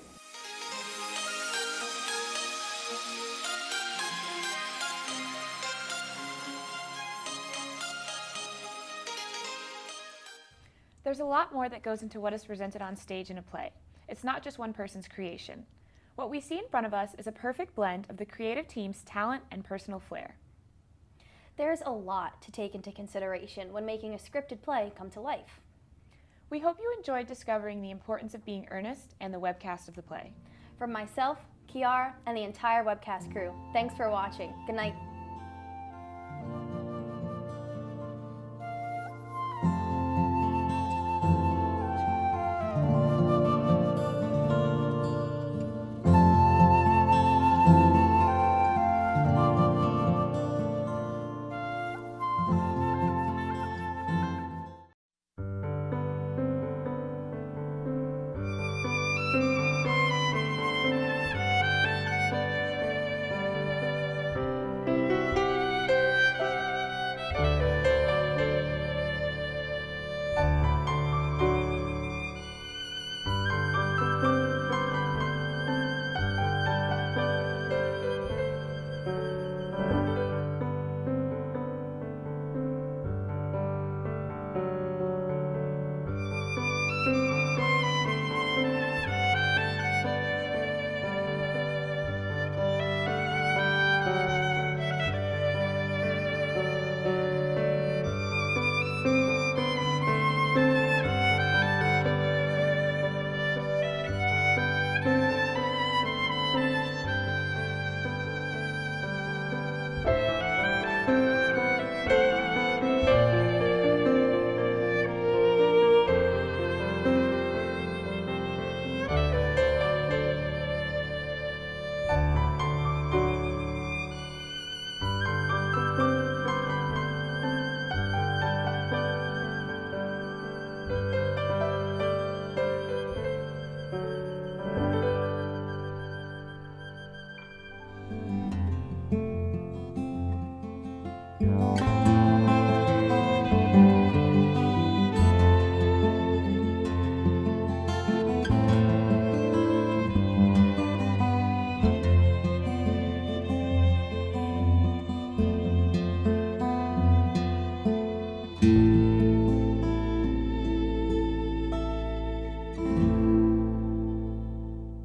There's a lot more that goes into what is presented on stage in a play. It's not just one person's creation. What we see in front of us is a perfect blend of the creative team's talent and personal flair. There's a lot to take into consideration when making a scripted play come to life. We hope you enjoyed discovering the importance of being earnest and the webcast of the play. From myself, Kiara, and the entire Webcast crew, thanks for watching. Good night.